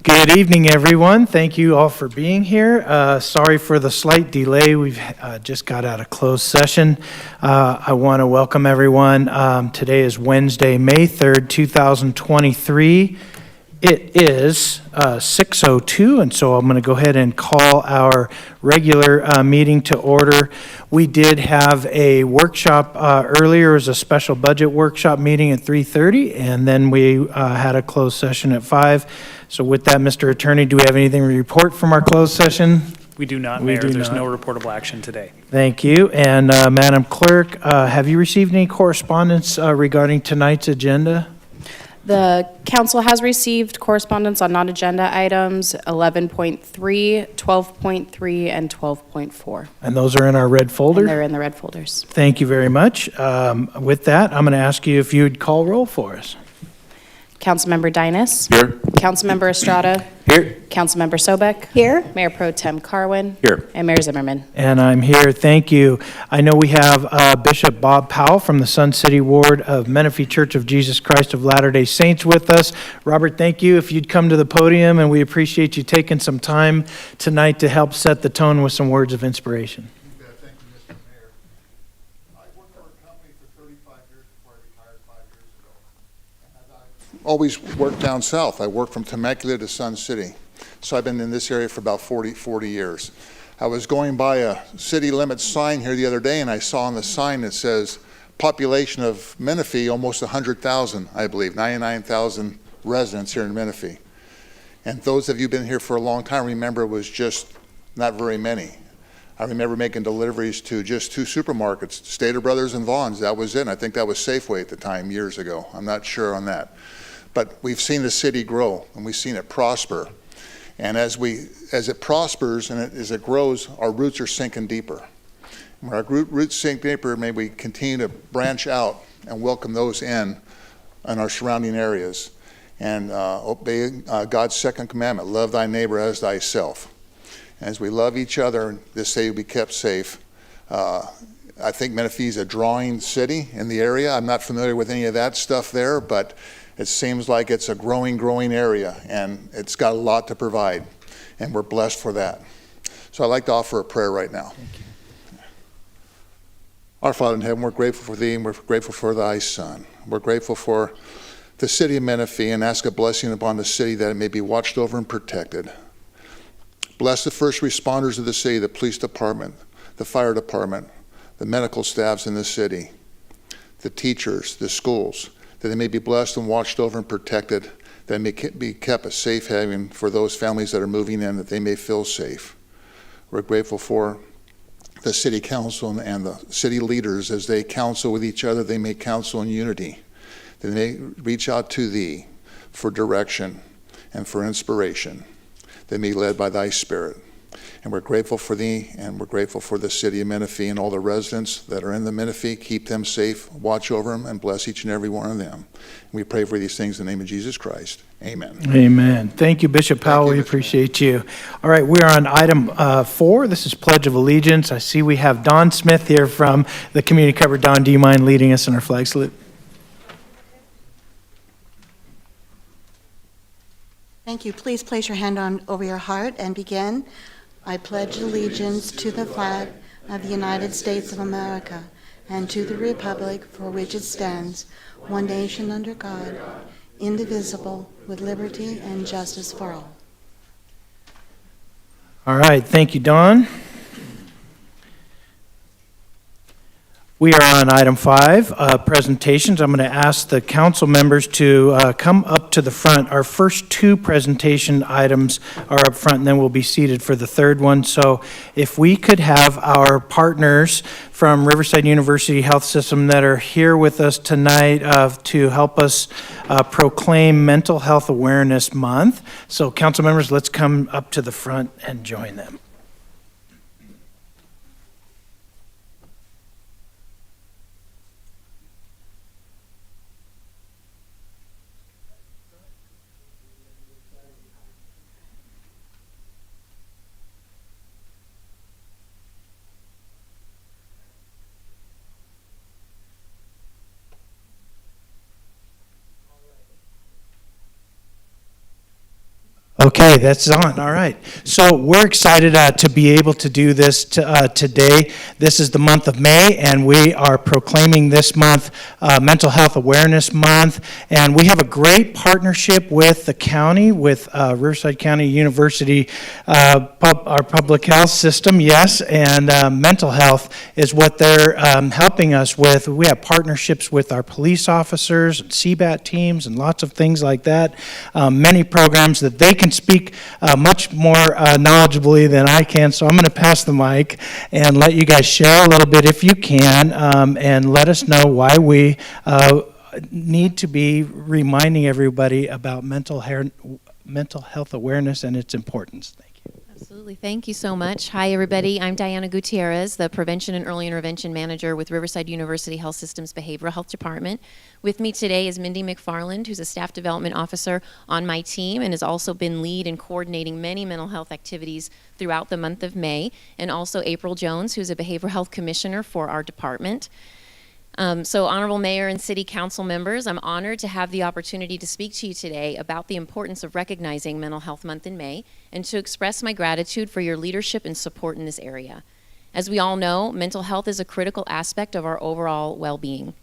Good evening, everyone. Thank you all for being here. Sorry for the slight delay. We've just got out of closed session. I want to welcome everyone. Today is Wednesday, May 3rd, 2023. It is 6:02, and so I'm going to go ahead and call our regular meeting to order. We did have a workshop earlier. It was a special budget workshop meeting at 3:30, and then we had a closed session at 5. So with that, Mr. Attorney, do we have anything to report from our closed session? We do not, Mayor. There's no reportable action today. Thank you. And Madam Clerk, have you received any correspondence regarding tonight's agenda? The council has received correspondence on non-agenda items 11.3, 12.3, and 12.4. And those are in our red folder? And they're in the red folders. Thank you very much. With that, I'm going to ask you if you'd call roll for us. Councilmember Dynas. Here. Councilmember Estrada. Here. Councilmember Sobek. Here. Mayor Pro Tem Carwin. Here. And Mayor Zimmerman. And I'm here. Thank you. I know we have Bishop Bob Powell from the Sun City Ward of Menifee Church of Jesus Christ of Latter-day Saints with us. Robert, thank you. If you'd come to the podium, and we appreciate you taking some time tonight to help set the tone with some words of inspiration. Thank you, Mr. Mayor. I worked for a company for 35 years before I retired 5 years ago. And I've always worked down south. I worked from Temecula to Sun City. So I've been in this area for about 40 years. I was going by a city limits sign here the other day, and I saw on the sign that says population of Menifee almost 100,000, I believe, 99,000 residents here in Menifee. And those of you who've been here for a long time remember it was just not very many. I remember making deliveries to just 2 supermarkets, Stater Brothers and Vaughn's. That was it. And I think that was Safeway at the time, years ago. I'm not sure on that. But we've seen the city grow, and we've seen it prosper. And as it prospers and as it grows, our roots are sinking deeper. When our roots sink deeper, may we continue to branch out and welcome those in our surrounding areas. And obey God's second commandment, love thy neighbor as thyself. As we love each other, this city will be kept safe. I think Menifee is a drawing city in the area. I'm not familiar with any of that stuff there, but it seems like it's a growing area, and it's got a lot to provide, and we're blessed for that. So I'd like to offer a prayer right now. Thank you. Our Father in heaven, we're grateful for thee, and we're grateful for thy Son. We're grateful for the city of Menifee, and ask a blessing upon the city that it may be watched over and protected. Bless the first responders of the city, the police department, the fire department, the medical staffs in the city, the teachers, the schools, that they may be blessed and watched over and protected, that they may be kept a safe haven for those families that are moving in, that they may feel safe. We're grateful for the city council and the city leaders as they counsel with each other, they may counsel in unity, that they may reach out to thee for direction and for inspiration. They may be led by thy Spirit. And we're grateful for thee, and we're grateful for the city of Menifee and all the residents that are in the Menifee. Keep them safe, watch over them, and bless each and every one of them. And we pray for these things in the name of Jesus Christ. Amen. Amen. Thank you, Bishop Powell. We appreciate you. All right, we are on item 4. This is Pledge of Allegiance. I see we have Don Smith here from the community cover. Don, do you mind leading us in our flag salute? Thank you. Please place your hand over your heart and begin. I pledge allegiance to the flag of the United States of America and to the republic for which it stands, one nation under God, indivisible, with liberty and justice for all. All right, thank you, Don. We are on item 5, presentations. I'm going to ask the council members to come up to the front. Our first 2 presentation items are up front, and then we'll be seated for the third one. So if we could have our partners from Riverside University Health System that are here with us tonight to help us proclaim Mental Health Awareness Month. So council members, let's come up to the front and join them. Okay, that's on, all right. So we're excited to be able to do this today. This is the month of May, and we are proclaiming this month Mental Health Awareness Month. And we have a great partnership with the county, with Riverside County University, our public health system, yes, and mental health is what they're helping us with. We have partnerships with our police officers, and CBAT teams, and lots of things like that. Many programs that they can speak much more knowledgeably than I can, so I'm going to pass the mic and let you guys share a little bit if you can, and let us know why we need to be reminding everybody about mental health awareness and its importance. Thank you. Absolutely. Thank you so much. Hi, everybody. I'm Diana Gutierrez, the Prevention and Early Intervention Manager with Riverside University Health System's Behavioral Health Department. With me today is Mindy McFarland, who's a Staff Development Officer on my team and has also been lead in coordinating many mental health activities throughout the month of May, and also April Jones, who's a Behavioral Health Commissioner for our department. So Honorable Mayor and City Council members, I'm honored to have the opportunity to speak to you today about the importance of recognizing Mental Health Month in May and to express my gratitude for your leadership and support in this area. As we all know, mental health is a critical aspect of our overall well-being,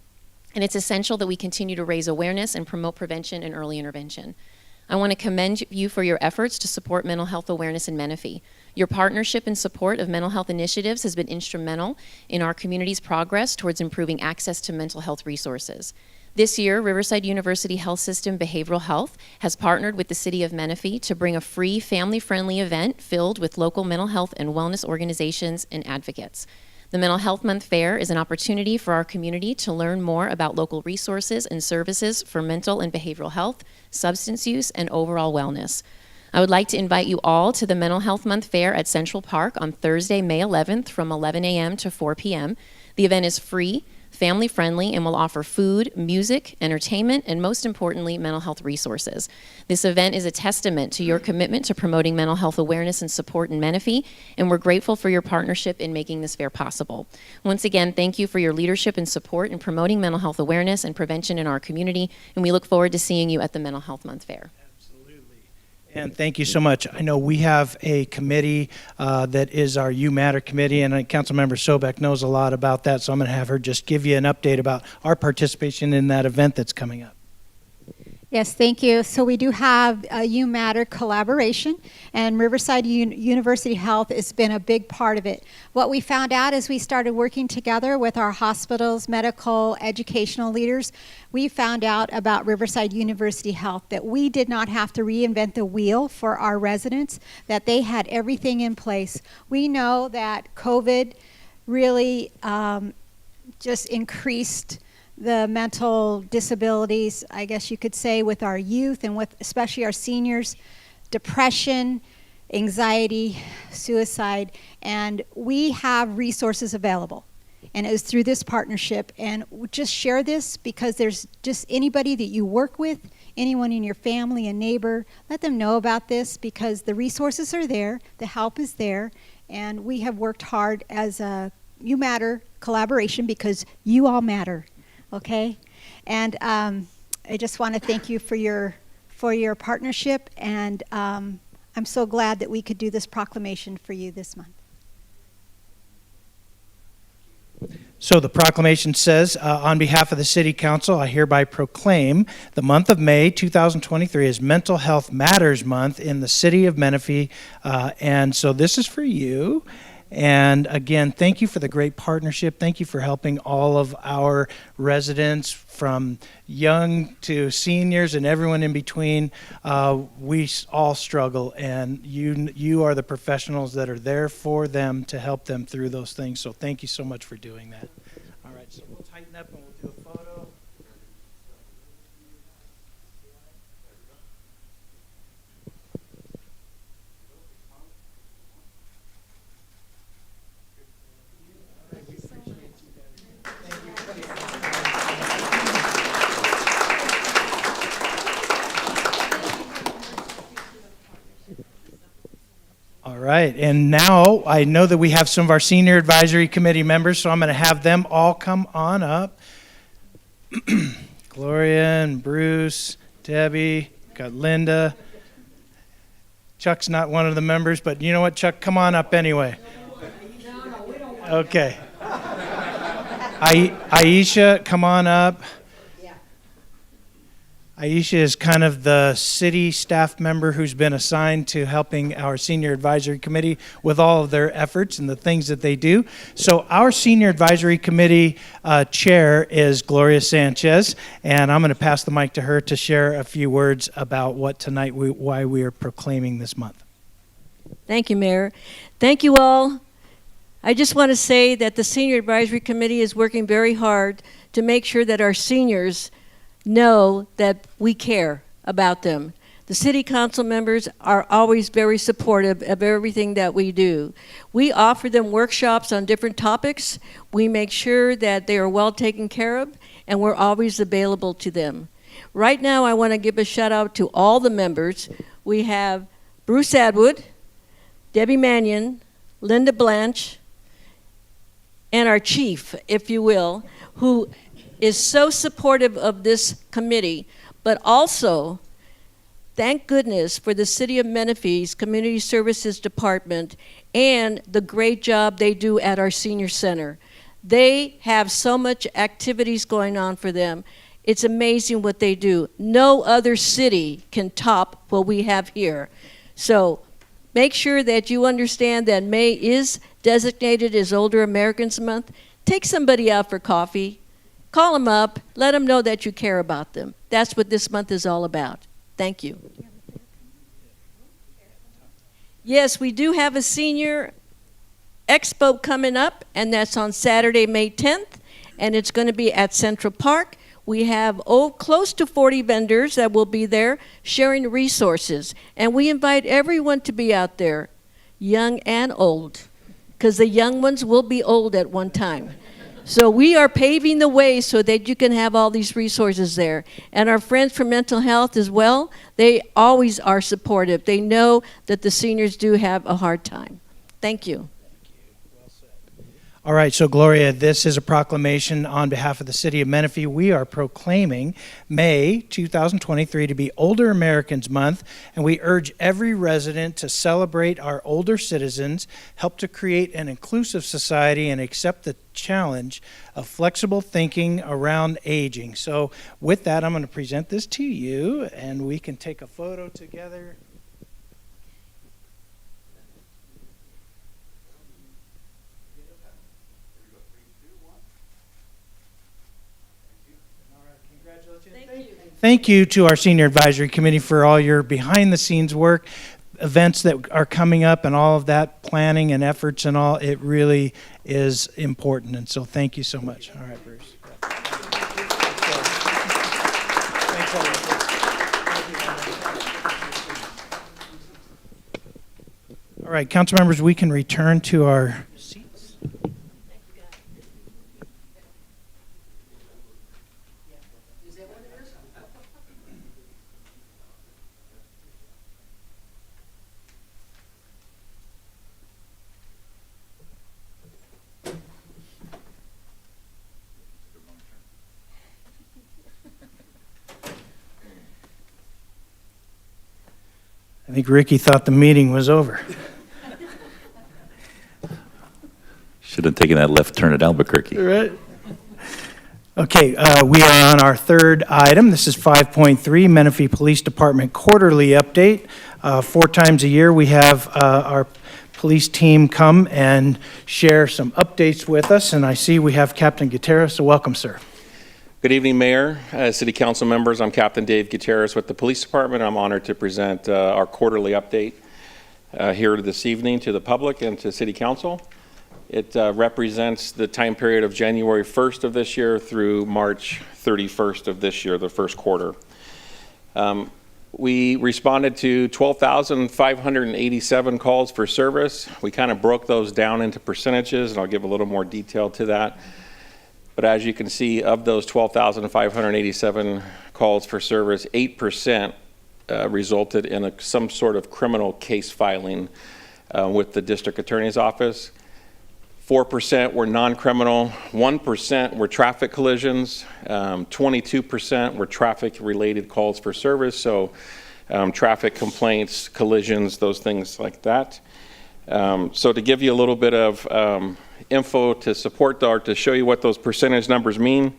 and it's essential that we continue to raise awareness and promote prevention and early intervention. I want to commend you for your efforts to support mental health awareness in Menifee. Your partnership and support of mental health initiatives has been instrumental in our community's progress towards improving access to mental health resources. This year, Riverside University Health System Behavioral Health has partnered with the City of Menifee to bring a free, family-friendly event filled with local mental health and wellness organizations and advocates. The Mental Health Month Fair is an opportunity for our community to learn more about local resources and services for mental and behavioral health, substance use, and overall wellness. I would like to invite you all to the Mental Health Month Fair at Central Park on Thursday, May 11th from 11 a.m. to 4 p.m. The event is free, family-friendly, and will offer food, music, entertainment, and most importantly, mental health resources. This event is a testament to your commitment to promoting mental health awareness and support in Menifee, and we're grateful for your partnership in making this fair possible. Once again, thank you for your leadership and support in promoting mental health awareness and prevention in our community, and we look forward to seeing you at the Mental Health Month Fair. And thank you so much. I know we have a committee that is our You Matter committee, and Councilmember Sobek knows a lot about that, so I'm going to have her just give you an update about our participation in that event that's coming up. Yes, thank you. So we do have a You Matter collaboration, and Riverside University Health has been a big part of it. What we found out as we started working together with our hospitals, medical, educational leaders, we found out about Riverside University Health that we did not have to reinvent the wheel for our residents, that they had everything in place. We know that COVID really just increased the mental disabilities, I guess you could say, with our youth and with especially our seniors, depression, anxiety, suicide, and we have resources available. And it was through this partnership, and just share this because there's just anybody that you work with, anyone in your family, a neighbor, let them know about this because the resources are there, the help is there, and we have worked hard as a You Matter collaboration because you all matter. Okay, and I just want to thank you for your partnership, and I'm so glad that we could do this proclamation for you this month. So the proclamation says, on behalf of the City Council, I hereby proclaim the month of May 2023 as Mental Health Matters Month in the City of Menifee, and so this is for you. And again, thank you for the great partnership. Thank you for helping all of our residents from young to seniors and everyone in between. We all struggle, and you are the professionals that are there for them to help them through those things. So thank you so much for doing that. All right, so we'll tighten up and we'll do a photo. All right, and now I know that we have some of our senior advisory committee members, so I'm going to have them all come on up. Gloria and Bruce, Debbie, got Linda, Chuck's not one of the members, but you know what, Chuck, come on up anyway. Okay. Aisha, come on up. Aisha is kind of the city staff member who's been assigned to helping our senior advisory committee with all of their efforts and the things that they do. So our senior advisory committee chair is Gloria Sanchez, and I'm going to pass the mic to her to share a few words about why we are proclaiming this month. Thank you, Mayor. Thank you all. I just want to say that the Senior Advisory Committee is working very hard to make sure that our seniors know that we care about them. The city council members are always very supportive of everything that we do. We offer them workshops on different topics. We make sure that they are well taken care of, and we're always available to them. Right now, I want to give a shout out to all the members. We have Bruce Atwood, Debbie Mannion, Linda Blanche, and our chief, if you will, who is so supportive of this committee, but also, thank goodness for the City of Menifee's Community Services Department and the great job they do at our senior center. They have so much activities going on for them. It's amazing what they do. No other city can top what we have here. So make sure that you understand that May is designated as Older Americans Month. Take somebody out for coffee. Call them up, let them know that you care about them. That's what this month is all about. Thank you. Yes, we do have a senior expo coming up, and that's on Saturday, May 10th, and it's going to be at Central Park. We have close to 40 vendors that will be there sharing resources, and we invite everyone to be out there, young and old, because the young ones will be old at one time. So we are paving the way so that you can have all these resources there. And our friends from mental health as well, they always are supportive. They know that the seniors do have a hard time. Thank you. All right, so Gloria, this is a proclamation on behalf of the City of Menifee. We are proclaiming May 2023 to be Older Americans Month, and we urge every resident to celebrate our older citizens, help to create an inclusive society, and accept the challenge of flexible thinking around aging. So with that, I'm going to present this to you, and we can take a photo together. Thank you to our Senior Advisory Committee for all your behind-the-scenes work, events that are coming up and all of that planning and efforts and all. It really is important, and so thank you so much. All right, Bruce. All right, council members, we can return to our seats. I think Ricky thought the meeting was over. Should have taken that left turn at Albuquerque. Right. Okay, we are on our third item. This is 5.3, Menifee Police Department Quarterly Update. 4 times a year, we have our police team come and share some updates with us, and I see we have Captain Gutierrez, so welcome, sir. Good evening, Mayor, City Council members. I'm Captain Dave Gutierrez with the Police Department. I'm honored to present our quarterly update here this evening to the public and to City Council. It represents the time period of January 1st of this year through March 31st of this year, the first quarter. We responded to 12,587 calls for service. We kind of broke those down into percentages, and I'll give a little more detail to that. But as you can see, of those 12,587 calls for service, 8% resulted in some sort of criminal case filing with the district attorney's office. 4% were non-criminal, 1% were traffic collisions, 22% were traffic-related calls for service. So traffic complaints, collisions, those things like that. So to give you a little bit of info to support or to show you what those percentage numbers mean,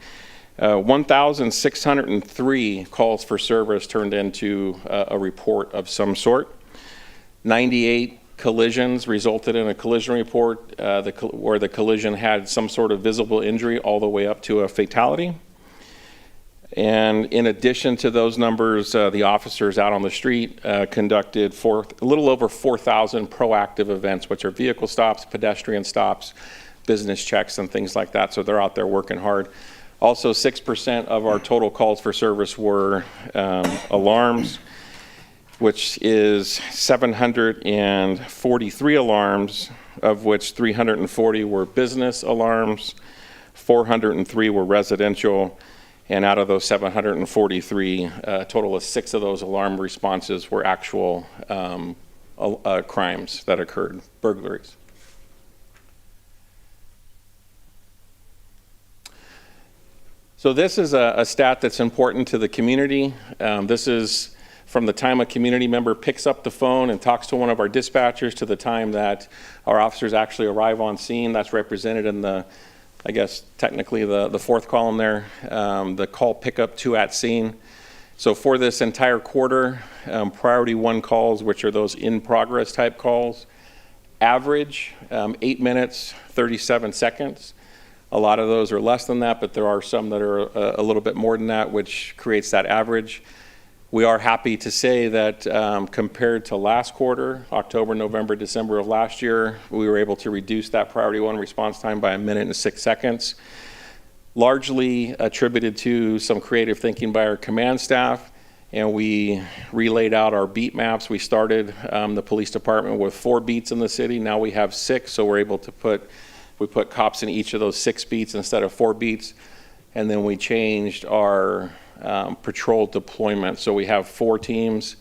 1,603 calls for service turned into a report of some sort. 98 collisions resulted in a collision report where the collision had some sort of visible injury all the way up to a fatality. And in addition to those numbers, the officers out on the street conducted a little over 4,000 proactive events, which are vehicle stops, pedestrian stops, business checks, and things like that. So they're out there working hard. Also, 6% of our total calls for service were alarms, which is 743 alarms, of which 340 were business alarms, 403 were residential, and out of those 743, a total of 6 of those alarm responses were actual crimes that occurred, burglaries. So this is a stat that's important to the community. This is from the time a community member picks up the phone and talks to one of our dispatchers to the time that our officers actually arrive on scene. That's represented in the, I guess, technically the fourth column there, the call pickup to at scene. So for this entire quarter, priority 1 calls, which are those in progress type calls, average 8 minutes, 37 seconds. A lot of those are less than that, but there are some that are a little bit more than that, which creates that average. We are happy to say that compared to last quarter, October, November, December of last year, we were able to reduce that priority 1 response time by 1 minute and 6 seconds, largely attributed to some creative thinking by our command staff, and we relayed out our beat maps. We started the police department with 4 beats in the city. Now we have 6, so we're able to put cops in each of those 6 beats instead of 4 beats, and then we changed our patrol deployment. So we have 4 teams,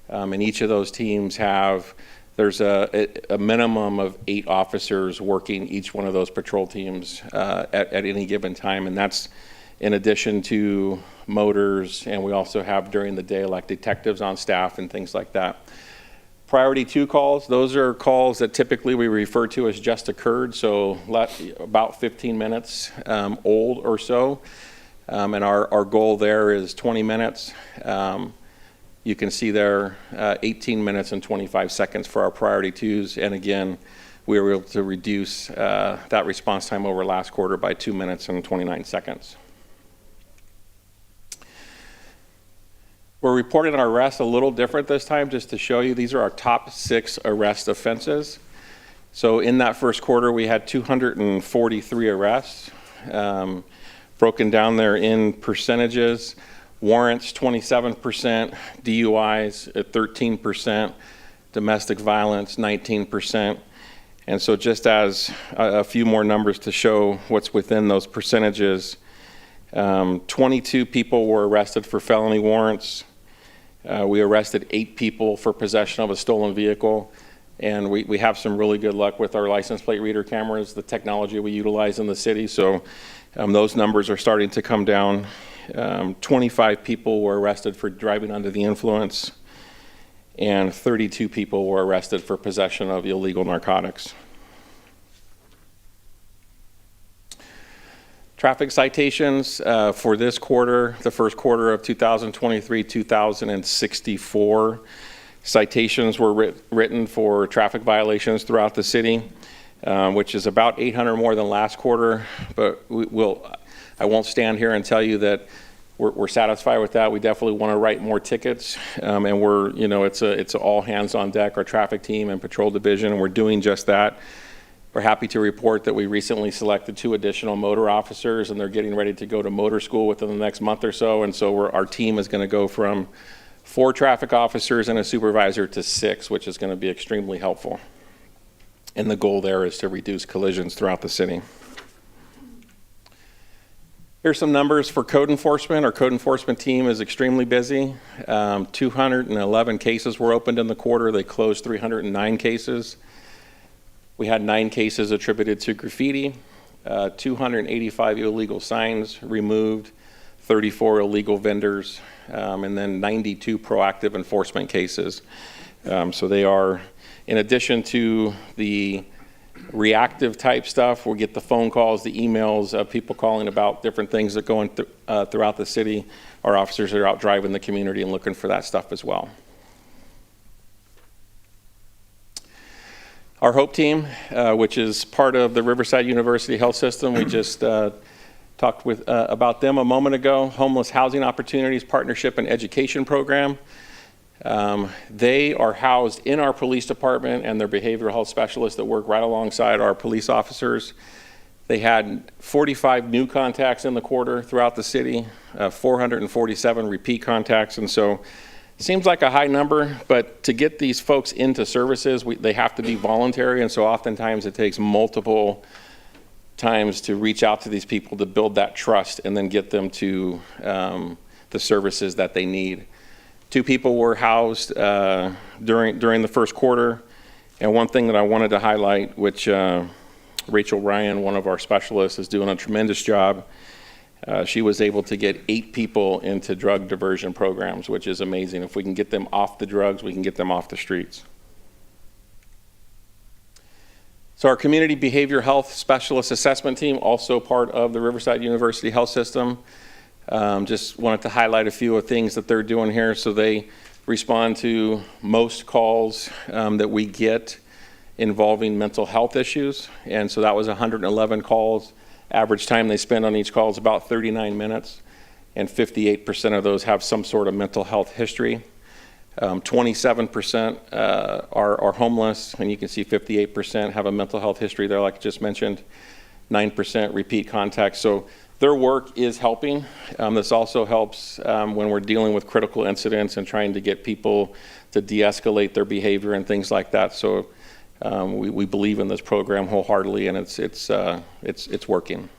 and each of those teams there's a minimum of 8 officers working each one of those patrol teams at any given time, and that's in addition to motors, and we also have during the day like detectives on staff and things like that. Priority 2 calls, those are calls that typically we refer to as just occurred, so about 15 minutes old or so. And our goal there is 20 minutes. You can see there 18 minutes and 25 seconds for our priority 2s. And again, we were able to reduce that response time over last quarter by 2 minutes and 29 seconds. We're reporting our arrests a little different this time, just to show you. These are our top 6 arrest offenses. So in that first quarter, we had 243 arrests, broken down there in percentages. Warrants, 27%, DUIs at 13%, domestic violence, 19%. And so just as a few more numbers to show what's within those percentages, 22 people were arrested for felony warrants. We arrested 8 people for possession of a stolen vehicle, and we have some really good luck with our license plate reader cameras, the technology we utilize in the city, so those numbers are starting to come down. 25 people were arrested for driving under the influence, and 32 people were arrested for possession of illegal narcotics. Traffic citations for this quarter, the first quarter of 2023, 2,064 citations were written for traffic violations throughout the city, which is about 800 more than last quarter. But I won't stand here and tell you that we're satisfied with that. We definitely want to write more tickets, and it's all hands on deck, our traffic team and patrol division, and we're doing just that. We're happy to report that we recently selected 2 additional motor officers, and they're getting ready to go to motor school within the next month or so. And so our team is going to go from 4 traffic officers and a supervisor to 6, which is going to be extremely helpful. And the goal there is to reduce collisions throughout the city. Here's some numbers for code enforcement. Our code enforcement team is extremely busy. 211 cases were opened in the quarter. They closed 309 cases. We had 9 cases attributed to graffiti, 285 illegal signs removed, 34 illegal vendors, and then 92 proactive enforcement cases. So they are, in addition to the reactive type stuff, we'll get the phone calls, the emails of people calling about different things that go throughout the city. Our officers are out driving the community and looking for that stuff as well. Our HOPE team, which is part of the Riverside University Health System, we just talked about them a moment ago. Homeless Housing Opportunities Partnership and Education Program. They are housed in our police department, and their behavioral health specialists that work right alongside our police officers. They had 45 new contacts in the quarter throughout the city, 447 repeat contacts, and so it seems like a high number, but to get these folks into services, they have to be voluntary, and so oftentimes it takes multiple times to reach out to these people to build that trust and then get them to the services that they need. 2 people were housed during the first quarter, and one thing that I wanted to highlight, which Rachel Ryan, one of our specialists, is doing a tremendous job. She was able to get 8 people into drug diversion programs, which is amazing. If we can get them off the drugs, we can get them off the streets. So our community behavior health specialist assessment team, also part of the Riverside University Health System. Just wanted to highlight a few of things that they're doing here. So they respond to most calls that we get involving mental health issues. And so that was 111 calls. Average time they spend on each call is about 39 minutes, and 58% of those have some sort of mental health history. 27% are homeless, and you can see 58% have a mental health history there, like I just mentioned. 9% repeat contacts. So their work is helping. This also helps when we're dealing with critical incidents and trying to get people to de-escalate their behavior and things like that. So we believe in this program wholeheartedly, and it's working.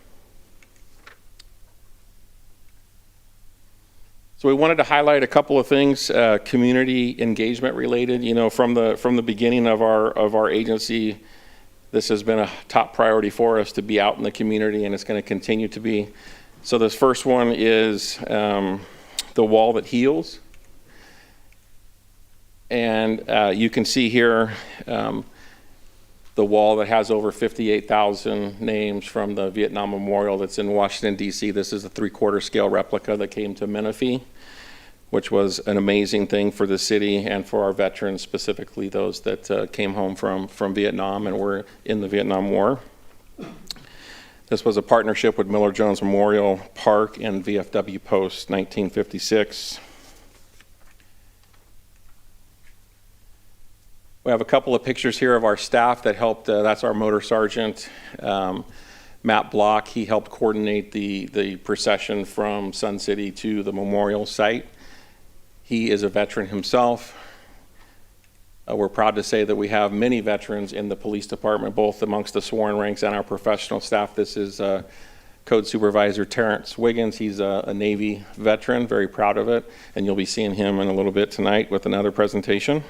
So we wanted to highlight a couple of things, community engagement related. You know, from the beginning of our agency, this has been a top priority for us to be out in the community, and it's going to continue to be. So this first one is the Wall That Heals. And you can see here the wall that has over 58,000 names from the Vietnam Memorial that's in Washington, D.C. This is a 3/4 scale replica that came to Menifee, which was an amazing thing for the city and for our veterans, specifically those that came home from Vietnam and were in the Vietnam War. This was a partnership with Miller Jones Memorial Park and VFW Post 1956. We have a couple of pictures here of our staff that helped. That's our motor sergeant, Matt Block. He helped coordinate the procession from Sun City to the memorial site. He is a veteran himself. We're proud to say that we have many veterans in the police department, both amongst the sworn ranks and our professional staff. This is Code Supervisor Terrence Wiggins. He's a Navy veteran, very proud of it, and you'll be seeing him in a little bit tonight with another presentation.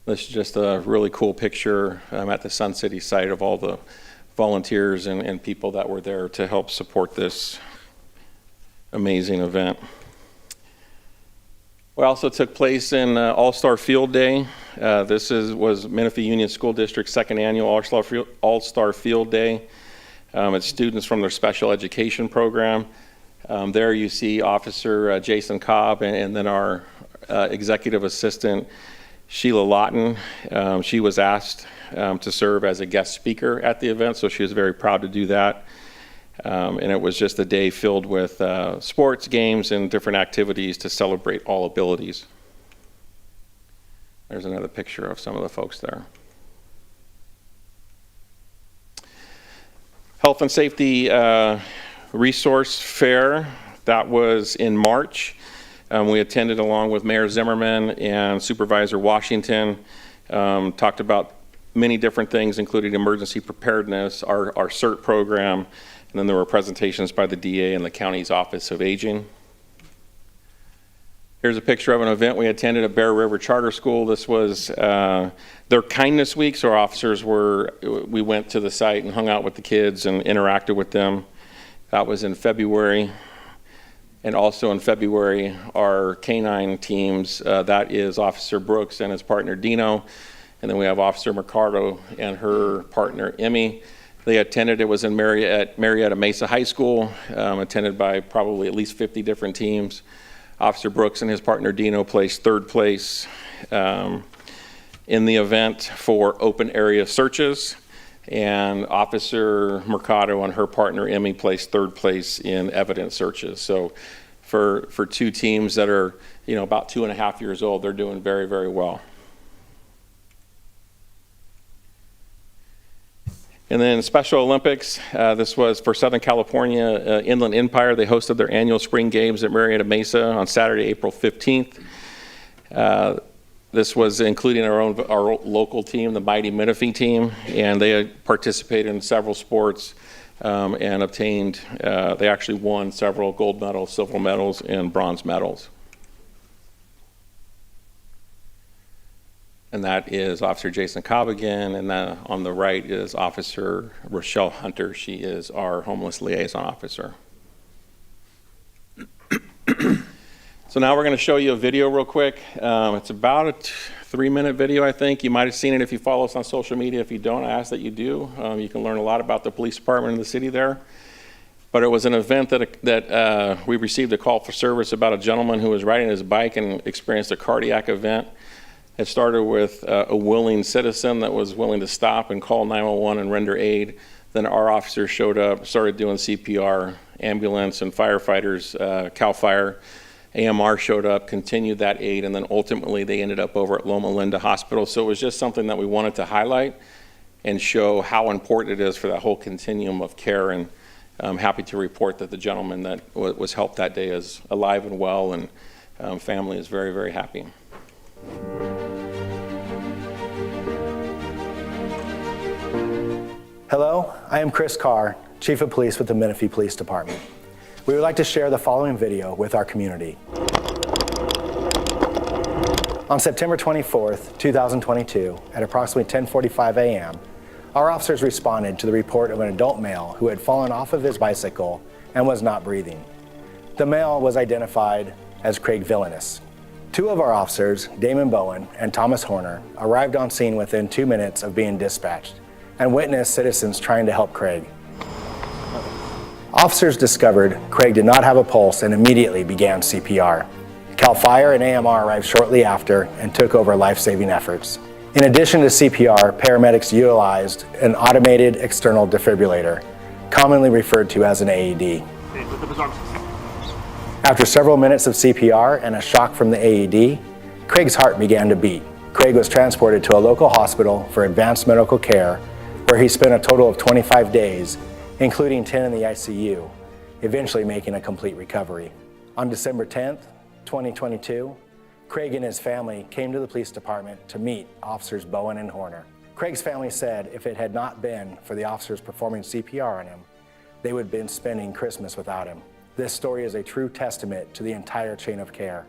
This is just a really cool picture at the Sun City site of all the volunteers and people that were there to help support this amazing event. We also took place in All-Star Field Day. This was Menifee Union School District's second annual All-Star Field Day. It's students from their special education program. There you see Officer Jason Cobb and then our executive assistant, Sheila Lawton. She was asked to serve as a guest speaker at the event, so she was very proud to do that. And it was just a day filled with sports, games, and different activities to celebrate all abilities. There's another picture of some of the folks there. Health and Safety Resource Fair, that was in March. We attended along with Mayor Zimmerman and Supervisor Washington, talked about many different things, including emergency preparedness, our CERT program, and then there were presentations by the DA and the county's Office of Aging. Here's a picture of an event we attended at Bear River Charter School. This was their Kindness Week, so our officers we went to the site and hung out with the kids and interacted with them. That was in February. And also in February, our canine teams, that is Officer Brooks and his partner Dino. And then we have Officer Mercado and her partner Emmy. They attended, it was in Marietta Mesa High School, attended by probably at least 50 different teams. Officer Brooks and his partner Dino placed third place in the event for open area searches. And Officer Mercado and her partner Emmy placed third place in evidence searches. So for two teams that are, you know, about 2.5 years old, they're doing very, very well. And then Special Olympics, this was for Southern California Inland Empire. They hosted their annual spring games at Marietta Mesa on Saturday, April 15th. This was including our local team, the mighty Menifee team, and they participated in several sports and obtained, they actually won several gold medals, silver medals, and bronze medals. And that is Officer Jason Cobb again, and then on the right is Officer Rochelle Hunter. She is our homeless liaison officer. So now we're going to show you a video real quick. It's about a 3-minute video, I think. You might have seen it if you follow us on social media. If you don't, I ask that you do. You can learn a lot about the police department in the city there. But it was an event that we received a call for service about a gentleman who was riding his bike and experienced a cardiac event. It started with a willing citizen that was willing to stop and call 911 and render aid. Then our officers showed up, started doing CPR, ambulance and firefighters, CAL FIRE, AMR showed up, continued that aid, and then ultimately they ended up over at Loma Linda Hospital. So it was just something that we wanted to highlight and show how important it is for that whole continuum of care. And I'm happy to report that the gentleman that was helped that day is alive and well, and family is very, very happy. Hello, I am Chris Carr, Chief of Police with the Menifee Police Department. We would like to share the following video with our community. On September 24th, 2022, at approximately 10:45 a.m., our officers responded to the report of an adult male who had fallen off of his bicycle and was not breathing. The male was identified as Craig Villainous. Two of our officers, Damon Bowen and Thomas Horner, arrived on scene within 2 minutes of being dispatched and witnessed citizens trying to help Craig. Officers discovered Craig did not have a pulse and immediately began CPR. CAL FIRE and AMR arrived shortly after and took over life-saving efforts. In addition to CPR, paramedics utilized an automated external defibrillator, commonly referred to as an AED. After several minutes of CPR and a shock from the AED, Craig's heart began to beat. Craig was transported to a local hospital for advanced medical care, where he spent a total of 25 days, including 10 in the ICU, eventually making a complete recovery. On December 10th, 2022, Craig and his family came to the police department to meet Officers Bowen and Horner. Craig's family said if it had not been for the officers performing CPR on him, they would have been spending Christmas without him. This story is a true testament to the entire chain of care.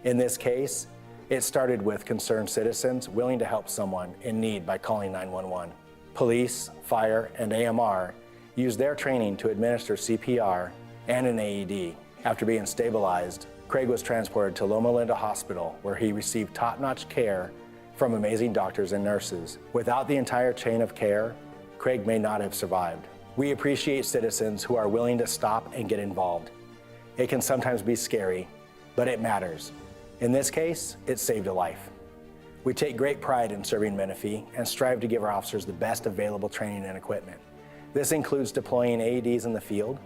In this case, it started with concerned citizens willing to help someone in need by calling 911. Police, fire, and AMR used their training to administer CPR and an AED. After being stabilized, Craig was transported to Loma Linda Hospital, where he received top-notch care from amazing doctors and nurses. Without the entire chain of care, Craig may not have survived. We appreciate citizens who are willing to stop and get involved. It can sometimes be scary, but it matters. In this case, it saved a life. We take great pride in serving Menifee and strive to give our officers the best available training and equipment. This includes deploying AEDs in the field.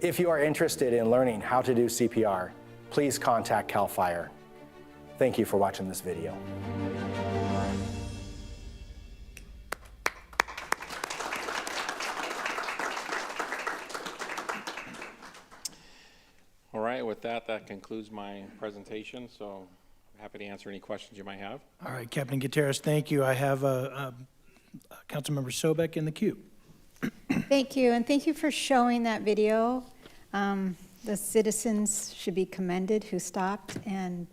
If you are interested in learning how to do CPR, please contact CAL FIRE. Thank you for watching this video. All right, with that concludes my presentation, so I'm happy to answer any questions you might have. All right, Captain Gutierrez, thank you. I have Councilmember Sobek in the queue. Thank you, and thank you for showing that video. The citizens should be commended who stopped, and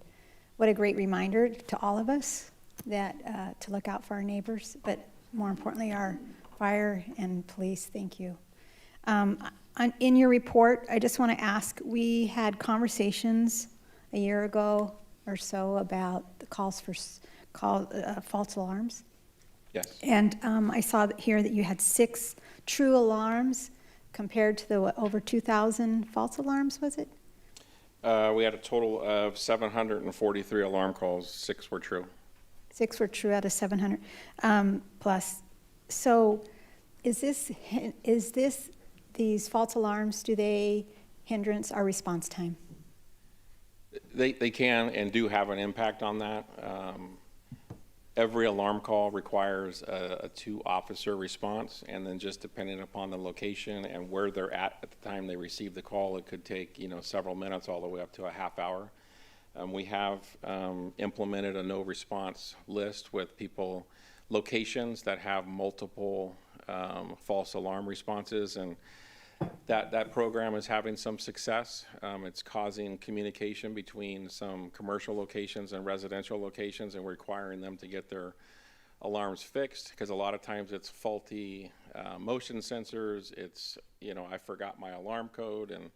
what a great reminder to all of us that to look out for our neighbors, but more importantly, our fire and police. Thank you. In your report, I just want to ask, we had conversations a year ago or so about the calls for false alarms. Yes. And I saw here that you had 6 true alarms compared to the over 2,000 false alarms, was it? We had a total of 743 alarm calls. 6 were true. 6 were true out of 700 plus. So is this these false alarms, do they hindrance our response time? They can and do have an impact on that. Every alarm call requires a 2-officer response, and then just depending upon the location and where they're at the time they receive the call, it could take several minutes all the way up to a half hour. We have implemented a no response list with locations that have multiple false alarm responses, and that program is having some success. It's causing communication between some commercial locations and residential locations and requiring them to get their alarms fixed, because a lot of times it's faulty motion sensors. It's, I forgot my alarm code, and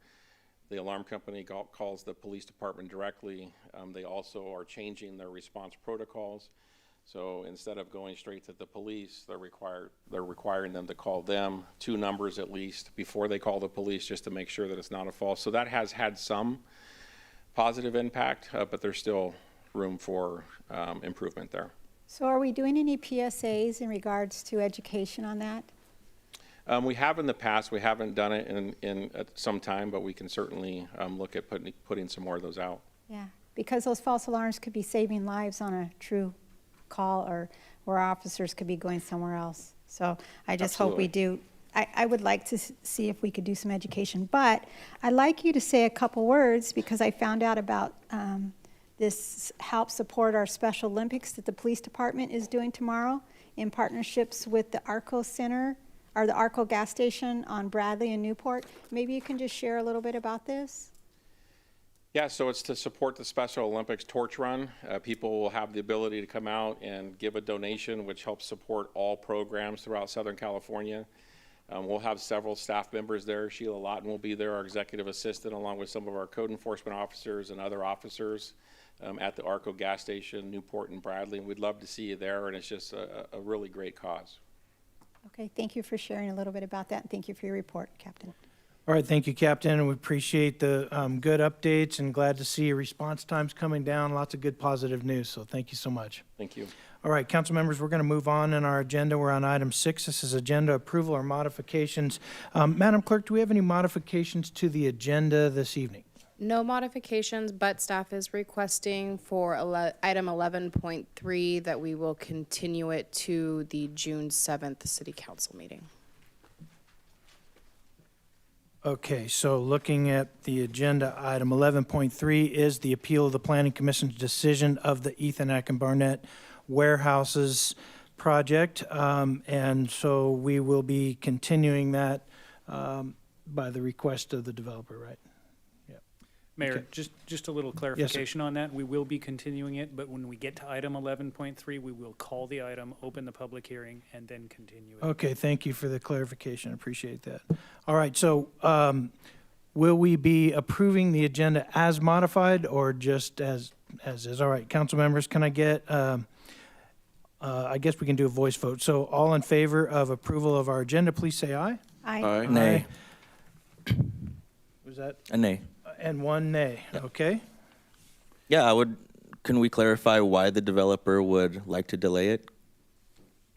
the alarm company calls the police department directly. They also are changing their response protocols. So instead of going straight to the police, they're requiring them to call them 2 numbers at least before they call the police, just to make sure that it's not a false. So that has had some positive impact, but there's still room for improvement there. So are we doing any PSAs in regards to education on that? We have in the past. We haven't done it in some time, but we can certainly look at putting some more of those out. Yeah, because those false alarms could be saving lives on a true call, or where officers could be going somewhere else. So I just hope we do. I would like to see if we could do some education, but I'd like you to say a couple words, because I found out about this help support our Special Olympics that the police department is doing tomorrow in partnerships with the ARCO Center, or the ARCO gas station on Bradley and Newport. Maybe you can just share a little bit about this? Yeah, so it's to support the Special Olympics torch run. People will have the ability to come out and give a donation, which helps support all programs throughout Southern California. We'll have several staff members there. Sheila Lawton will be there, our executive assistant, along with some of our code enforcement officers and other officers at the ARCO gas station, Newport and Bradley. And we'd love to see you there, and it's just a really great cause. Okay, thank you for sharing a little bit about that, and thank you for your report, Captain. All right, thank you, Captain. We appreciate the good updates and glad to see your response times coming down. Lots of good positive news, so thank you so much. Thank you. All right, council members, we're going to move on in our agenda. We're on item 6. This is agenda approval or modifications. Madam Clerk, do we have any modifications to the agenda this evening? No modifications, but staff is requesting for item 11.3 that we will continue it to the June 7th City Council meeting. Okay, so looking at the agenda, item 11.3 is the appeal of the Planning Commission's decision of the Ethan Ack and Barnett warehouses project. And so we will be continuing that by the request of the developer, right? Mayor, Okay. just a little clarification on that. We will be continuing it, but when we get to item 11.3, we will call the item, open the public hearing, and then continue it. Okay, thank you for the clarification. Appreciate that. All right, so will we be approving the agenda as modified or just as is? All right, council members, can I get, I guess we can do a voice vote. So all in favor of approval of our agenda, please say aye. Aye. Nay. Was that? A nay. And 1 nay, okay? Yeah, can we clarify why the developer would like to delay it?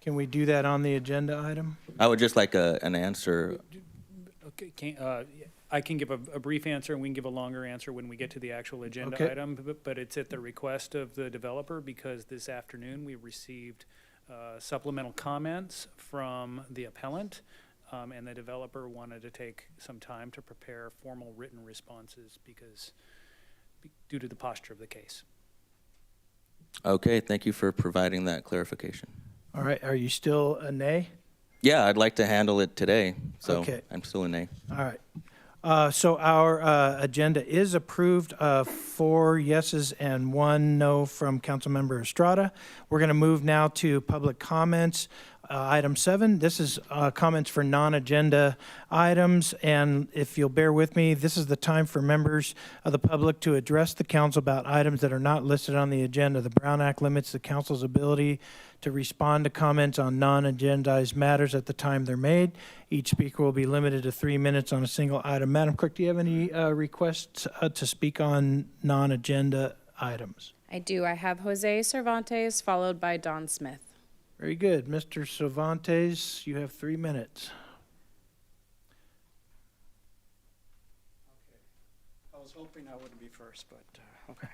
Can we do that on the agenda item? I would just like an answer. Okay, I can give a brief answer, and we can give a longer answer when we get to the actual agenda Okay. item, but it's at the request of the developer, because this afternoon we received supplemental comments from the appellant, and the developer wanted to take some time to prepare formal written responses due to the posture of the case. Okay, thank you for providing that clarification. All right, are you still a nay? Yeah, I'd like to handle it today, so Okay. I'm still a nay. All right. So our agenda is approved, 4 yeses and 1 no from Councilmember Estrada. We're going to move now to public comments Item 7, this is comments for non-agenda items, and if you'll bear with me, this is the time for members of the public to address the council about items that are not listed on the agenda. The Brown Act limits the council's ability to respond to comments on non-agendized matters at the time they're made. Each speaker will be limited to 3 minutes on a single item. Madam Clerk, do you have any requests to speak on non-agenda items? I do. I have Jose Cervantes, followed by Don Smith. Very good. Mr. Cervantes, you have 3 minutes. I was hoping I wouldn't be first, but okay.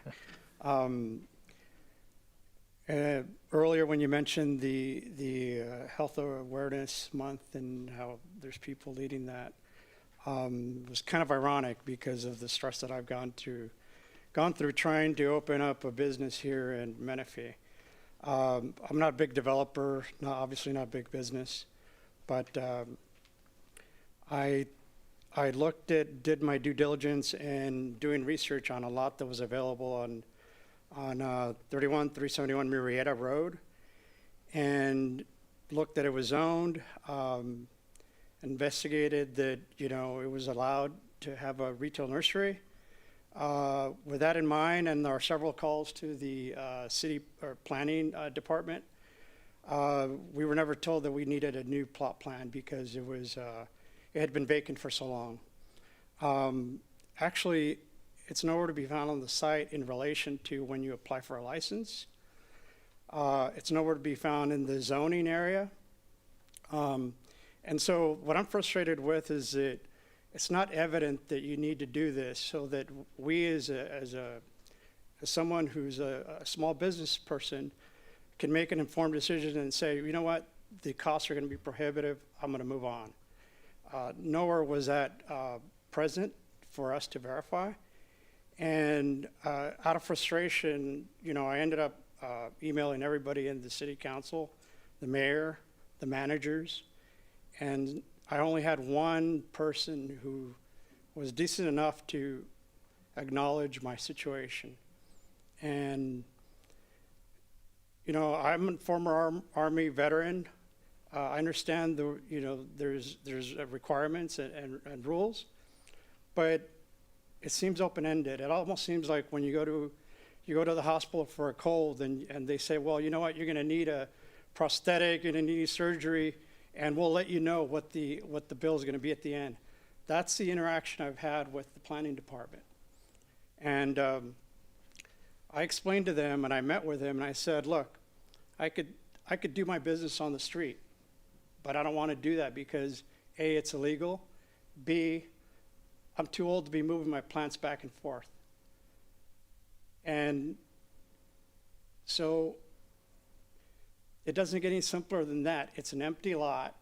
Earlier when you mentioned the Health Awareness Month and how there's people leading that, it was kind of ironic because of the stress that I've gone through trying to open up a business here in Menifee. I'm not a big developer, obviously not big business, but I did my due diligence and doing research on a lot that was available on 371 Murrieta Road, and looked that it was owned, investigated that, you know, it was allowed to have a retail nursery. With that in mind, and there are several calls to the city or planning department, we were never told that we needed a new plot plan because it had been vacant for so long. Actually, it's nowhere to be found on the site in relation to when you apply for a license. It's nowhere to be found in the zoning area. And so what I'm frustrated with is that it's not evident that you need to do this, so that we as someone who's a small business person can make an informed decision and say, you know what, the costs are going to be prohibitive, I'm going to move on. Nowhere was that present for us to verify. And out of frustration, you know, I ended up emailing everybody in the city council, the mayor, the managers, and I only had one person who was decent enough to acknowledge my situation. And, you know, I'm a former Army veteran. I understand there's requirements and rules, but it seems open-ended. It almost seems like when you go to the hospital for a cold and they say, well, you know what, you're going to need a prosthetic, you're going to need surgery, and we'll let you know what the bill is going to be at the end. That's the interaction I've had with the planning department. And I explained to them, and I met with them, and I said, look, I could do my business on the street, but I don't want to do that because A, it's illegal, B, I'm too old to be moving my plants back and forth. And so it doesn't get any simpler than that. It's an empty lot.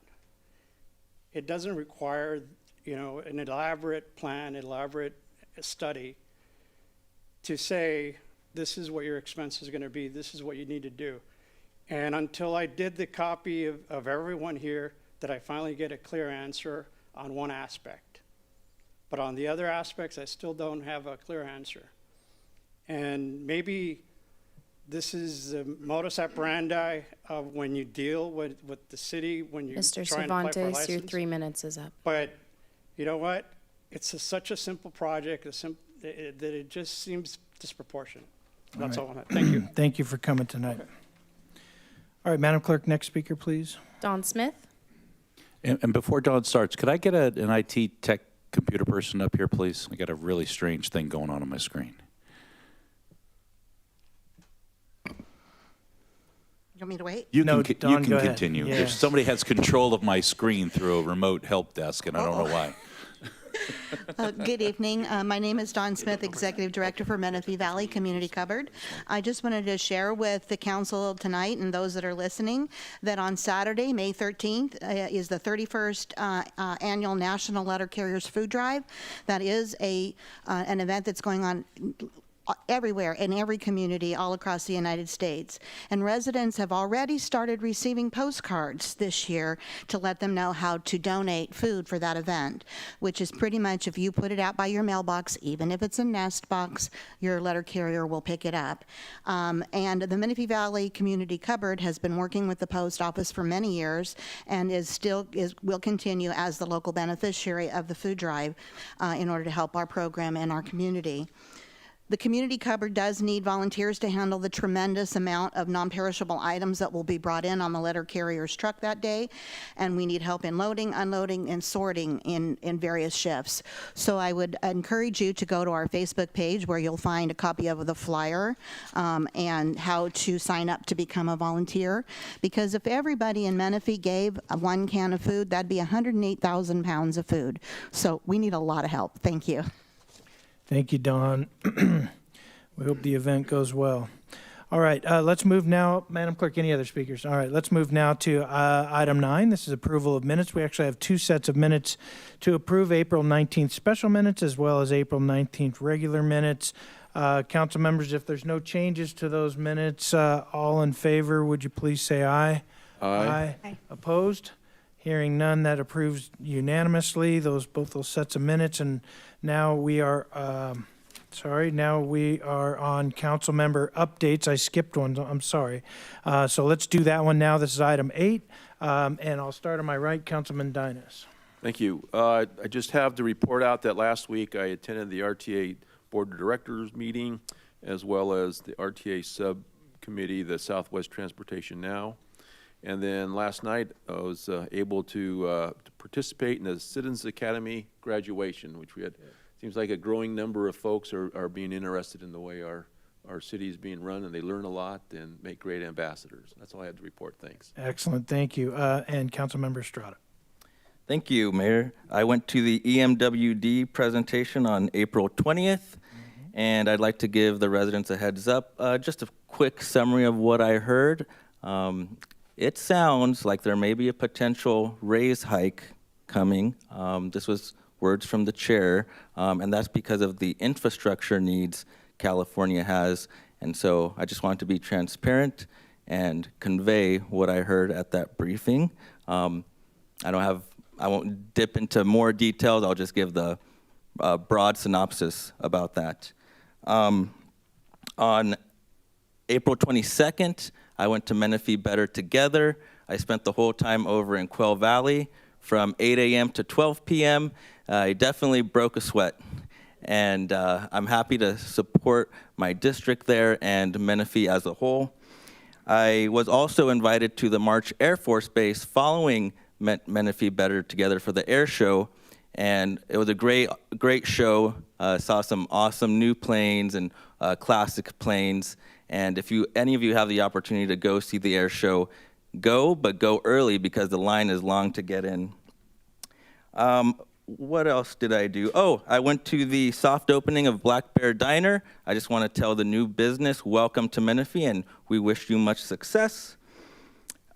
It doesn't require, you know, an elaborate plan, elaborate study to say, this is what your expense is going to be, this is what you need to do. And until I did the copy of everyone here, did I finally get a clear answer on one aspect. But on the other aspects, I still don't have a clear answer. And maybe this is the modus operandi of when you deal with the city, when you Mr. try and apply for a Cervantes, license. your 3 minutes is up. But you know what? It's such a simple project that it just seems disproportionate. That's all I want. Thank you. Thank you for coming tonight. All right, Madam Clerk, next speaker, please. Don Smith? And before Dawn starts, could I get an IT tech computer person up here, please? I got a really strange thing going on my screen. You want me to wait? You No, can, Dawn, you can go ahead. continue. Yeah. If somebody has control of my screen through a remote help desk, and I don't know why. Good evening. My name is Dawn Smith, Executive Director for Menifee Valley Community Cupboard. I just wanted to share with the council tonight and those that are listening that on Saturday, May 13th, is the 31st annual National Letter Carriers Food Drive. That is an event that's going on everywhere in every community all across the United States. And residents have already started receiving postcards this year to let them know how to donate food for that event, which is pretty much if you put it out by your mailbox, even if it's a nest box, your letter carrier will pick it up. And the Menifee Valley Community Cupboard has been working with the post office for many years and will continue as the local beneficiary of the food drive in order to help our program and our community. The community cupboard does need volunteers to handle the tremendous amount of non-perishable items that will be brought in on the letter carrier's truck that day, and we need help in loading, unloading, and sorting in various shifts. So I would encourage you to go to our Facebook page where you'll find a copy of the flyer and how to sign up to become a volunteer, because if everybody in Menifee gave 1 can of food, that'd be 108,000 pounds of food. So we need a lot of help. Thank you. Thank you, Dawn. We hope the event goes well. All right, let's move now. Madam Clerk, any other speakers? All right, let's move now to item 9. This is approval of minutes. We actually have 2 sets of minutes to approve: April 19th special minutes as well as April 19th regular minutes. Council members, if there's no changes to those minutes, all in favor, would you please say aye? Aye. Aye. Opposed? Hearing none, that approves unanimously, both those sets of minutes. And now we are, now we are on council member updates. I skipped one, I'm sorry. So let's do that one now. This is item 8, and I'll start on my right, Councilman Dinas. Thank you. I just have to report out that last week I attended the RTA Board of Directors meeting, as well as the RTA subcommittee, the Southwest Transportation Now. And then last night, I was able to participate in the Citizens Academy graduation, which we had. Seems like a growing number of folks are being interested in the way our city is being run, and they learn a lot and make great ambassadors. That's all I had to report. Thanks. Excellent, thank you. And Councilmember Estrada. Thank you, Mayor. I went to the EMWD presentation on April 20th, and I'd like to give the residents a heads up. Just a quick summary of what I heard. It sounds like there may be a potential raise hike coming. This was words from the chair, and that's because of the infrastructure needs California has. And so I just wanted to be transparent and convey what I heard at that briefing. I won't dip into more details. I'll just give the broad synopsis about that. On April 22nd, I went to Menifee Better Together. I spent the whole time over in Quail Valley from 8 a.m. to 12 p.m. I definitely broke a sweat. And I'm happy to support my district there and Menifee as a whole. I was also invited to the March Air Force Base following Menifee Better Together for the air show. And it was a great show. Saw some awesome new planes and classic planes. And if any of you have the opportunity to go see the air show, but go early because the line is long to get in. What else did I do? Oh, I went to the soft opening of Black Bear Diner. I just want to tell the new business, welcome to Menifee, and we wish you much success.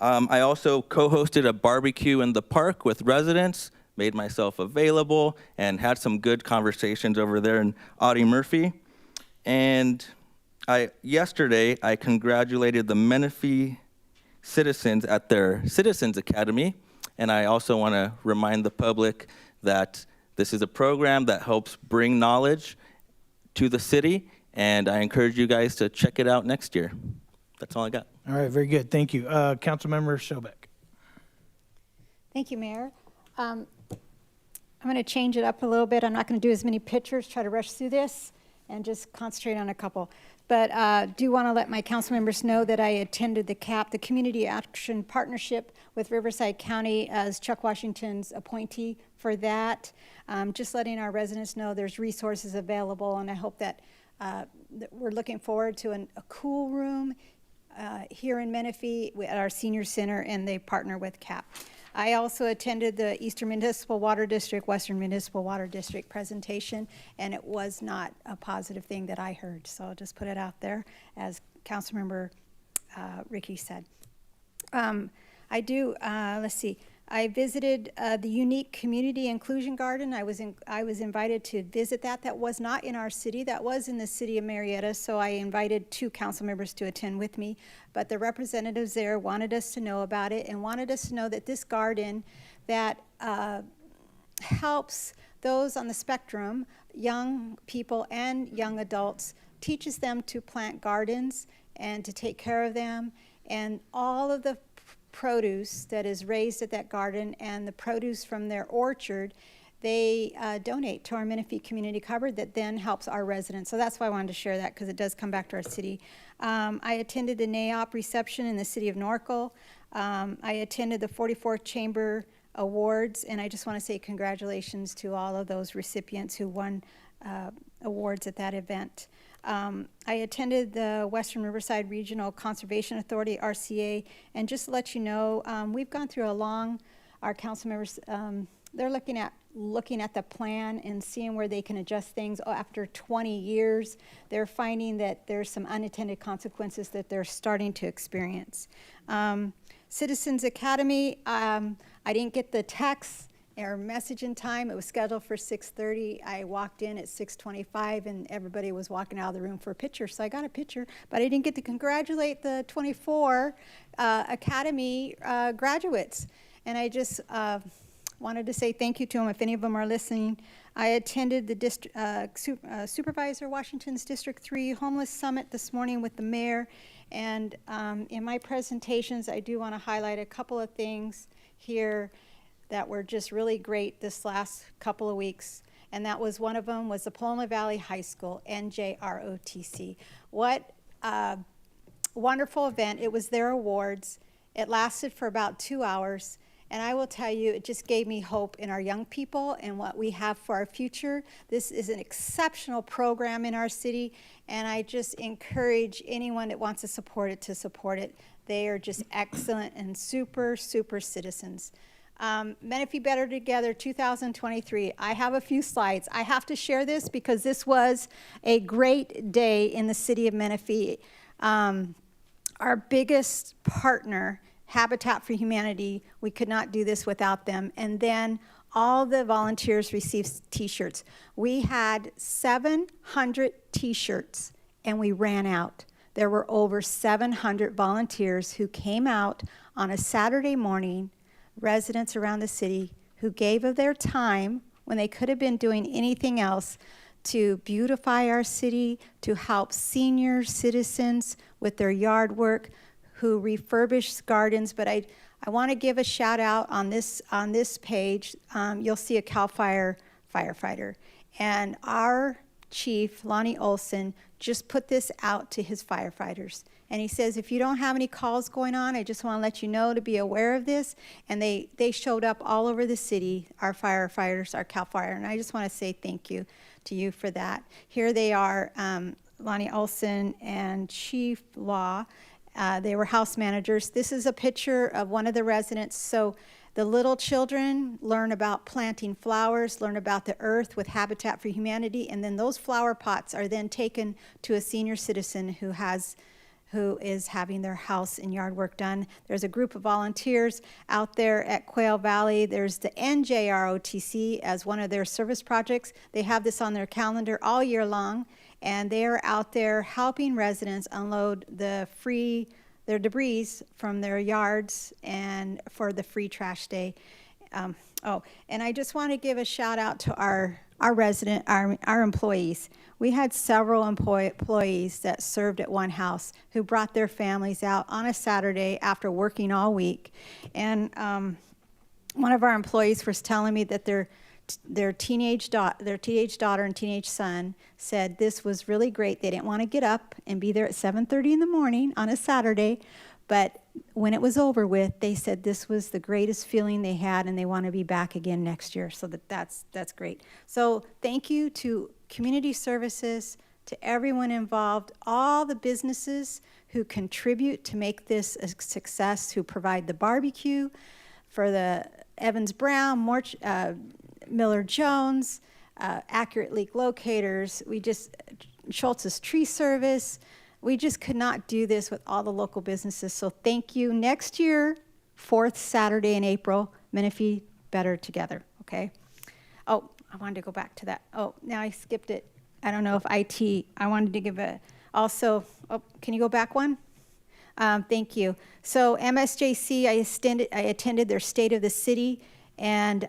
I also co-hosted a barbecue in the park with residents, made myself available, and had some good conversations over there in Audie Murphy. And yesterday, I congratulated the Menifee citizens at their Citizens Academy, and I also want to remind the public that this is a program that helps bring knowledge to the city, and I encourage you guys to check it out next year. That's all I got. All right, very good, thank you. Councilmember Sobek. Thank you, Mayor. I'm going to change it up a little bit. I'm not going to do as many pictures, try to rush through this, and just concentrate on a couple. But do want to let my council members know that I attended the CAP, the Community Action Partnership with Riverside County, as Chuck Washington's appointee for that. Just letting our residents know there's resources available, and I hope that we're looking forward to a cool room here in Menifee at our senior center, and they partner with CAP. I also attended the Eastern Municipal Water District, Western Municipal Water District presentation, and it was not a positive thing that I heard. So I'll just put it out there, as Councilmember Ricky said. Let's see. I visited the unique community inclusion garden. I was invited to visit that. That was not in our city. That was in the city of Marietta. So I invited 2 council members to attend with me. But the representatives there wanted us to know about it and wanted us to know that this garden that helps those on the spectrum, young people and young adults, teaches them to plant gardens and to take care of them. And all of the produce that is raised at that garden and the produce from their orchard, they donate to our Menifee community cupboard that then helps our residents. So that's why I wanted to share that, because it does come back to our city. I attended the NAOP reception in the city of Norcal. I attended the 44th Chamber Awards, and I just want to say congratulations to all of those recipients who won awards at that event. I attended the Western Riverside Regional Conservation Authority, RCA, and just to let you know, we've gone through our council members, they're looking at the plan and seeing where they can adjust things. After 20 years, they're finding that there's some unintended consequences that they're starting to experience. Citizens Academy, I didn't get the text or message in time. It was scheduled for 6:30. I walked in at 6:25 and everybody was walking out of the room for a picture. So I got a picture, but I didn't get to congratulate the 24 Academy graduates. And I just wanted to say thank you to them if any of them are listening. I attended the Supervisor Washington's District 3 Homeless Summit this morning with the mayor. And in my presentations, I do want to highlight a couple of things here that were just really great this last couple of weeks. And that was one of them was the Paloma Valley High School, NJROTC. What a wonderful event. It was their awards. It lasted for about 2 hours. And I will tell you, it just gave me hope in our young people and what we have for our future. This is an exceptional program in our city, and I just encourage anyone that wants to support it to support it. They are just excellent and super, super citizens. Menifee Better Together 2023. I have a few slides. I have to share this because this was a great day in the city of Menifee. Our biggest partner, Habitat for Humanity, we could not do this without them. And then all the volunteers received t-shirts. We had 700 t-shirts and we ran out. There were over 700 volunteers who came out on a Saturday morning, residents around the city who gave of their time when they could have been doing anything else to beautify our city, to help senior citizens with their yard work, who refurbish gardens. But I want to give a shout out on this page. You'll see a CAL FIRE firefighter. And our chief, Lonnie Olson, just put this out to his firefighters. And he says, if you don't have any calls going on, I just want to let you know to be aware of this. And they showed up all over the city, our firefighters, our CAL FIRE. And I just want to say thank you to you for that. Here they are, Lonnie Olson and Chief Law. They were house managers. This is a picture of one of the residents. So the little children learn about planting flowers, learn about the earth with Habitat for Humanity, and then those flower pots are then taken to a senior citizen who is having their house and yard work done. There's a group of volunteers out there at Quail Valley. There's the NJROTC as one of their service projects. They have this on their calendar all year long. And they're out there helping residents unload their debris from their yards and for the free trash day. And I just want to give a shout out to our employees. We had several employees that served at one house who brought their families out on a Saturday after working all week. And one of our employees was telling me that their teenage daughter and teenage son said this was really great. They didn't want to get up and be there at 7:30 in the morning on a Saturday, but when it was over with, they said this was the greatest feeling they had and they want to be back again next year. So that's great. So thank you to community services, to everyone involved, all the businesses who contribute to make this a success, who provide the barbecue for the Evans Brown, Miller Jones, Accurate Leak Locators, Schultz's Tree Service. We just could not do this with all the local businesses. So thank you. Next year, 4th Saturday in April, Menifee better together, okay? Oh, I wanted to go back to that. Oh, now I skipped it. I don't know if I wanted to give also, oh, can you go back one? Thank you. So MSJC, I attended their State of the City and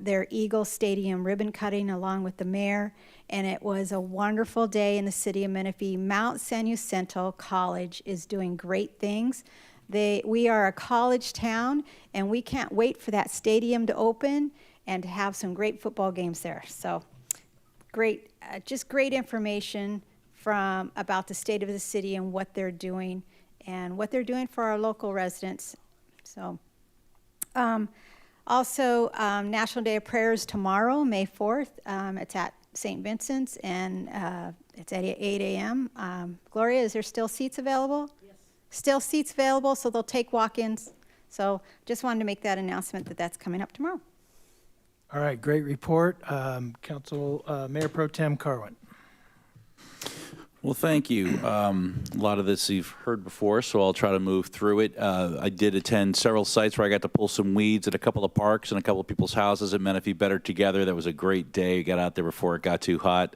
their Eagle Stadium ribbon cutting along with the mayor, and it was a wonderful day in the city of Menifee. Mount San Jacinto College is doing great things. We are a college town, and we can't wait for that stadium to open and to have some great football games there. So great, just great information about the state of the city and what they're doing for our local residents. So also, National Day of Prayer is tomorrow, May 4th. It's at St. Vincent's, and it's at 8 a.m. Gloria, is there still seats available? Yes. Still seats available, so they'll take walk-ins. So just wanted to make that announcement that that's coming up tomorrow. All right, great report. Mayor Pro Tem Carwin. Well, thank you. A lot of this you've heard before, so I'll try to move through it. I did attend several sites where I got to pull some weeds at a couple of parks and a couple of people's houses at Menifee Better Together. That was a great day. Got out there before it got too hot.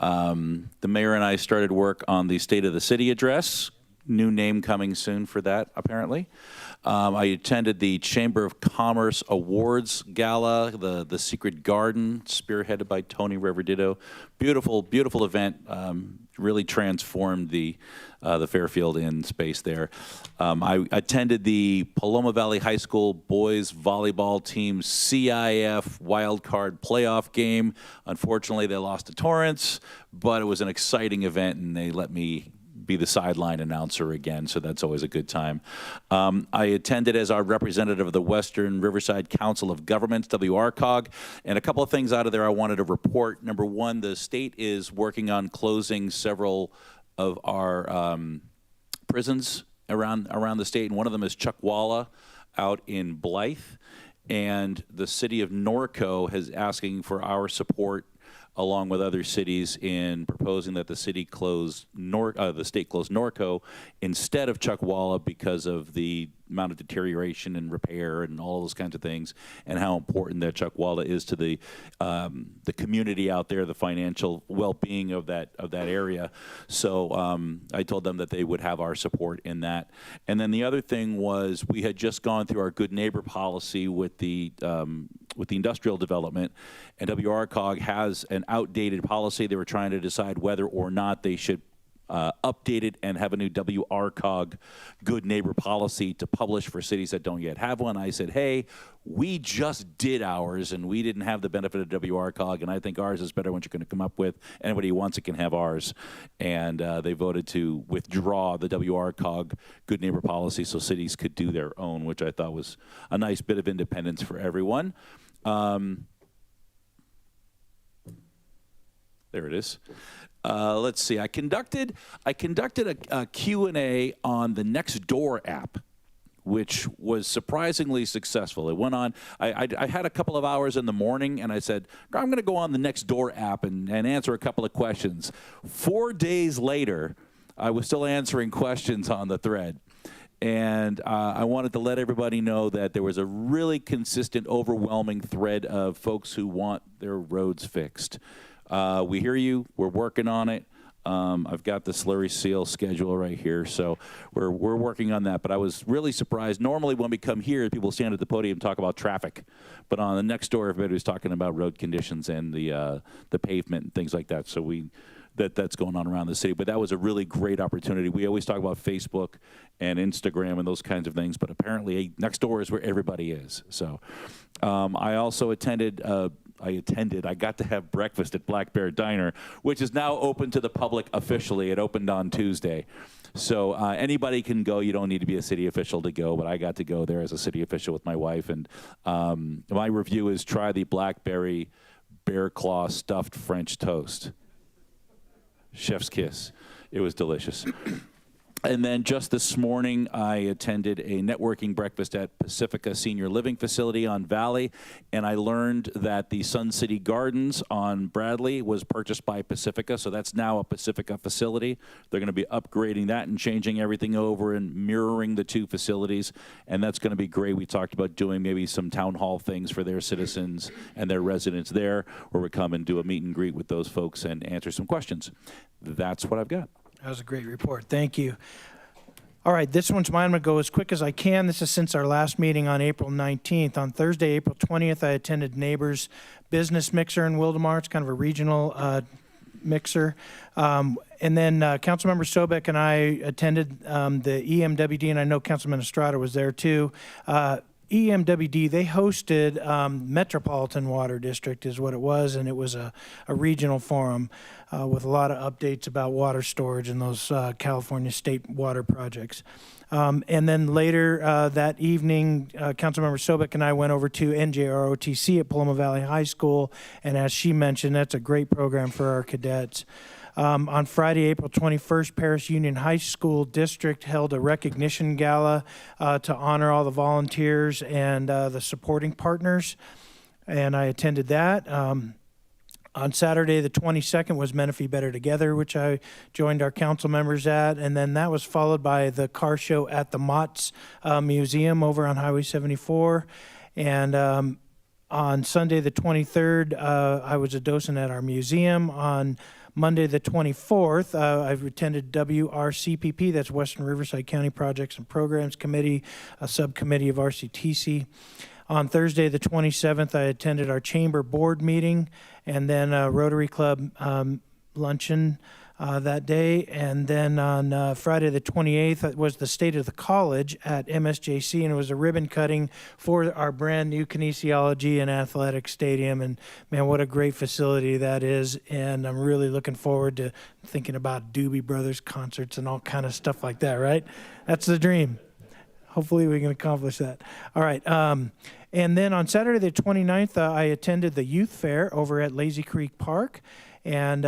The mayor and I started work on the State of the City address. New name coming soon for that, apparently. I attended the Chamber of Commerce Awards Gala, the Secret Garden, spearheaded by Tony Riverditto. Beautiful, beautiful event. Really transformed the Fairfield Inn space there. I attended the Paloma Valley High School boys volleyball team CIF wildcard playoff game. Unfortunately, they lost to Torrance, but it was an exciting event, and they let me be the sideline announcer again, so that's always a good time. I attended as our representative of the Western Riverside Council of Governments, WRCOG, and a couple of things out of there I wanted to report. Number one, the state is working on closing several of our prisons around the state, and one of them is Chuckwalla out in Blythe, and the city of Norco is asking for our support along with other cities in proposing that the city close the state close Norco instead of Chuckwalla because of the amount of deterioration and repair and all those kinds of things, and how important that Chuckwalla is to the community out there, the financial well-being of that area. So I told them that they would have our support in that. And then the other thing was we had just gone through our good neighbor policy with the industrial development, and WRCOG has an outdated policy. They were trying to decide whether or not they should update it and have a new WRCOG good neighbor policy to publish for cities that don't yet have one. I said, hey, we just did ours, and we didn't have the benefit of WRCOG, and I think ours is better what you're going to come up with. Anybody who wants it can have ours. And they voted to withdraw the WRCOG good neighbor policy so cities could do their own, which I thought was a nice bit of independence for everyone. There it is. Let's see. I conducted a Q&A on the Nextdoor app, which was surprisingly successful. It went on. I had a couple of hours in the morning, and I said, I'm going to go on the Nextdoor app and answer a couple of questions. 4 days later, I was still answering questions on the thread. And I wanted to let everybody know that there was a really consistent, overwhelming thread of folks who want their roads fixed. We hear you. We're working on it. I've got the slurry seal schedule right here, so we're working on that. But I was really surprised. Normally when we come here, people stand at the podium and talk about traffic. But on the Nextdoor, everybody was talking about road conditions and the pavement and things like that. So that's going on around the city. But that was a really great opportunity. We always talk about Facebook and Instagram and those kinds of things, but apparently Nextdoor is where everybody is. So I also attended, I got to have breakfast at Black Bear Diner, which is now open to the public officially. It opened on Tuesday. So anybody can go. You don't need to be a city official to go, but I got to go there as a city official with my wife. And my review is try the blackberry bear claw stuffed French toast. Chef's kiss. It was delicious. And then just this morning, I attended a networking breakfast at Pacifica Senior Living Facility on Valley, and I learned that the Sun City Gardens on Bradley was purchased by Pacifica, so that's now a Pacifica facility. They're going to be upgrading that and changing everything over and mirroring the two facilities, and that's going to be great. We talked about doing maybe some town hall things for their citizens and their residents there, where we come and do a meet and greet with those folks and answer some questions. That's what I've got. That was a great report. Thank you. All right, this one's mine. I'm going to go as quick as I can. This is since our last meeting on April 19th. On Thursday, April 20th, I attended Neighbors Business Mixer in Wildemar. It's kind of a regional mixer. And then Councilmember Sobek and I attended the EMWD, and I know Councilman Estrada was there too. EMWD, they hosted Metropolitan Water District is what it was, and it was a regional forum with a lot of updates about water storage and those California state water projects. And then later that evening, Councilmember Sobek and I went over to NJROTC at Paloma Valley High School, and as she mentioned, that's a great program for our cadets. On Friday, April 21st, Paris Union High School District held a recognition gala to honor all the volunteers and the supporting partners, and I attended that. On Saturday, the 22nd, was Menifee Better Together, which I joined our council members at, and then that was followed by the car show at the Mott's Museum over on Highway 74, and on Sunday, the 23rd, I was a docent at our museum. On Monday, the 24th, I've attended WRCPP, that's Western Riverside County Projects and Programs Committee, a subcommittee of RCTC. On Thursday, the 27th, I attended our chamber board meeting and then a Rotary Club luncheon that day. And then on Friday, the 28th, it was the State of the College at MSJC, and it was a ribbon cutting for our brand new kinesiology and athletic stadium. And man, what a great facility that is. And I'm really looking forward to thinking about Doobie Brothers concerts and all kind of stuff like that, right? That's the dream. Hopefully we can accomplish that. All right. And then on Saturday, the 29th, I attended the youth fair over at Lazy Creek Park. And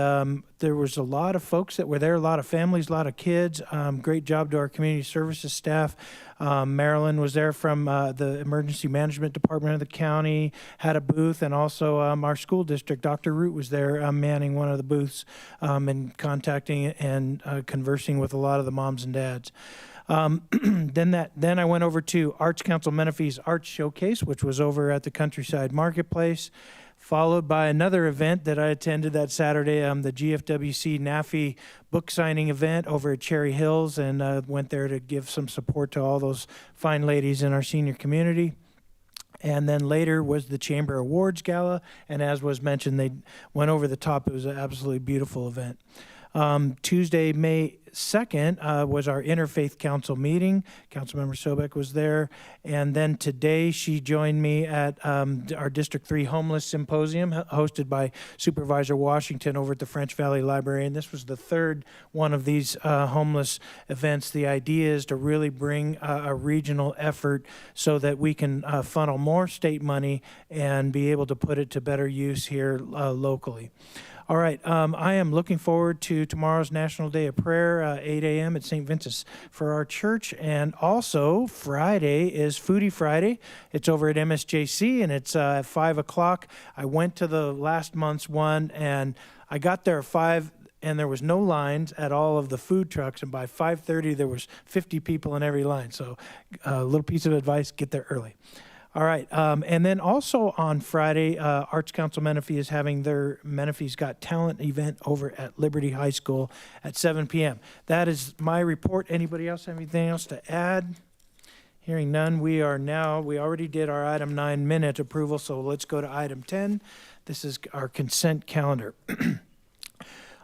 there was a lot of folks that were there, a lot of families, a lot of kids. Great job to our community services staff. Marilyn was there from the Emergency Management Department of the county, had a booth, and also our school district, Dr. Root, was there manning one of the booths and contacting and conversing with a lot of the moms and dads. Then I went over to Arts Council Menifee's Arts Showcase, which was over at the Countryside Marketplace, followed by another event that I attended that Saturday, the GFWC NAFI book signing event over at Cherry Hills, and went there to give some support to all those fine ladies in our senior community. And then later was the Chamber Awards Gala, and as was mentioned, they went over the top. It was an absolutely beautiful event. Tuesday, May 2nd, was our Interfaith Council meeting. Councilmember Sobek was there. And then today she joined me at our District 3 Homeless Symposium, hosted by Supervisor Washington over at the French Valley Library. And this was the third one of these homeless events. The idea is to really bring a regional effort so that we can funnel more state money and be able to put it to better use here locally. All right, I am looking forward to tomorrow's National Day of Prayer, 8 a.m. at St. Vincent's for our church. And also, Friday is Foodie Friday. It's over at MSJC, and it's at 5 o'clock. I went to the last month's one, and I got there at 5, and there was no lines at all of the food trucks. And by 5:30, there was 50 people in every line. So a little piece of advice, get there early. All right, and then also on Friday, Arts Council Menifee is having their Menifee's Got Talent event over at Liberty High School at 7 p.m. That is my report. Anybody else have anything else to add? Hearing none, we already did our item 9 minute approval, so let's go to item 10. This is our consent calendar.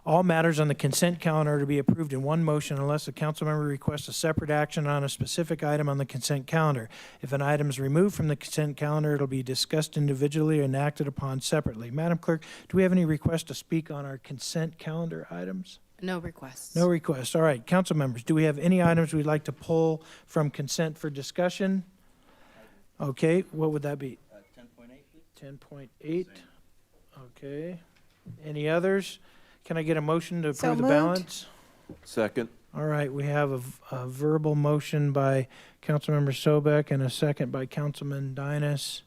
All matters on the consent calendar are to be approved in one motion unless a council member requests a separate action on a specific item on the consent calendar. If an item is removed from the consent calendar, it'll be discussed individually and acted upon separately. Madam Clerk, do we have any requests to speak on our consent calendar items? No requests. No requests. All right, council members, do we have any items we'd like to pull from consent for discussion? Okay, what would that be? 10.8. 10.8. Okay. Any others? Can I get a motion to So approve the moved. balance? Second. All right, we have a verbal motion by Councilmember Sobek and a second by Councilman Dynas.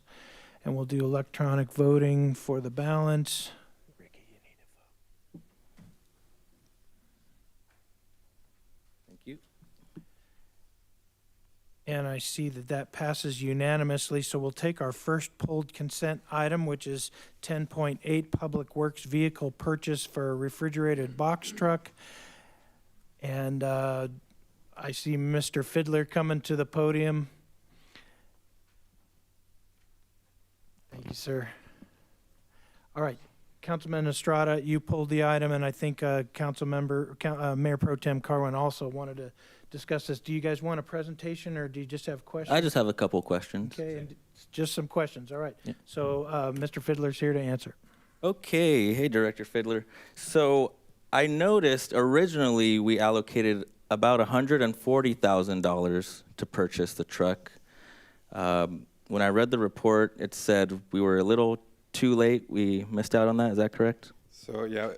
And we'll do electronic voting for the balance. Thank you. And I see that that passes unanimously, so we'll take our first pulled consent item, which is 10.8, Public Works Vehicle Purchase for a Refrigerated Box Truck. And I see Mr. Fiddler coming to the podium. Thank you, sir. All right, Councilman Estrada, you pulled the item, and I think Mayor Pro Tem Carwin also wanted to discuss this. Do you guys want a presentation, or do you just have questions? I just have a couple questions. Okay, and just some questions, all right. Yeah. So Mr. Fiddler's here to answer. Okay, hey, Director Fiddler. So I noticed originally we allocated about $140,000 to purchase the truck. When I read the report, it said we were a little too late. We missed out on that. Is that correct? So yeah,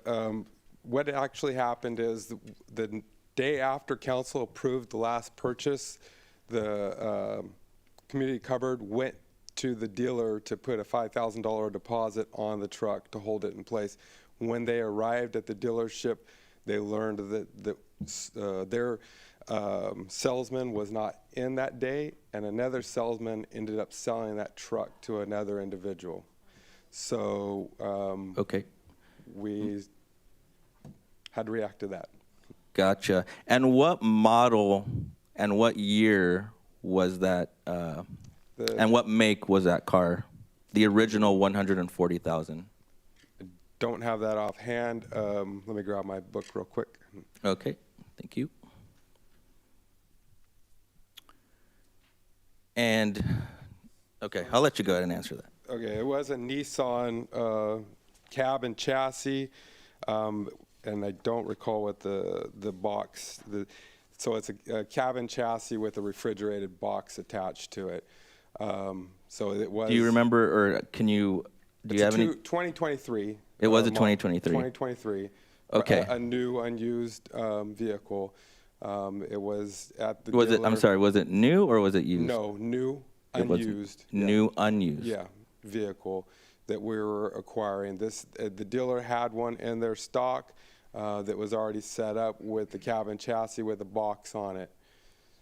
what actually happened is the day after council approved the last purchase, the community cupboard went to the dealer to put a $5,000 deposit on the truck to hold it in place. When they arrived at the dealership, they learned that their salesman was not in that day, and another salesman ended up selling that truck to another individual. So Okay. we had to react to that. Gotcha. And what model and what year was that, and what make was that car? The original 140,000. Don't have that offhand. Let me grab my book real quick. Okay, thank you. And, okay, I'll let you go ahead and answer that. Okay, it was a Nissan cab and chassis, and I don't recall what the box. So it's a cabin chassis with a refrigerated box attached to it. So it was. Do you remember, or can you? Do you have any? 2023. It was a 2023. 2023. Okay. A new unused vehicle. It was at the. Was it? dealer. I'm sorry. Was it new or was it used? No, new It was unused. New unused. Yeah, vehicle that we were acquiring. This the dealer had one in their stock that was already set up with the cabin chassis with a box on it.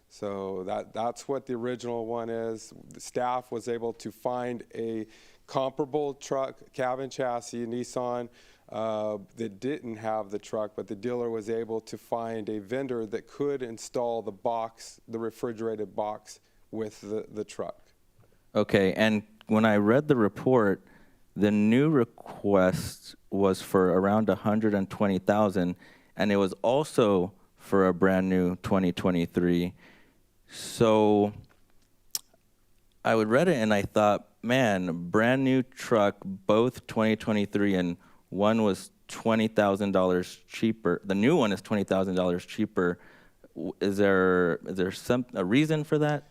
So that's what the original one is. The staff was able to find a comparable truck, cabin chassis, Nissan, that didn't have the truck, but the dealer was able to find a vendor that could install the box, the refrigerated box with the truck. Okay, and when I read the report, the new request was for around 120,000, and it was also for a brand new 2023. So I would read it and I thought, man, brand new truck, both 2023, and one was $20,000 cheaper. The new one is $20,000 cheaper. Is there a reason for that?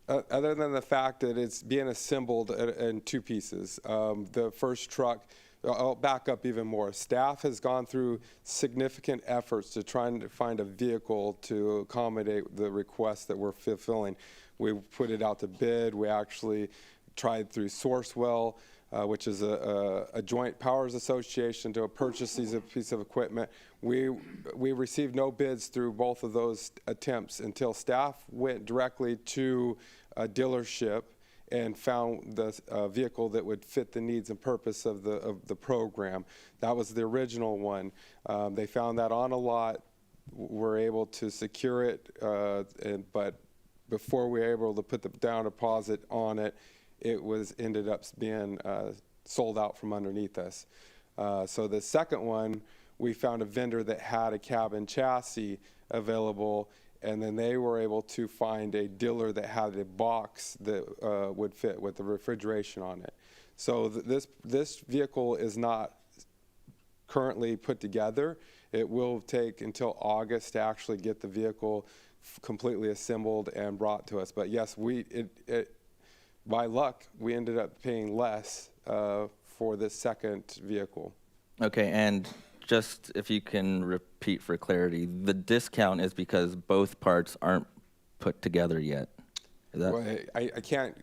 Other than the fact that it's being assembled in two pieces. The first truck, I'll back up even more. Staff has gone through significant efforts to try and find a vehicle to accommodate the requests that we're fulfilling. We put it out to bid. We actually tried through Sourcewell, which is a joint powers association, to purchase these piece of equipment. We received no bids through both of those attempts until staff went directly to a dealership and found the vehicle that would fit the needs and purpose of the program. That was the original one. They found that on a lot. Were able to secure it, but before we were able to put the down deposit on it, it ended up being sold out from underneath us. So the second one, we found a vendor that had a cabin chassis available, and then they were able to find a dealer that had a box that would fit with the refrigeration on it. So this vehicle is not currently put together. It will take until August to actually get the vehicle completely assembled and brought to us. But yes, by luck, we ended up paying less for this second vehicle. Okay, and just if you can repeat for clarity. The discount is because both parts aren't put together yet. Is that? Well, I can't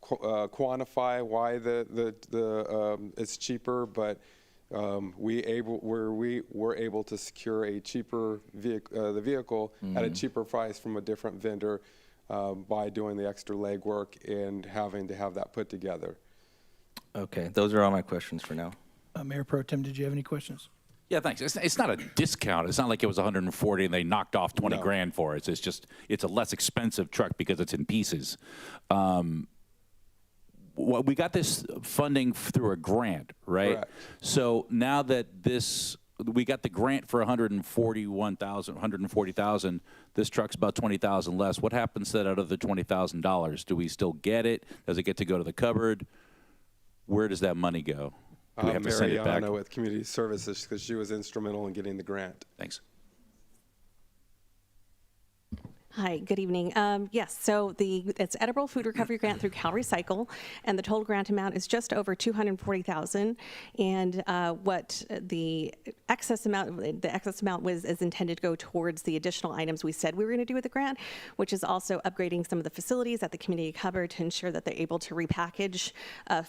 quantify why it's cheaper, but we were able to secure a cheaper vehicle at a cheaper price from a different vendor by doing the extra legwork and having to have that put together. Okay, those are all my questions for now. Mayor Pro Tem, did you have any questions? Yeah, thanks. It's not a discount. It's not like it was 140 and they knocked off 20 grand for it. It's just, it's a less expensive truck because it's in pieces. We got this funding through a grant, right? Correct. So now that we got the grant for 140,000, this truck's about 20,000 less. What happens to that out of the $20,000? Do we still get it? Does it get to go to the cupboard? Where does that money go? Do we have to send it back? Mariana with Community Services, because she was instrumental in getting the grant. Thanks. Hi, good evening. Yes, so it's Edible Food Recovery Grant through CalRecycle, and the total grant amount is just over $240,000. And what the excess amount is intended to go towards the additional items we said we were going to do with the grant, which is also upgrading some of the facilities at the community cupboard to ensure that they're able to repackage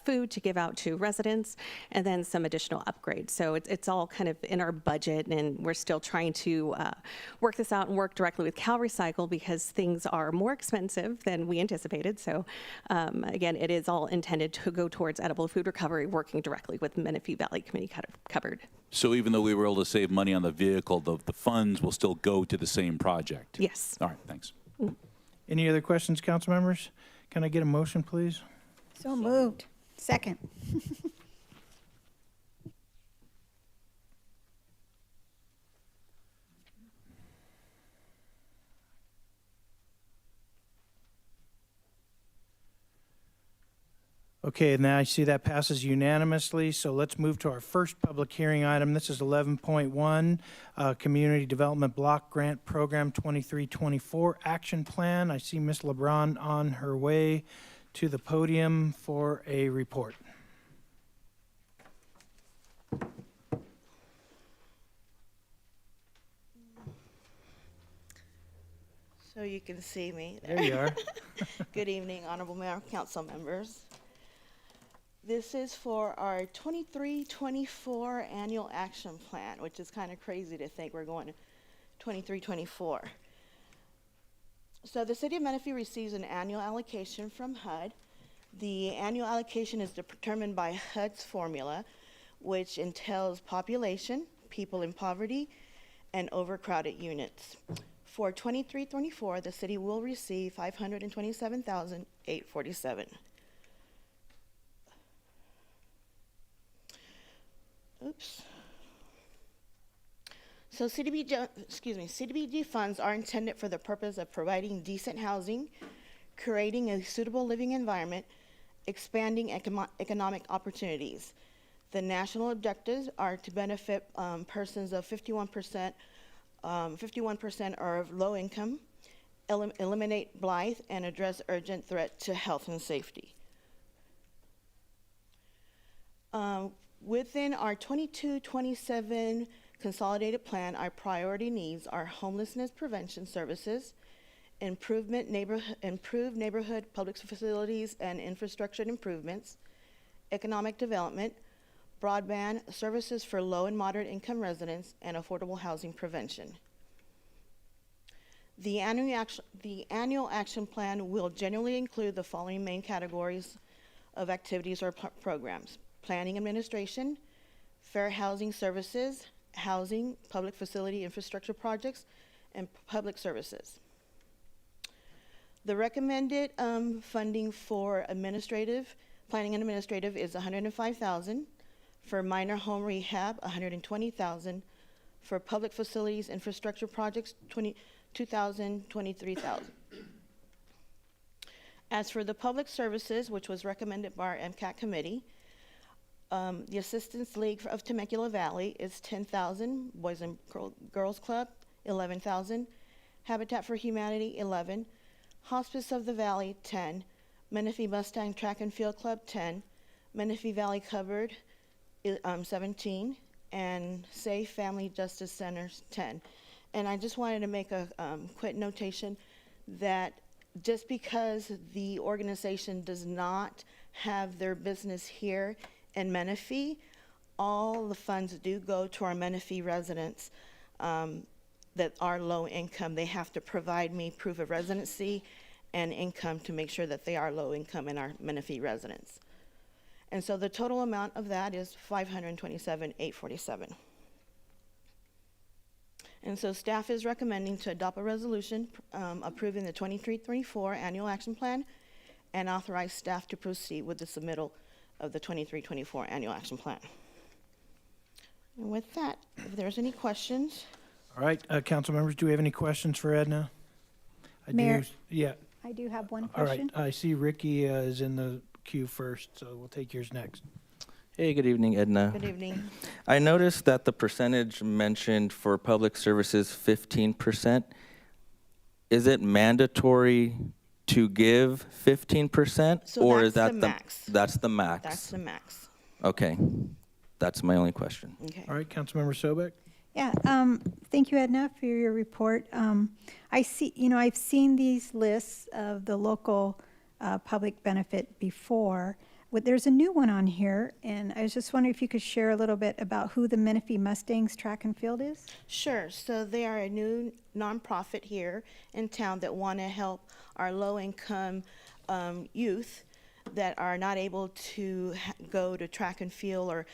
food to give out to residents, and then some additional upgrades. So it's all kind of in our budget, and we're still trying to work this out and work directly with CalRecycle, because things are more expensive than we anticipated. So again, it is all intended to go towards edible food recovery, working directly with Menifee Valley Community Cupboard. So even though we were able to save money on the vehicle, the funds will still go to the same project? Yes. All right, thanks. Any other questions, council members? Can I get a motion, please? So moved. Second. Okay, now I see that passes unanimously, so let's move to our first public hearing item. This is 11.1, Community Development Block Grant Program 2324 Action Plan. I see Ms. LeBron on her way to the podium for a report. So you can see me There you are. Good evening, Honorable Mayor, Council members. This is for our 23-24 Annual Action Plan, which is kind of crazy to think we're going to 23-24. So the City of Menifee receives an annual allocation from HUD. The annual allocation is determined by HUD's formula, which entails population, people in poverty, and overcrowded units. For 23-24, the city will receive $527,847. Oops. So CDBG funds are intended for the purpose of providing decent housing, creating a suitable living environment, expanding economic opportunities. The national objectives are to benefit persons of 51% are of low income, eliminate blight, and address urgent threat to health and safety. Within our 22-27 consolidated plan, our priority needs are homelessness prevention services, improved neighborhood public facilities and infrastructure improvements, economic development, broadband, services for low and moderate income residents, and affordable housing prevention. The annual action plan will generally include the following main categories of activities or programs: planning administration, fair housing services, housing, public facility infrastructure projects, and public services. The recommended funding for planning and administrative is $105,000. For minor home rehab, $120,000. For public facilities infrastructure projects, $22,000, $23,000. As for the public services, which was recommended by our MCAT committee, the Assistance League of Temecula Valley is $10,000. Boys and Girls Club, $11,000. Habitat for Humanity, $11,000. Hospice of the Valley, $10,000. Menifee Mustang Track and Field Club, $10,000. Menifee Valley Cupboard, $17,000. and Safe Family Justice Centers 10. And I just wanted to make a quick notation that just because the organization does not have their business here in Menifee, all the funds do go to our Menifee residents that are low income. They have to provide me proof of residency and income to make sure that they are low income in our Menifee residents. And so the total amount of that is $527,847. And so staff is recommending to adopt a resolution approving the 23-24 annual action plan and authorize staff to proceed with the submittal of the 23-24 annual action plan. And with that, if there's any questions. All right, council members, do we have any questions for Edna? Mayor. Yeah. I do have one All question. right, I see Ricky is in the queue first, so we'll take yours next. Hey, good evening, Edna. Good evening. I noticed that the percentage mentioned for public services, 15%. Is it mandatory to give 15%? So or that's is that the max. That's the max? That's the max. Okay, that's my only question. Okay. All right, Councilmember Sobek? Yeah, thank you, Edna, for your report. I see, I've seen these lists of the local public benefit before. There's a new one on here, and I was just wondering if you could share a little bit about who the Menifee Mustangs Track and Field is? Sure. So they are a new nonprofit here in town that want to help our low-income youth that are not able to go to track and field or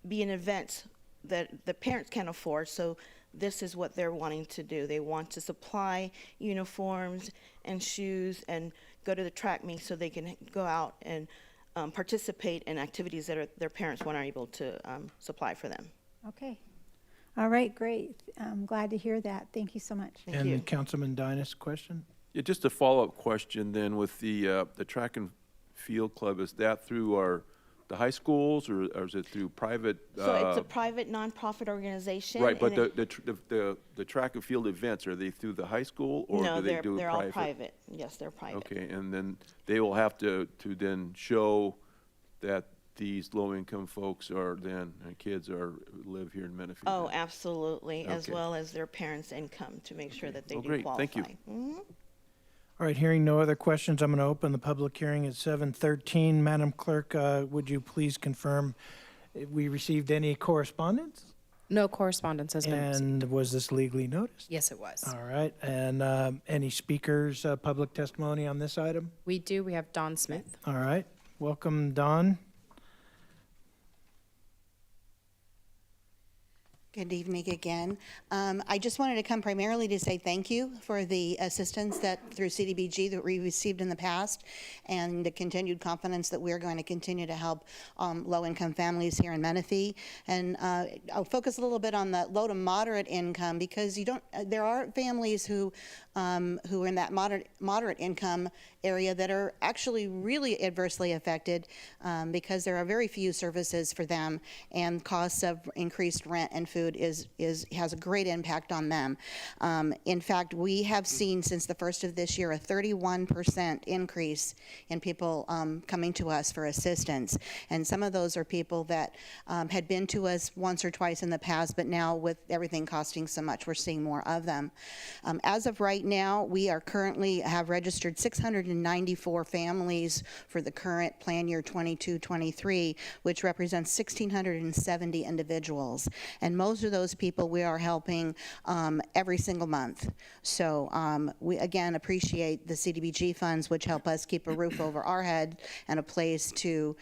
be in events that the parents can't afford. So this is what they're wanting to do. They want to supply uniforms and shoes and go to the track meet so they can go out and participate in activities that their parents weren't able to supply for them. Okay. All right, great. I'm glad to hear that. Thank you so much. Thank And you. Councilman Dynas, question? Yeah, just a follow-up question then with the track and field club. Is that through the high schools or is it through private? So it's a private nonprofit organization. Right, but and the track and field events, are they through the high school or no, do they do it they're private? all private. Yes, they're private. Okay, and then they will have to then show that these low-income folks are then, kids live here in Menifee. Oh, then. absolutely, as Okay. well as their parents' income to make sure that they Well, do great. qualify. Thank you. Mhm. All right, hearing no other questions, I'm going to open the public hearing at 7:13. Madam Clerk, would you please confirm if we received any correspondence? No correspondence has been received. And was this legally noticed? Yes, it was. All right, and any speakers, public testimony on this item? We do. We have Don Smith. All right, welcome, Don. Good evening again. I just wanted to come primarily to say thank you for the assistance that through CDBG that we received in the past and the continued confidence that we're going to continue to help low-income families here in Menifee. And I'll focus a little bit on the low to moderate income because there are families who are in that moderate income area that are actually really adversely affected because there are very few services for them, and costs of increased rent and food has a great impact on them. In fact, we have seen since the first of this year a 31% increase in people coming to us for assistance, and some of those are people that had been to us once or twice in the past, but now with everything costing so much, we're seeing more of them. As of right now, we are currently have registered 694 families for the current plan year 22-23, which represents 1,670 individuals. And most of those people we are helping every single month. So we again appreciate the CDBG funds, which help us keep a roof over our head and a place to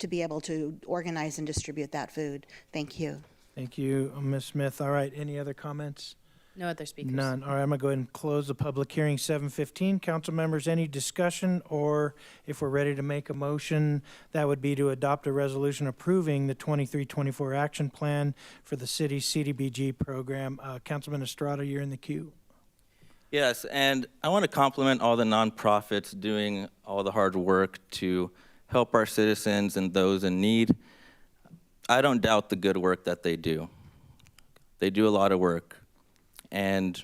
be able to organize and distribute that food. Thank you. Thank you, Ms. Smith. All right, any other comments? No other speakers. None. All right, I'm going to go ahead and close the public hearing, 7:15. Council members, any discussion, or if we're ready to make a motion, that would be to adopt a resolution approving the 23-24 action plan for the city's CDBG program. Councilman Estrada, you're in the queue. Yes, and I want to compliment all the nonprofits doing all the hard work to help our citizens and those in need. I don't doubt the good work that they do. They do a lot of work, and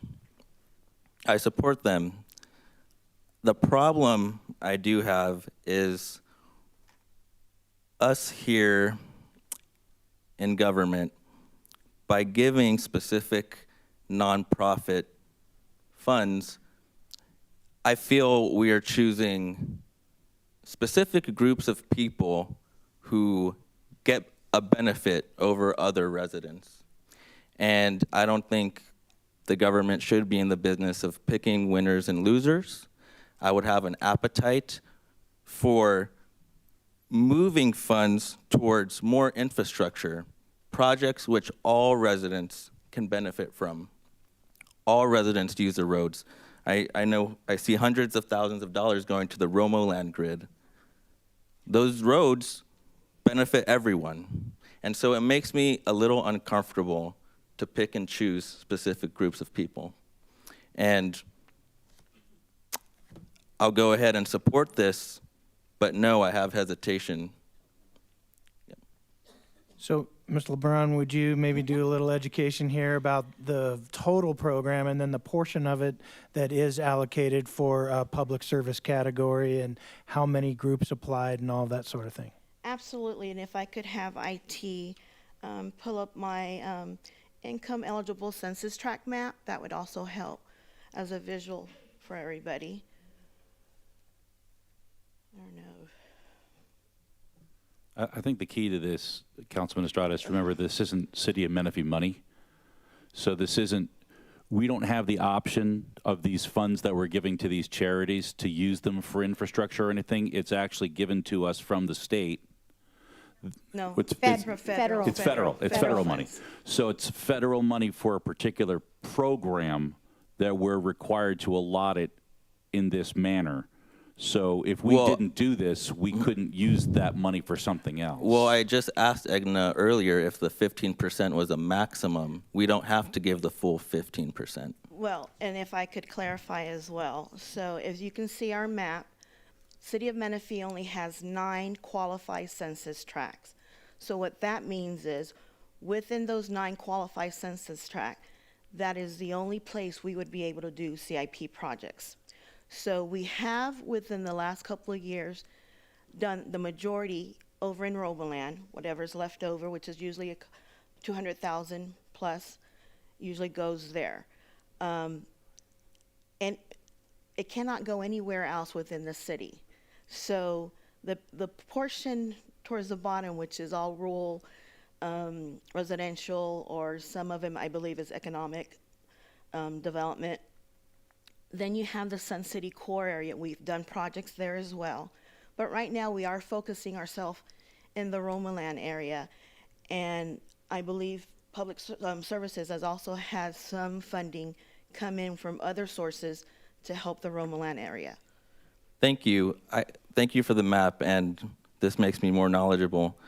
I support them. The problem I do have is us here in government by giving specific nonprofit funds, I feel we are choosing specific groups of people who get a benefit over other residents. And I don't think the government should be in the business of picking winners and losers. I would have an appetite for moving funds towards more infrastructure, projects which all residents can benefit from. All residents use the roads. I know I see hundreds of thousands of dollars going to the Romoland grid. Those roads benefit everyone. And so it makes me a little uncomfortable to pick and choose specific groups of people. And I'll go ahead and support this, but no, I have hesitation. So, Mr. LeBron, would you maybe do a little education here about the total program and then the portion of it that is allocated for a public service category and how many groups applied and all that sort of thing? Absolutely, and if I could have IT pull up my income eligible census tract map, that would also help as a visual for everybody. I don't know. I think the key to this, Councilman Estrada, is to remember this isn't City of Menifee money. So this isn't, we don't have the option of these funds that we're giving to these charities to use them for infrastructure or anything. It's actually given to us from the state. No, It's federal. It's federal. It's federal money. funds. So it's federal money for a particular program that we're required to allot it in this manner. So if we didn't do this, we couldn't use that money for something else. Well, I just asked Egna earlier if the 15% was a maximum. We don't have to give the full 15%. Well, and if I could clarify as well. So as you can see our map, City of Menifee only has 9 qualified census tracts. So what that means is within those 9 qualified census tracts, that is the only place we would be able to do CIP projects. So we have, within the last couple of years, done the majority over in Romoland, whatever's left over, which is usually 200,000 plus, usually goes there. And it cannot go anywhere else within the city. So the portion towards the bottom, which is all rural, residential, or some of them, I believe, is economic development. Then you have the Sun City core area. We've done projects there as well. But right now we are focusing ourselves in the Romoland area. And I believe Public Services has also had some funding come in from other sources to help the Romoland area. Thank you. Thank you for the map, and this makes me more knowledgeable.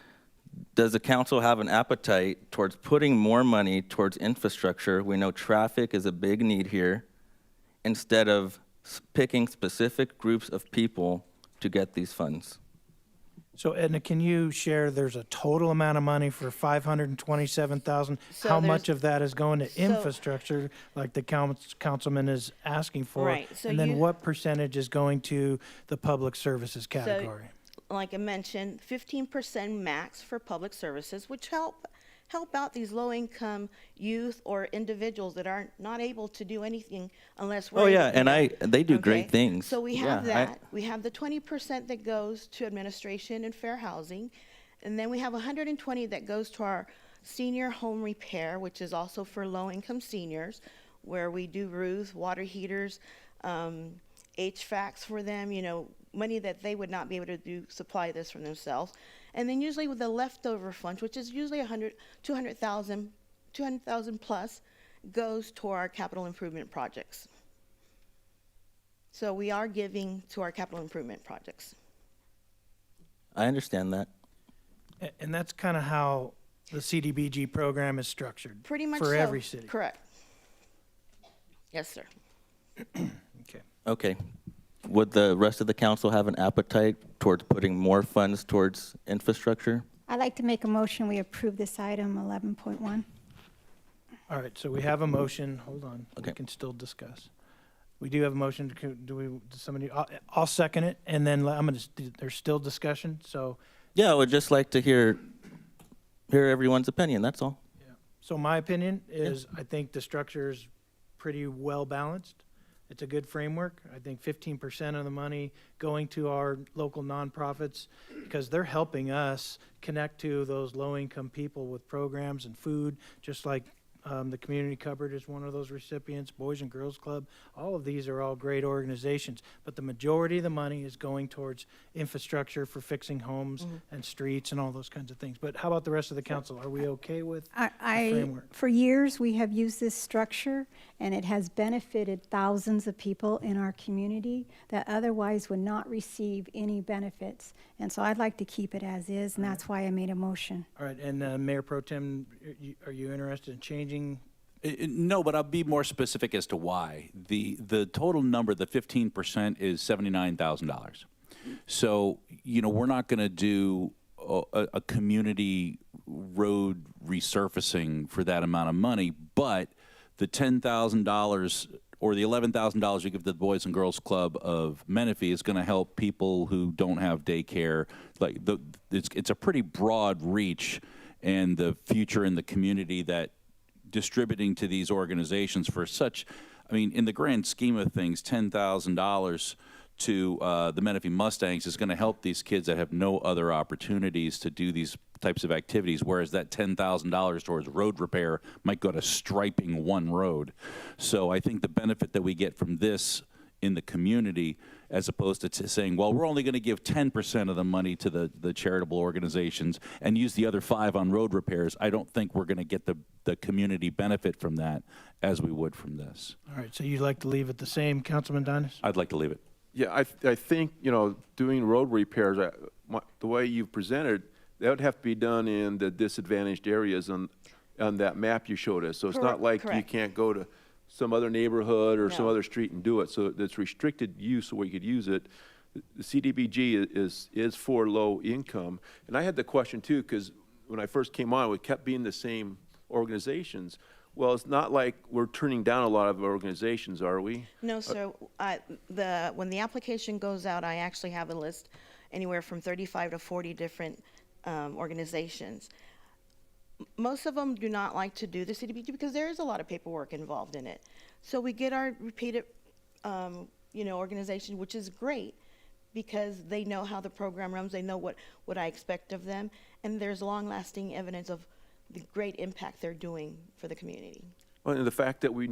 Does the council have an appetite towards putting more money towards infrastructure? We know traffic is a big need here, instead of picking specific groups of people to get these funds. So Edna, can you share, there's a total amount of money for 527,000. So How there's- much of that is going to infrastructure, like the councilman is asking for? Right, so And then you- what percentage is going to the public services category? So, like I mentioned, 15% max for public services, which help out these low-income youth or individuals that are not able to do anything unless we're Oh yeah, able to and do it. they do Okay? great things. So we have Yeah, that. We have the 20% that goes to administration and fair housing. And then we have 120 that goes to our senior home repair, which is also for low-income seniors, where we do roofs, water heaters, HVACs for them, money that they would not be able to do, supply this from themselves. And then usually with the leftover funds, which is usually 200,000 plus, goes to our capital improvement projects. So we are giving to our capital improvement projects. I understand that. And that's kind of how the CDBG program is structured? Pretty much For so. every city? Correct. Yes, sir. Okay. Okay. Would the rest of the council have an appetite towards putting more funds towards infrastructure? I'd like to make a motion, we approve this item 11.1. All right, so we have a motion. Hold on. We Okay. can still discuss. We do have a motion. I'll second it, and then there's still discussion, so. Yeah, I would just like to hear everyone's opinion, that's all. So my opinion is, I think the structure is pretty well balanced. It's a good framework. I think 15% of the money going to our local nonprofits, because they're helping us connect to those low-income people with programs and food, just like the Community Cupboard is one of those recipients, Boys and Girls Club. All of these are all great organizations, but the majority of the money is going towards infrastructure for fixing homes and streets and all those kinds of things. But how about the rest of the council? Are we okay with the framework? For years, we have used this structure, and it has benefited thousands of people in our community that otherwise would not receive any benefits. And so I'd like to keep it as is, and that's why I made a motion. All right, and Mayor Pro Tem, are you interested in changing? No, but I'll be more specific as to why. The total number, the 15%, is $79,000. So, we're not going to do a community road resurfacing for that amount of money, but the $10,000 or the $11,000 you give to the Boys and Girls Club of Menifee is going to help people who don't have daycare. Like it's a pretty broad reach, and the future in the community that distributing to these organizations for such, in the grand scheme of things, $10,000 to the Menifee Mustangs is going to help these kids that have no other opportunities to do these types of activities, whereas that $10,000 towards road repair might go to striping one road. So I think the benefit that we get from this in the community, as opposed to saying, well, we're only going to give 10% of the money to the charitable organizations and use the other 5 on road repairs, I don't think we're going to get the community benefit from that as we would from this. All right, so you'd like to leave it the same, Councilman Donis? I'd like to leave it. Yeah, I think, doing road repairs, the way you've presented, that would have to be done in the disadvantaged areas on that map you showed us. So it's not like you can't go to some other neighborhood or some other street and do it. So it's restricted use where you could use it. The CDBG is for low income. And I had the question too, because when I first came on, we kept being the same organizations. Well, it's not like we're turning down a lot of organizations, are we? No, sir. When the application goes out, I actually have a list anywhere from 35 to 40 different organizations. Most of them do not like to do the CDBG because there is a lot of paperwork involved in it. So we get our repeated, organization, which is great because they know how the program runs. They know what I expect of them, and there's long-lasting evidence of the great impact they're doing for the community. Well, and the fact that we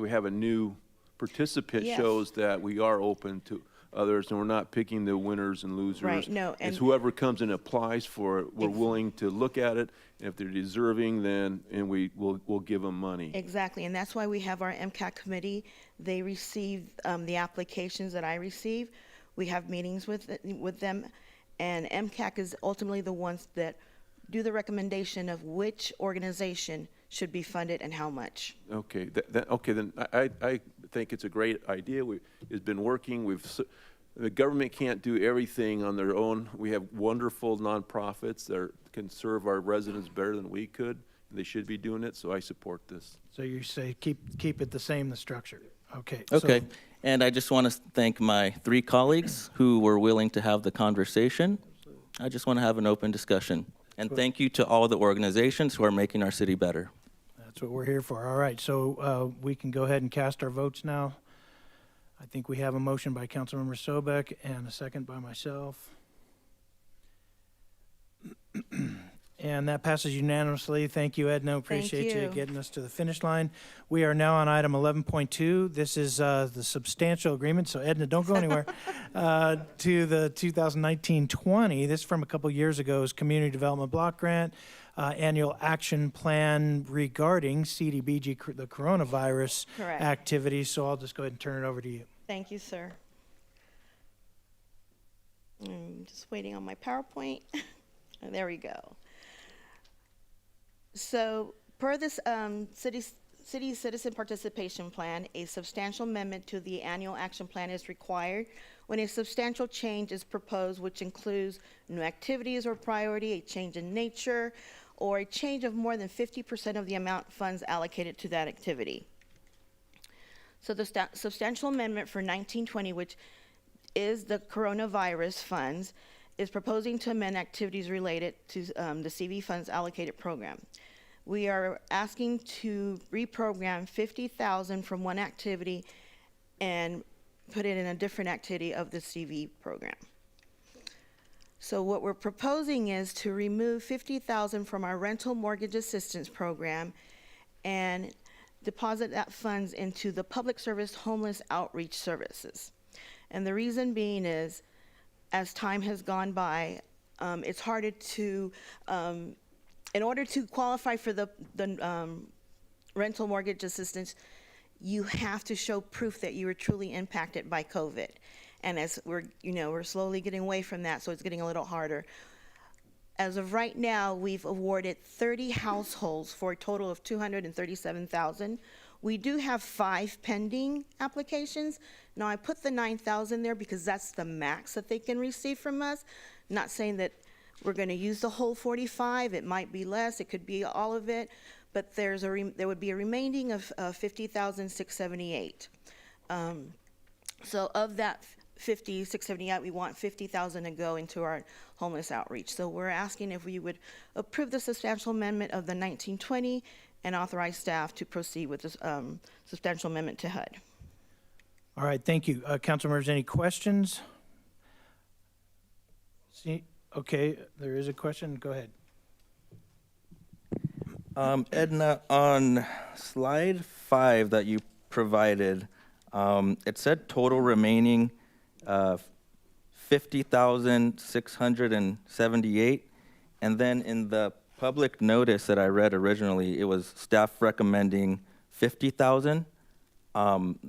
have a new participant shows that we are open to others, and we're not picking the winners and losers. Right, no. It's whoever comes and applies for it, we're willing to look at it, and if they're deserving, then we'll give them money. Exactly, and that's why we have our MCAT committee. They receive the applications that I receive. We have meetings with them, and MCAC is ultimately the ones that do the recommendation of which organization should be funded and how much. Okay, then I think it's a great idea. It's been working. The government can't do everything on their own. We have wonderful nonprofits that can serve our residents better than we could. And they should be doing it, so I support this. So you say keep it the same, the structure. Okay. Okay, and I just want to thank my 3 colleagues who were willing to have the conversation. I just want to have an open discussion. And thank you to all the organizations who are making our city better. That's what we're here for. All right, so we can go ahead and cast our votes now. I think we have a motion by Councilmember Sobek and a second by myself. And that passes unanimously. Thank you, Edna. Appreciate you getting us to the finish line. We are now on item 11.2. This is the substantial agreement. So Edna, don't go anywhere. To the 2019-20. This from a couple years ago is Community Development Block Grant, annual action plan regarding CDBG, the coronavirus activities. So I'll just go ahead and turn it over to you. Thank you, sir. I'm just waiting on my PowerPoint. There we go. So per this city citizen participation plan, a substantial amendment to the annual action plan is required when a substantial change is proposed, which includes new activities or priority, a change in nature, or a change of more than 50% of the amount funds allocated to that activity. So the substantial amendment for 1920, which is the coronavirus funds, is proposing to amend activities related to the CV funds allocated program. We are asking to reprogram 50,000 from one activity and put it in a different activity of the CV program. So what we're proposing is to remove 50,000 from our rental mortgage assistance program and deposit that funds into the public service homeless outreach services. And the reason being is, as time has gone by, it's harder to, in order to qualify for the rental mortgage assistance, you have to show proof that you were truly impacted by COVID. And as we're slowly getting away from that, so it's getting a little harder. As of right now, we've awarded 30 households for a total of $237,000. We do have 5 pending applications. Now, I put the 9,000 there because that's the max that they can receive from us. Not saying that we're going to use the whole 45. It might be less. It could be all of it. But there would be a remaining of 50,678. So of that 50,678, we want 50,000 to go into our homeless outreach. So we're asking if we would approve the substantial amendment of the 1920 and authorize staff to proceed with this substantial amendment to HUD. All right, thank you. Council members, any questions? See, okay, there is a question. Go ahead. Edna, on slide 5 that you provided, it said total remaining 50,678, and then in the public notice that I read originally, it was staff recommending 50,000. Can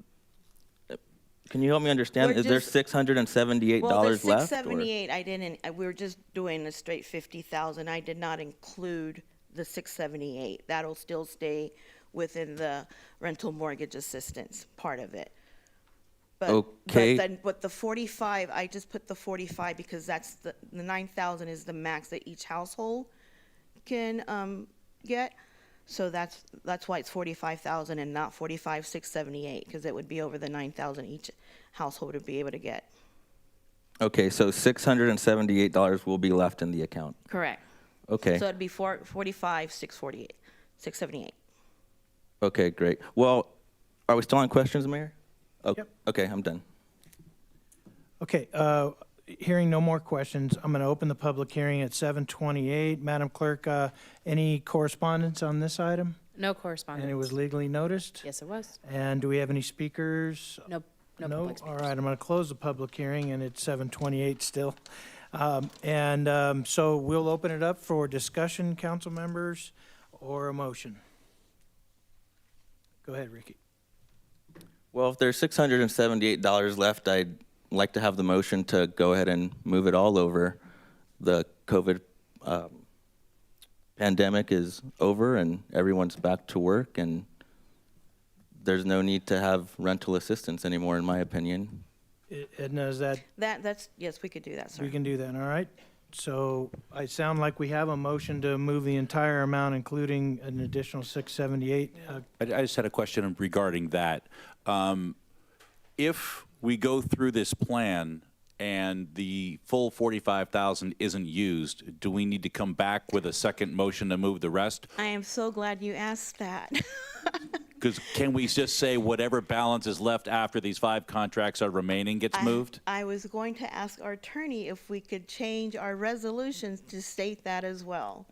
you help me understand? Is there $678 well, the left? 678, we were just doing a straight 50,000. I did not include the 678. That'll still stay within the rental mortgage assistance part of it. But, okay. But the 45, I just put the 45 because that's the 9,000 is the max that each household can get. So that's why it's 45,000 and not 45,678, because it would be over the 9,000 each household would be able to get. Okay, so $678 will be left in the account. Correct. Okay. So it'd be 678. Okay, great. Well, are we still on questions, Mayor? Oh, Yep. Okay, I'm done. Okay, hearing no more questions, I'm going to open the public hearing at 7:28. Madam Clerk, any correspondence on this item? No correspondence. And it was legally noticed? Yes, it was. And do we have any speakers? No No? public All speakers. right, I'm going to close the public hearing, and it's 7:28 still. So we'll open it up for discussion, council members, or a motion. Go ahead, Ricky. Well, if there's $678 left, I'd like to have the motion to go ahead and move it all over. The COVID pandemic is over and everyone's back to work, and there's no need to have rental assistance anymore, in my opinion. Edna, is that? That's yes, we could do that, sir. We can do that, all right? So I sound like we have a motion to move the entire amount, including an additional 678. I just had a question regarding that. If we go through this plan and the full 45,000 isn't used, do we need to come back with a second motion to move the rest? I am so glad you asked that. Because can we just say whatever balance is left after these 5 contracts are remaining gets moved? I was going to ask our attorney if we could change our resolutions to state that as well,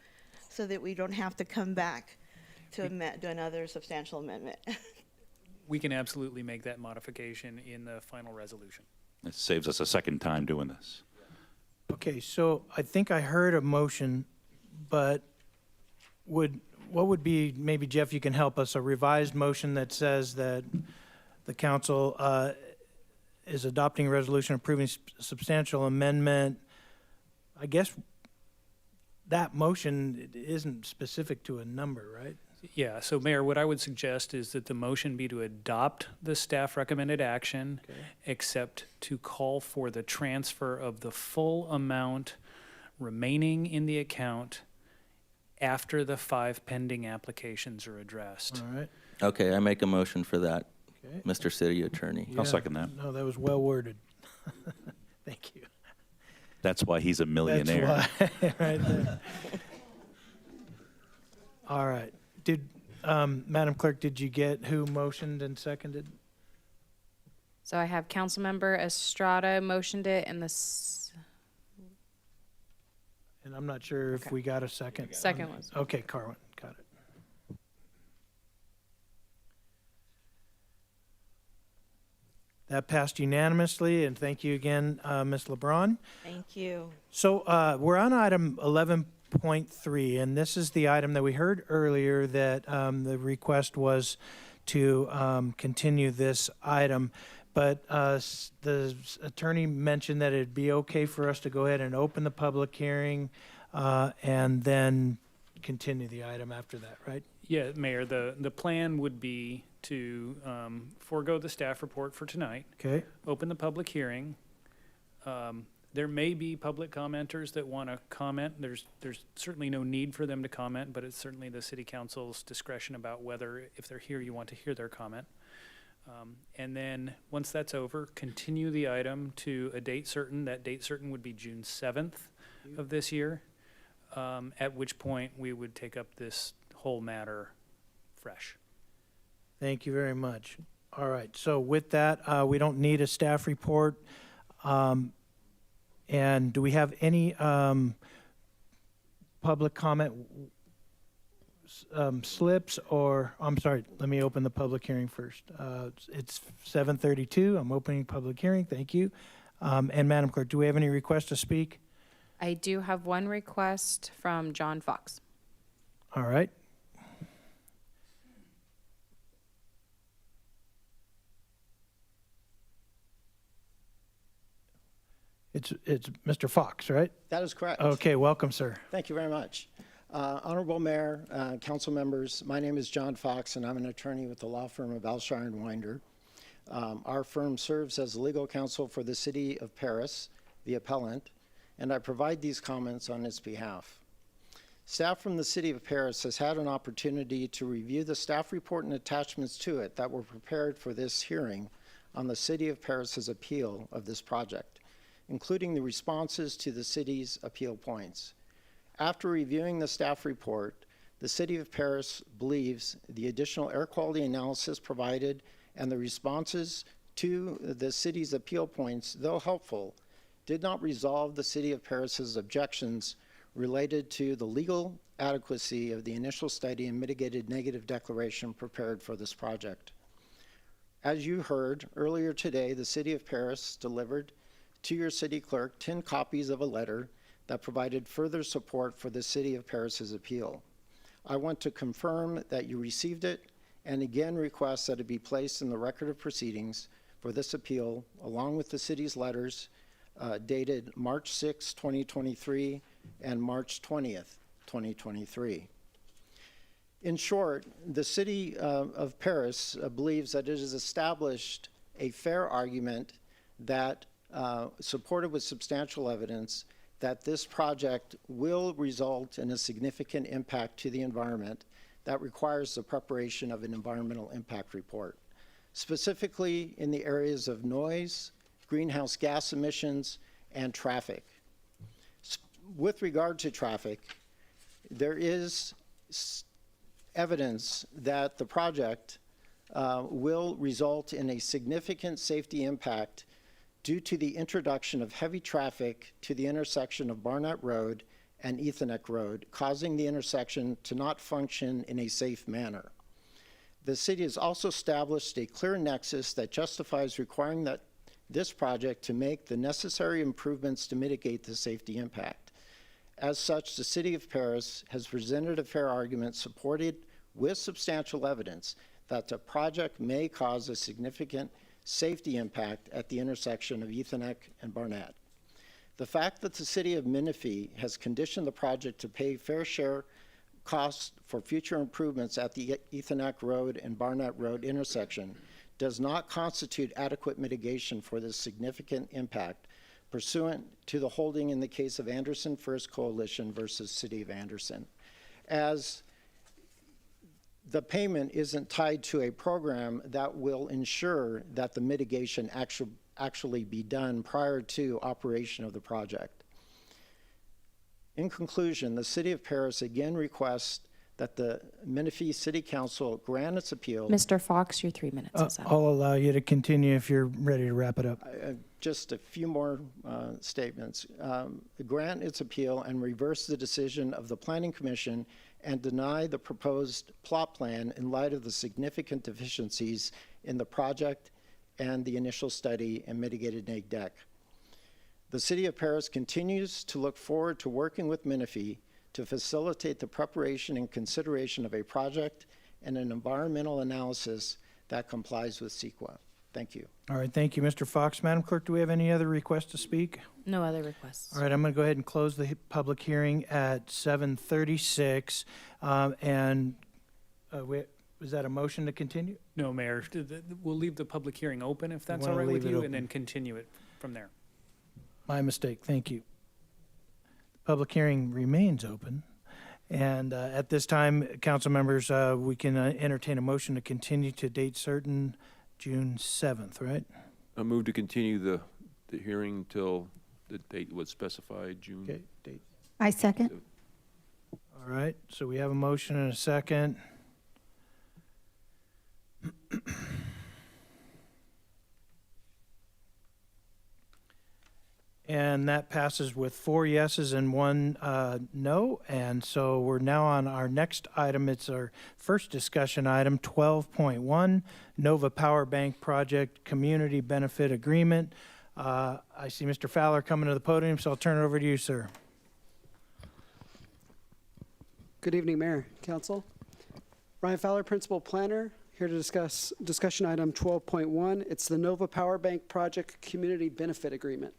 so that we don't have to come back to do another substantial amendment. We can absolutely make that modification in the final resolution. It saves us a second time doing this. Okay, so I think I heard a motion, but what would be, maybe Jeff, you can help us, a revised motion that says that the council is adopting a resolution approving substantial amendment. I guess that motion isn't specific to a number, right? Yeah, so Mayor, what I would suggest is that the motion be to adopt the staff recommended action, except to call for the transfer of the full amount remaining in the account after the 5 pending applications are addressed. All right. Okay, I make a motion for that, Okay. Mr. City Attorney. I'll second that. No, that was well worded. Thank you. That's why he's a millionaire. That's why, right there. All right. Did, Madam Clerk, did you get who motioned and seconded? So I have Councilmember Estrada motioned it and And I'm not sure if we got a second. Second was. Okay, Carwin, got it. That passed unanimously, and thank you again, Ms. LeBron. Thank you. So we're on item 11.3, and this is the item that we heard earlier that the request was to continue this item. But the attorney mentioned that it'd be okay for us to go ahead and open the public hearing and then continue the item after that, right? Yeah, Mayor, the plan would be to forego the staff report for tonight. Okay. Open the public hearing. There may be public commenters that want to comment. There's certainly no need for them to comment, but it's certainly the city council's discretion about whether, if they're here, you want to hear their comment. And then, once that's over, continue the item to a date certain. That date certain would be June 7th of this year, at which point we would take up this whole matter fresh. Thank you very much. All right, so with that, we don't need a staff report. And do we have any public comment slips or, I'm sorry, let me open the public hearing first. It's 7:32, I'm opening public hearing, thank you. And Madam Clerk, do we have any requests to speak? I do have one request from John Fox. All right. It's Mr. Fox, right? That is correct. Okay, welcome, sir. Thank you very much. Honorable Mayor, council members, my name is John Fox, and I'm an attorney with the law firm of Alshire and Winder. Our firm serves as legal counsel for the city of Paris, the appellant, and I provide these comments on its behalf. Staff from the city of Paris has had an opportunity to review the staff report and attachments to it that were prepared for this hearing on the city of Paris's appeal of this project, including the responses to the city's appeal points. After reviewing the staff report, the City of Paris believes the additional air quality analysis provided and the responses to the city's appeal points, though helpful, did not resolve the City of Paris's objections related to the legal adequacy of the initial study and mitigated negative declaration prepared for this project. As you heard earlier today, the City of Paris delivered to your city clerk 10 copies of a letter that provided further support for the City of Paris's appeal. I want to confirm that you received it and again request that it be placed in the record of proceedings for this appeal, along with the city's letters dated March 6, 2023 and March 20th, 2023. In short, the City of Paris believes that it has established a fair argument that supported with substantial evidence that this project will result in a significant impact to the environment that requires the preparation of an environmental impact report, specifically in the areas of noise, greenhouse gas emissions, and traffic. With regard to traffic, there is evidence that the project will result in a significant safety impact due to the introduction of heavy traffic to the intersection of Barnett Road and Ethanek Road, causing the intersection to not function in a safe manner. The city has also established a clear nexus that justifies requiring that this project to make the necessary improvements to mitigate the safety impact. As such, the City of Paris has presented a fair argument supported with substantial evidence that the project may cause a significant safety impact at the intersection of Ethanek and Barnett. The fact that the city of Menifee has conditioned the project to pay fair share costs for future improvements at the Ethanek Road and Barnett Road intersection does not constitute adequate mitigation for this significant impact pursuant to the holding in the case of Anderson First Coalition versus City of Anderson. As the payment isn't tied to a program that will ensure that the mitigation actually be done prior to operation of the project. In conclusion, the City of Paris again requests that the Menifee City Council grant its appeal. Mr. Fox, your 3 minutes is up. I'll allow you to continue if you're ready to wrap it up. Just a few more statements. Grant its appeal and reverse the decision of the Planning Commission and deny the proposed plot plan in light of the significant deficiencies in the project and the initial study and mitigated neg deck. The City of Paris continues to look forward to working with Menifee to facilitate the preparation and consideration of a project and an environmental analysis that complies with CEQA. Thank you. All right, thank you, Mr. Fox. Madam Clerk, do we have any other requests to speak? No other requests. All right, I'm going to go ahead and close the public hearing at 7:36. Was that a motion to continue? No, Mayor, we'll leave the public hearing open if that's wanna all right with leave it you, open. and then continue it from there. My mistake, thank you. The public hearing remains open. And at this time, council members, we can entertain a motion to continue to date certain, June 7th, right? I move to continue the hearing till the date was specified, June. Okay, date. I second. All right, so we have a motion and a second. And that passes with 4 yeses and 1 no. And so we're now on our next item. It's our first discussion item, 12.1, Nova Power Bank Project Community Benefit Agreement. I see Mr. Fowler coming to the podium, so I'll turn it over to you, sir. Good evening, Mayor, Council. Ryan Fowler, Principal Planner, here to discuss discussion item 12.1. It's the Nova Power Bank Project Community Benefit Agreement.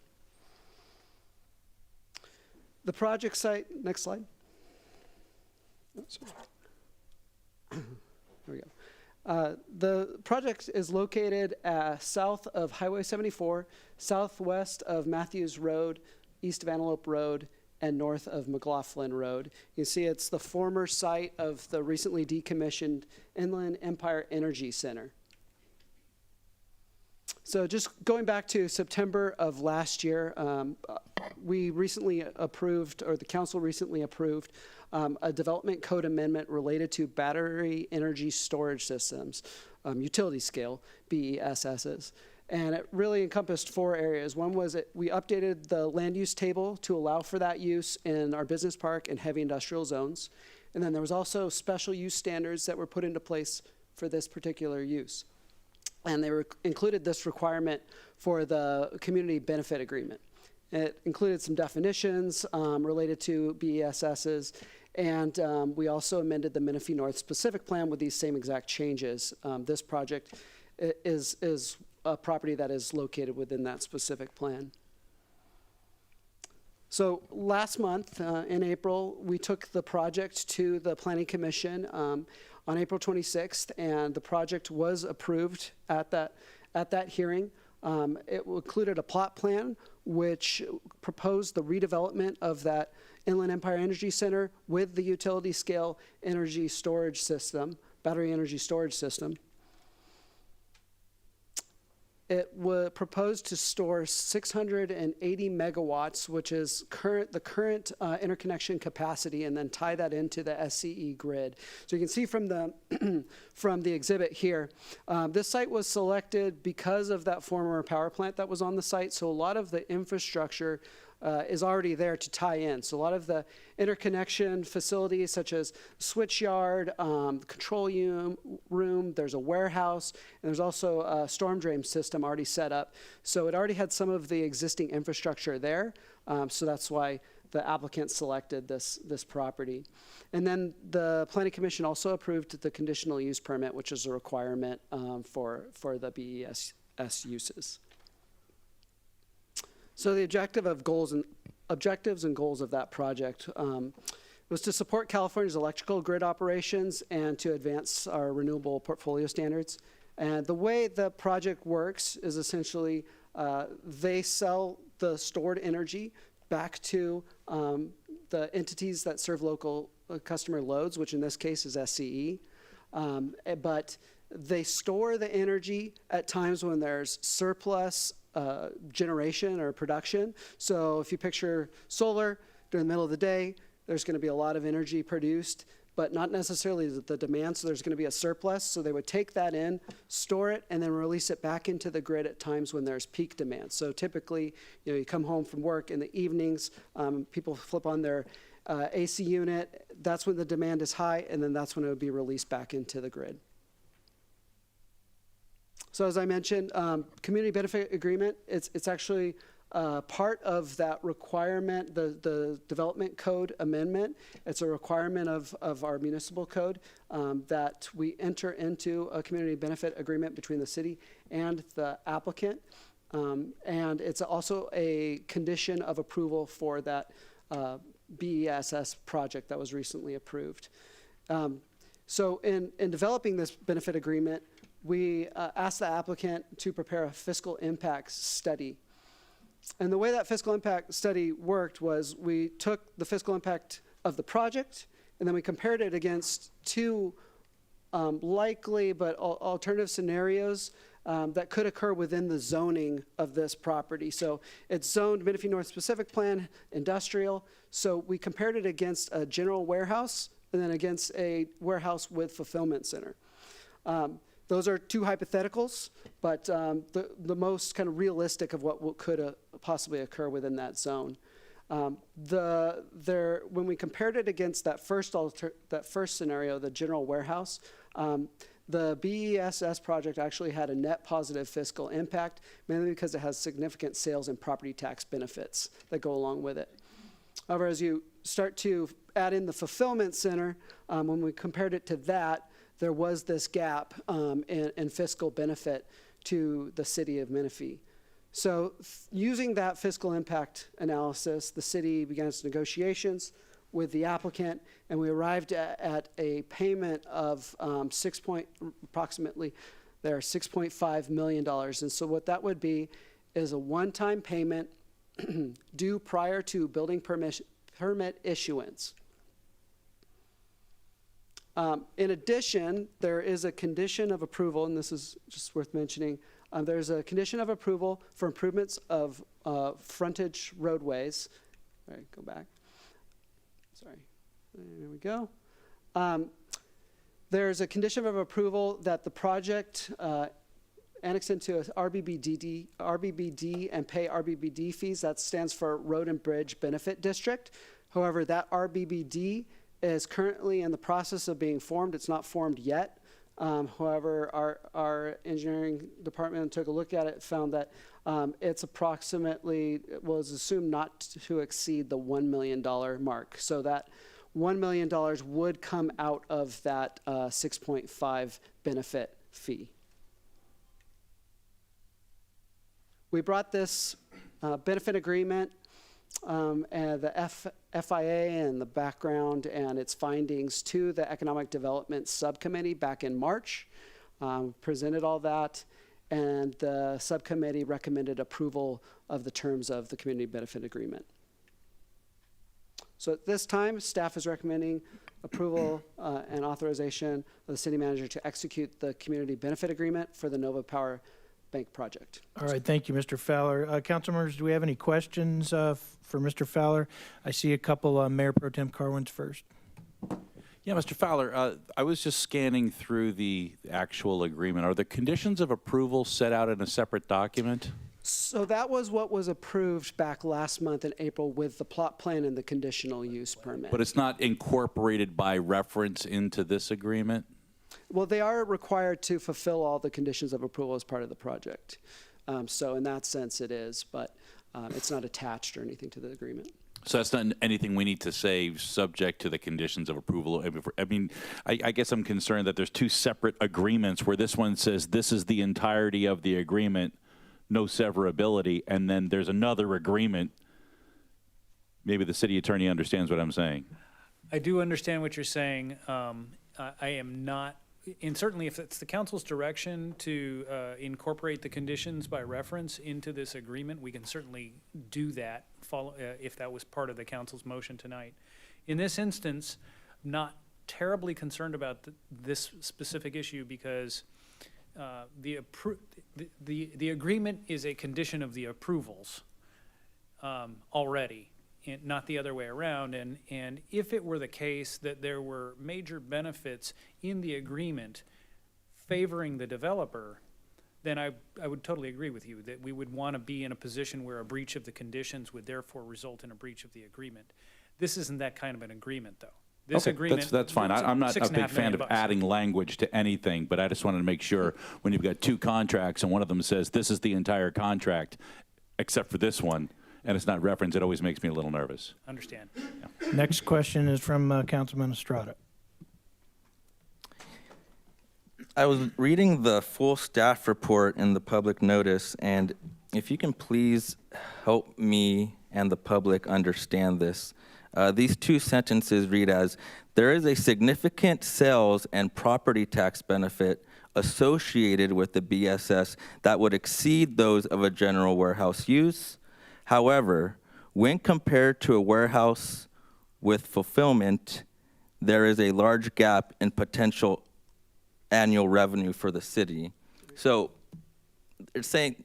The project site, next slide. Oh, sorry. There we go. The project is located south of Highway 74, southwest of Matthews Road, east of Antelope Road, and north of McLaughlin Road. You see it's the former site of the recently decommissioned Inland Empire Energy Center. So just going back to September of last year, we recently approved, or the council recently approved, a development code amendment related to battery energy storage systems, utility scale, BESSs. And it really encompassed 4 areas. One was we updated the land use table to allow for that use in our business park and heavy industrial zones. And then there was also special use standards that were put into place for this particular use. And they included this requirement for the community benefit agreement. It included some definitions related to BESSs, and we also amended the Menifee North specific plan with these same exact changes. This project is a property that is located within that specific plan. So last month, in April, we took the project to the Planning Commission on April 26th, and the project was approved at that hearing. It included a plot plan which proposed the redevelopment of that Inland Empire Energy Center with the utility scale energy storage system, battery energy storage system. It was proposed to store 680 megawatts, which is the current interconnection capacity, and then tie that into the SCE grid. So you can see from the from the exhibit here, this site was selected because of that former power plant that was on the site. So a lot of the infrastructure is already there to tie in. So a lot of the interconnection facilities such as switchyard, control room, there's a warehouse, and there's also a storm drain system already set up. So it already had some of the existing infrastructure there. So that's why the applicant selected this property. And then the Planning Commission also approved the conditional use permit, which is a requirement for the BES uses. So the objectives and goals of that project was to support California's electrical grid operations and to advance our renewable portfolio standards. And the way the project works is essentially they sell the stored energy back to the entities that serve local customer loads, which in this case is SCE. But they store the energy at times when there's surplus generation or production. So if you picture solar during the middle of the day, there's going to be a lot of energy produced, but not necessarily the demand, so there's going to be a surplus. So they would take that in, store it, and then release it back into the grid at times when there's peak demand. So typically, you come home from work in the evenings, people flip on their AC unit, that's when the demand is high, and then that's when it would be released back into the grid. So as I mentioned, community benefit agreement, it's actually part of that requirement, the development code amendment. It's a requirement of our municipal code that we enter into a community benefit agreement between the city and the applicant. And it's also a condition of approval for that BESS project that was recently approved. So in developing this benefit agreement, we asked the applicant to prepare a fiscal impact study. And the way that fiscal impact study worked was we took the fiscal impact of the project, and then we compared it against two likely but alternative scenarios that could occur within the zoning of this property. So it's zoned Menifee North Specific Plan, industrial. So we compared it against a general warehouse and then against a warehouse with fulfillment center. Those are two hypotheticals, but the most kind of realistic of what could possibly occur within that zone. When we compared it against that first scenario, the general warehouse, the BESS project actually had a net positive fiscal impact, mainly because it has significant sales and property tax benefits that go along with it. However, as you start to add in the fulfillment center, when we compared it to that, there was this gap in fiscal benefit to the city of Menifee. So using that fiscal impact analysis, the city began its negotiations with the applicant, and we arrived at a payment of approximately $6.5 million. And so what that would be is a one-time payment due prior to building permit issuance. In addition, there is a condition of approval, and this is just worth mentioning. There's a condition of approval for improvements of frontage roadways. All right, go back. Sorry, there we go. There's a condition of approval that the project annex into a RBBD and pay RBBD fees. That stands for Road and Bridge Benefit District. However, that RBBD is currently in the process of being formed. It's not formed yet. However, our engineering department took a look at it, found that it's was assumed not to exceed the $1 million mark. So that $1 million would come out of that 6.5 benefit fee. We brought this benefit agreement and the FIA and the background and its findings to the Economic Development Subcommittee back in March, presented all that, and the subcommittee recommended approval of the terms of the Community Benefit Agreement. So at this time, staff is recommending approval and authorization of the city manager to execute the Community Benefit Agreement for the Nova Power Bank project. All right, thank you, Mr. Fowler. Council members, do we have any questions for Mr. Fowler? I see a couple. Mayor Pro Tem Carwin's first. Yeah, Mr. Fowler, I was just scanning through the actual agreement. Are the conditions of approval set out in a separate document? So that was what was approved back last month in April with the plot plan and the conditional use permit. But it's not incorporated by reference into this agreement? Well, they are required to fulfill all the conditions of approval as part of the project. So in that sense it is, but it's not attached or anything to the agreement. So that's not anything we need to say subject to the conditions of approval. I mean, I guess I'm concerned that there's two separate agreements where this one says this is the entirety of the agreement, no severability, and then there's another agreement. Maybe the city attorney understands what I'm saying. I do understand what you're saying. I am not, and certainly if it's the council's direction to incorporate the conditions by reference into this agreement, we can certainly do that if that was part of the council's motion tonight. In this instance, I'm not terribly concerned about this specific issue because the agreement is a condition of the approvals already. and not the other way around. And if it were the case that there were major benefits in the agreement favoring the developer, then I would totally agree with you that we would want to be in a position where a breach of the conditions would therefore result in a breach of the agreement. This isn't that kind of an agreement, though. This Okay, agreement. that's fine. I'm not a $6.5 big fan million of adding language to anything, but I just wanted to make sure when you've got two contracts and one of them says this is the entire contract, except for this one, and it's not referenced, it always makes me a little nervous. Understand. Next question is from Councilman Estrada. I was reading the full staff report in the public notice, and if you can please help me and the public understand this. These two sentences read as, there is a significant sales and property tax benefit associated with the BSS that would exceed those of a general warehouse use. However, when compared to a warehouse with fulfillment, there is a large gap in potential annual revenue for the city. So it's saying,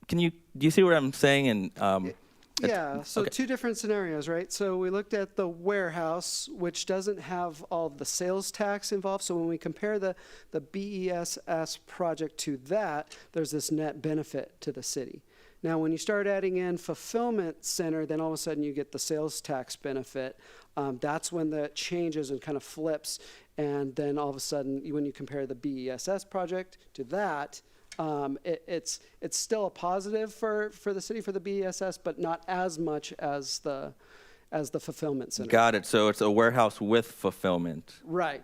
do you see what I'm saying? And yeah, so okay. two different scenarios, right? So we looked at the warehouse, which doesn't have all of the sales tax involved. So when we compare the BESS project to that, there's this net benefit to the city. Now, when you start adding in fulfillment center, then all of a sudden you get the sales tax benefit. That's when the changes and kind of flips. And then all of a sudden, when you compare the BESS project to that, it's still a positive for the city for the BESS, but not as much as the fulfillment center. Got it. So it's a warehouse with fulfillment. Right.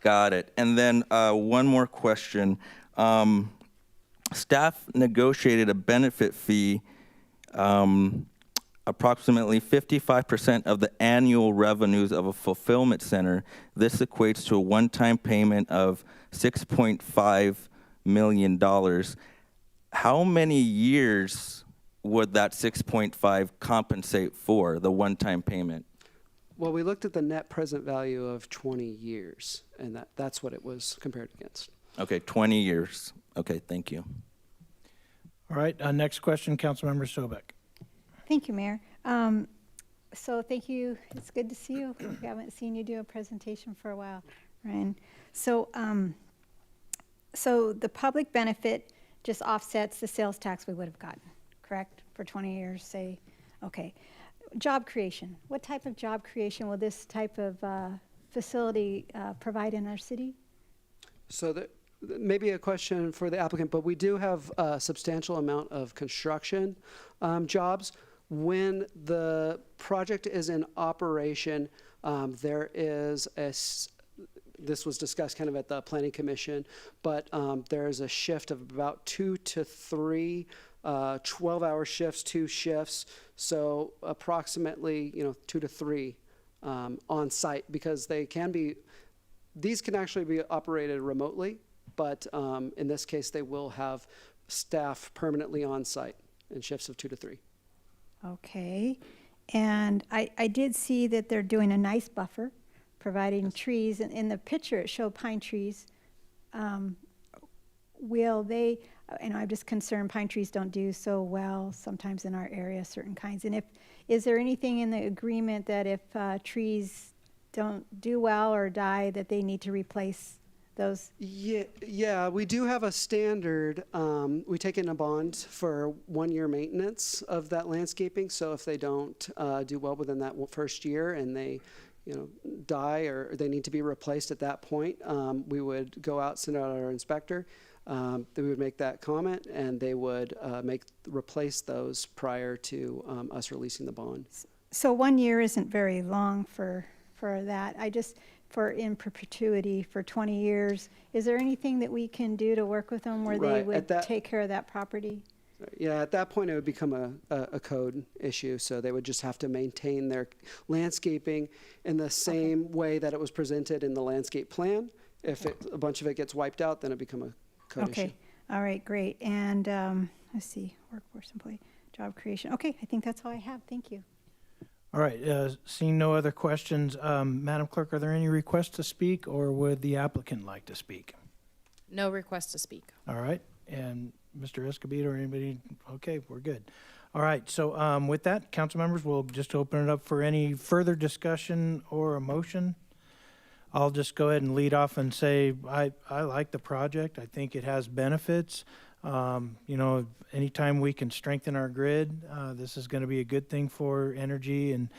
Got it. And then one more question. Staff negotiated a benefit fee, approximately 55% of the annual revenues of a fulfillment center. This equates to a one-time payment of $6.5 million. How many years would that 6.5 compensate for, the one-time payment? Well, we looked at the net present value of 20 years, and that's what it was compared against. Okay, 20 years. Okay, thank you. All right, next question, Councilmember Sobek. Thank you, Mayor. So thank you. It's good to see you. We haven't seen you do a presentation for a while, Ryan. So, so the public benefit just offsets the sales tax we would have gotten, correct? For 20 years, say, okay. Job creation. What type of job creation will this type of facility provide in our city? So maybe a question for the applicant, but we do have a substantial amount of construction jobs. When the project is in operation, there is this was discussed kind of at the Planning Commission, but there is a shift of about 2 to 3 12-hour shifts, 2 shifts, so approximately 2 to 3 on site, because these can actually be operated remotely, but in this case they will have staff permanently on site in shifts of 2 to 3. Okay, and I did see that they're doing a nice buffer, providing trees, and in the picture it showed pine trees. Will they, and I'm just concerned pine trees don't do so well sometimes in our area, certain kinds. And is there anything in the agreement that if trees don't do well or die, that they need to replace those? Yeah, we do have a standard. We take in a bond for 1-year maintenance of that landscaping. So if they don't do well within that first year and they die or they need to be replaced at that point, we would go out, send out our inspector. They would make that comment, and they would replace those prior to us releasing the bond. So 1 year isn't very long for that. For in perpetuity for 20 years. Is there anything that we can do to work with them where they would take care of that property? Yeah, at that point it would become a code issue, so they would just have to maintain their landscaping in the same way that it was presented in the landscape plan. If a bunch of it gets wiped out, then it become a code issue. Okay, all right, great. And let's see, workforce employee, job creation. Okay, I think that's all I have. Thank you. All right, seeing no other questions, Madam Clerk, are there any requests to speak, or would the applicant like to speak? No request to speak. All right, and Mr. Escobedo or anybody? Okay, we're good. All right, so with that, council members, we'll just open it up for any further discussion or a motion. I'll just go ahead and lead off and say I like the project. I think it has benefits. You know, anytime we can strengthen our grid, this is going to be a good thing for energy and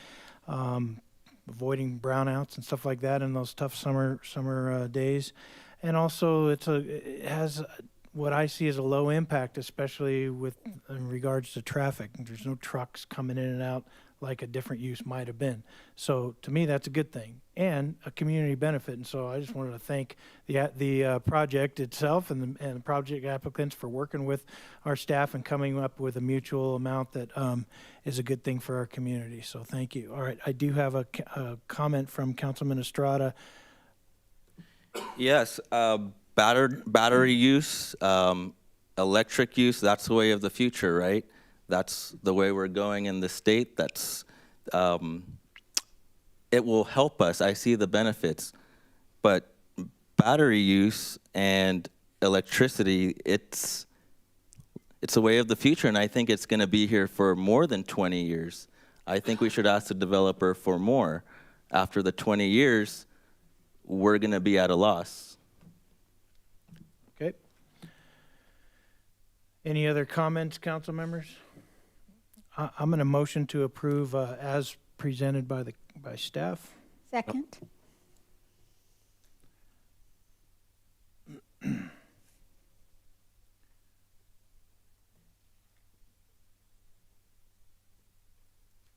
avoiding brownouts and stuff like that in those tough summer days. And also, it has what I see as a low impact, especially in regards to traffic. There's no trucks coming in and out like a different use might have been. So to me, that's a good thing and a community benefit. And so I just wanted to thank the project itself and the project applicants for working with our staff and coming up with a mutual amount that is a good thing for our community. So thank you. All right, I do have a comment from Councilman Estrada. Yes, battery use, electric use, that's the way of the future, right? That's the way we're going in the state. That's, it will help us. I see the benefits. But battery use and electricity, it's a way of the future, and I think it's going to be here for more than 20 years. I think we should ask the developer for more. After the 20 years, we're going to be at a loss. Okay. Any other comments, council members? I'm going to motion to approve as presented by staff. Second.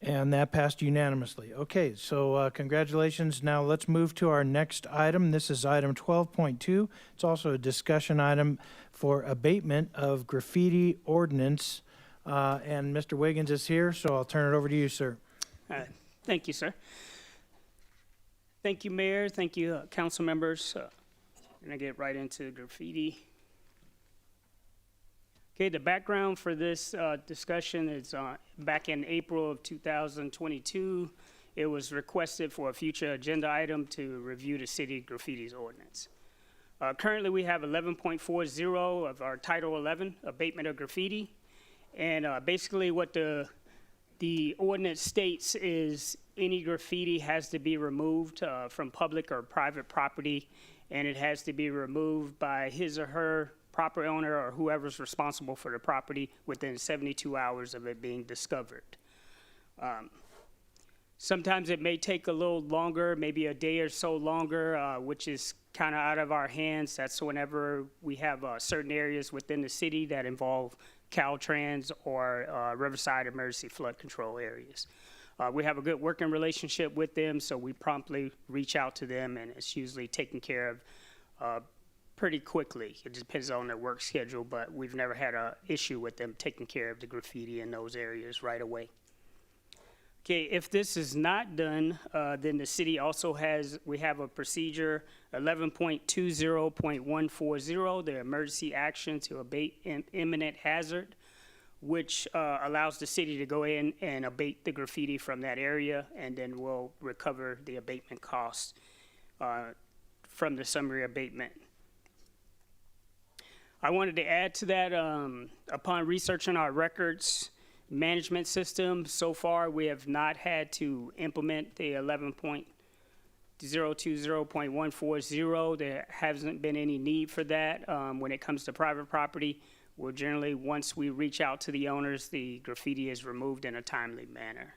And that passed unanimously. Okay, so congratulations. Now let's move to our next item. This is item 12.2. It's also a discussion item for abatement of graffiti ordinance. And Mr. Wiggins is here, so I'll turn it over to you, sir. Thank you, sir. Thank you, Mayor. Thank you, council members. And I get right into graffiti. Okay, the background for this discussion is back in April of 2022, it was requested for a future agenda item to review the city graffiti's ordinance. Currently, we have 11.40 of our Title 11, Abatement of Graffiti. And basically what the ordinance states is any graffiti has to be removed from public or private property, and it has to be removed by his or her property owner or whoever's responsible for the property within 72 hours of it being discovered. Sometimes it may take a little longer, maybe a day or so longer, which is kind of out of our hands. That's whenever we have certain areas within the city that involve Caltrans or Riverside Emergency Flood Control areas. We have a good working relationship with them, so we promptly reach out to them, and it's usually taken care of pretty quickly. It depends on their work schedule, but we've never had an issue with them taking care of the graffiti in those areas right away. Okay, if this is not done, then the city also we have a procedure, 11.20.140, the emergency action to abate imminent hazard, which allows the city to go in and abate the graffiti from that area, and then we'll recover the abatement costs from the summary abatement. I wanted to add to that, upon researching our records management system, so far we have not had to implement the 11.020.140. There hasn't been any need for that. When it comes to private property, we're generally, once we reach out to the owners, the graffiti is removed in a timely manner.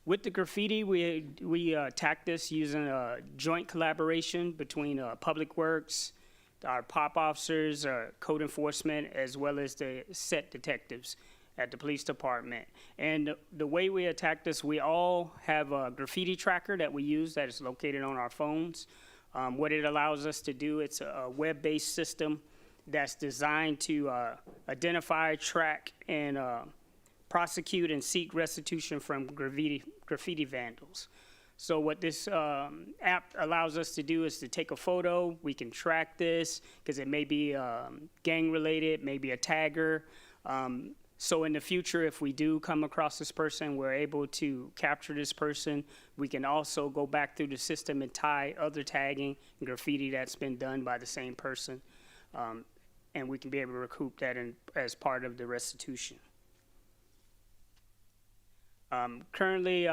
With the graffiti, we attack this using a joint collaboration between Public Works, our POP officers, code enforcement, as well as the set detectives at the police department. And the way we attack this, we all have a graffiti tracker that we use that is located on our phones. What it allows us to do, it's a web-based system that's designed to identify, track, and prosecute and seek restitution from graffiti vandals. So what this app allows us to do is to take a photo. We can track this because it may be gang related, maybe a tagger. So in the future, if we do come across this person, we're able to capture this person. We can also go back through the system and tie other tagging and graffiti that's been done by the same person. and we can be able to recoup that as part of the restitution. Currently,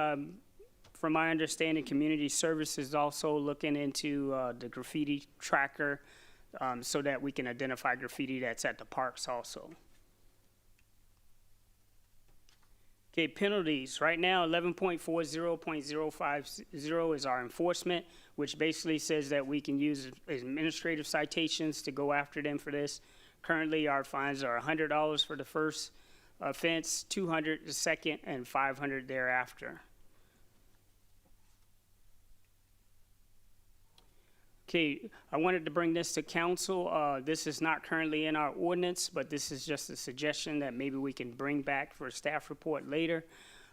from my understanding, Community Services is also looking into the graffiti tracker so that we can identify graffiti that's at the parks also. Okay, penalties. Right now, 11.40.050 is our enforcement, which basically says that we can use administrative citations to go after them for this. Currently, our fines are $100 for the first offense, $200 the second, and $500 thereafter. Okay, I wanted to bring this to council. This is not currently in our ordinance, but this is just a suggestion that maybe we can bring back for a staff report later.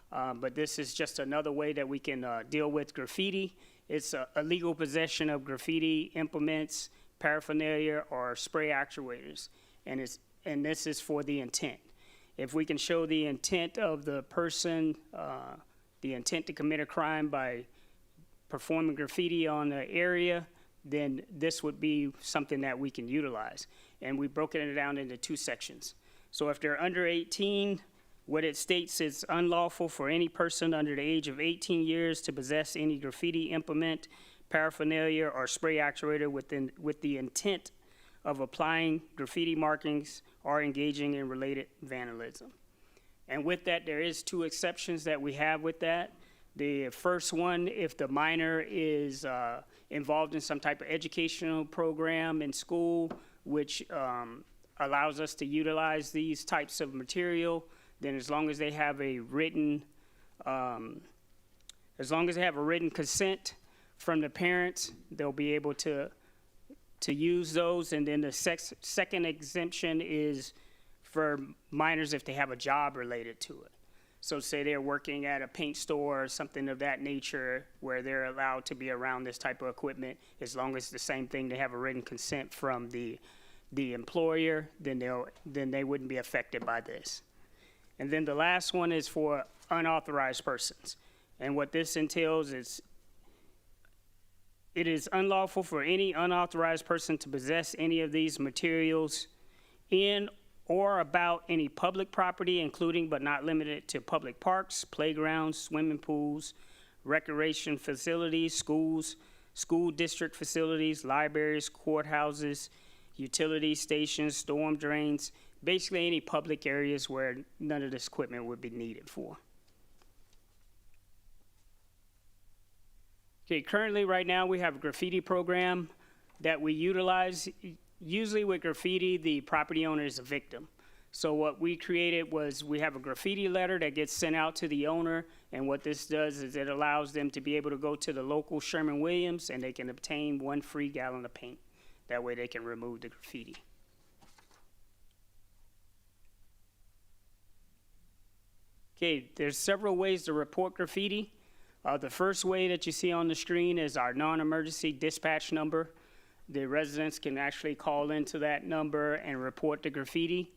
But this is just another way that we can deal with graffiti. It's a illegal possession of graffiti implements, paraphernalia, or spray actuators. And this is for the intent. If we can show the intent of the person, the intent to commit a crime by performing graffiti on the area, then this would be something that we can utilize. And we've broken it down into 2 sections. So if they're under 18, what it states is unlawful for any person under the age of 18 years to possess any graffiti implement, paraphernalia, or spray actuator with the intent of applying graffiti markings or engaging in related vandalism. And with that, there is 2 exceptions that we have with that. The first one, if the minor is involved in some type of educational program in school, which allows us to utilize these types of material, then as long as they have a written consent from the parents, they'll be able to use those. And then the second exemption is for minors if they have a job related to it. So say they're working at a paint store or something of that nature where they're allowed to be around this type of equipment, as long as it's the same thing, they have a written consent from the employer, then they wouldn't be affected by this. And then the last one is for unauthorized persons. And what this entails is it is unlawful for any unauthorized person to possess any of these materials in or about any public property, including but not limited to public parks, playgrounds, swimming pools, recreation facilities, schools, school district facilities, libraries, courthouses, utility stations, storm drains, basically any public areas where none of this equipment would be needed for. Okay, currently right now we have a graffiti program that we utilize. Usually with graffiti, the property owner is a victim. So what we created was we have a graffiti letter that gets sent out to the owner, and what this does is it allows them to be able to go to the local Sherman-Williams and they can obtain 1 free gallon of paint. That way they can remove the graffiti. Okay, there's several ways to report graffiti. The first way that you see on the screen is our non-emergency dispatch number. The residents can actually call into that number and report the graffiti.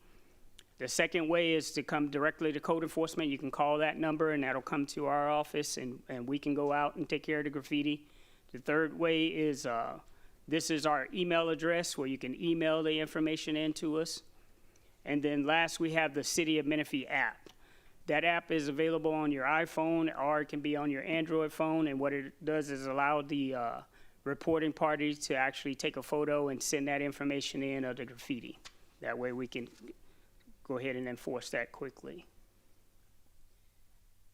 The second way is to come directly to code enforcement. You can call that number and that'll come to our office and we can go out and take care of the graffiti. The third way is this is our email address where you can email the information in to us. And then last, we have the City of Menifee app. That app is available on your iPhone or it can be on your Android phone, and what it does is allow the reporting parties to actually take a photo and send that information in of the graffiti. That way we can go ahead and enforce that quickly.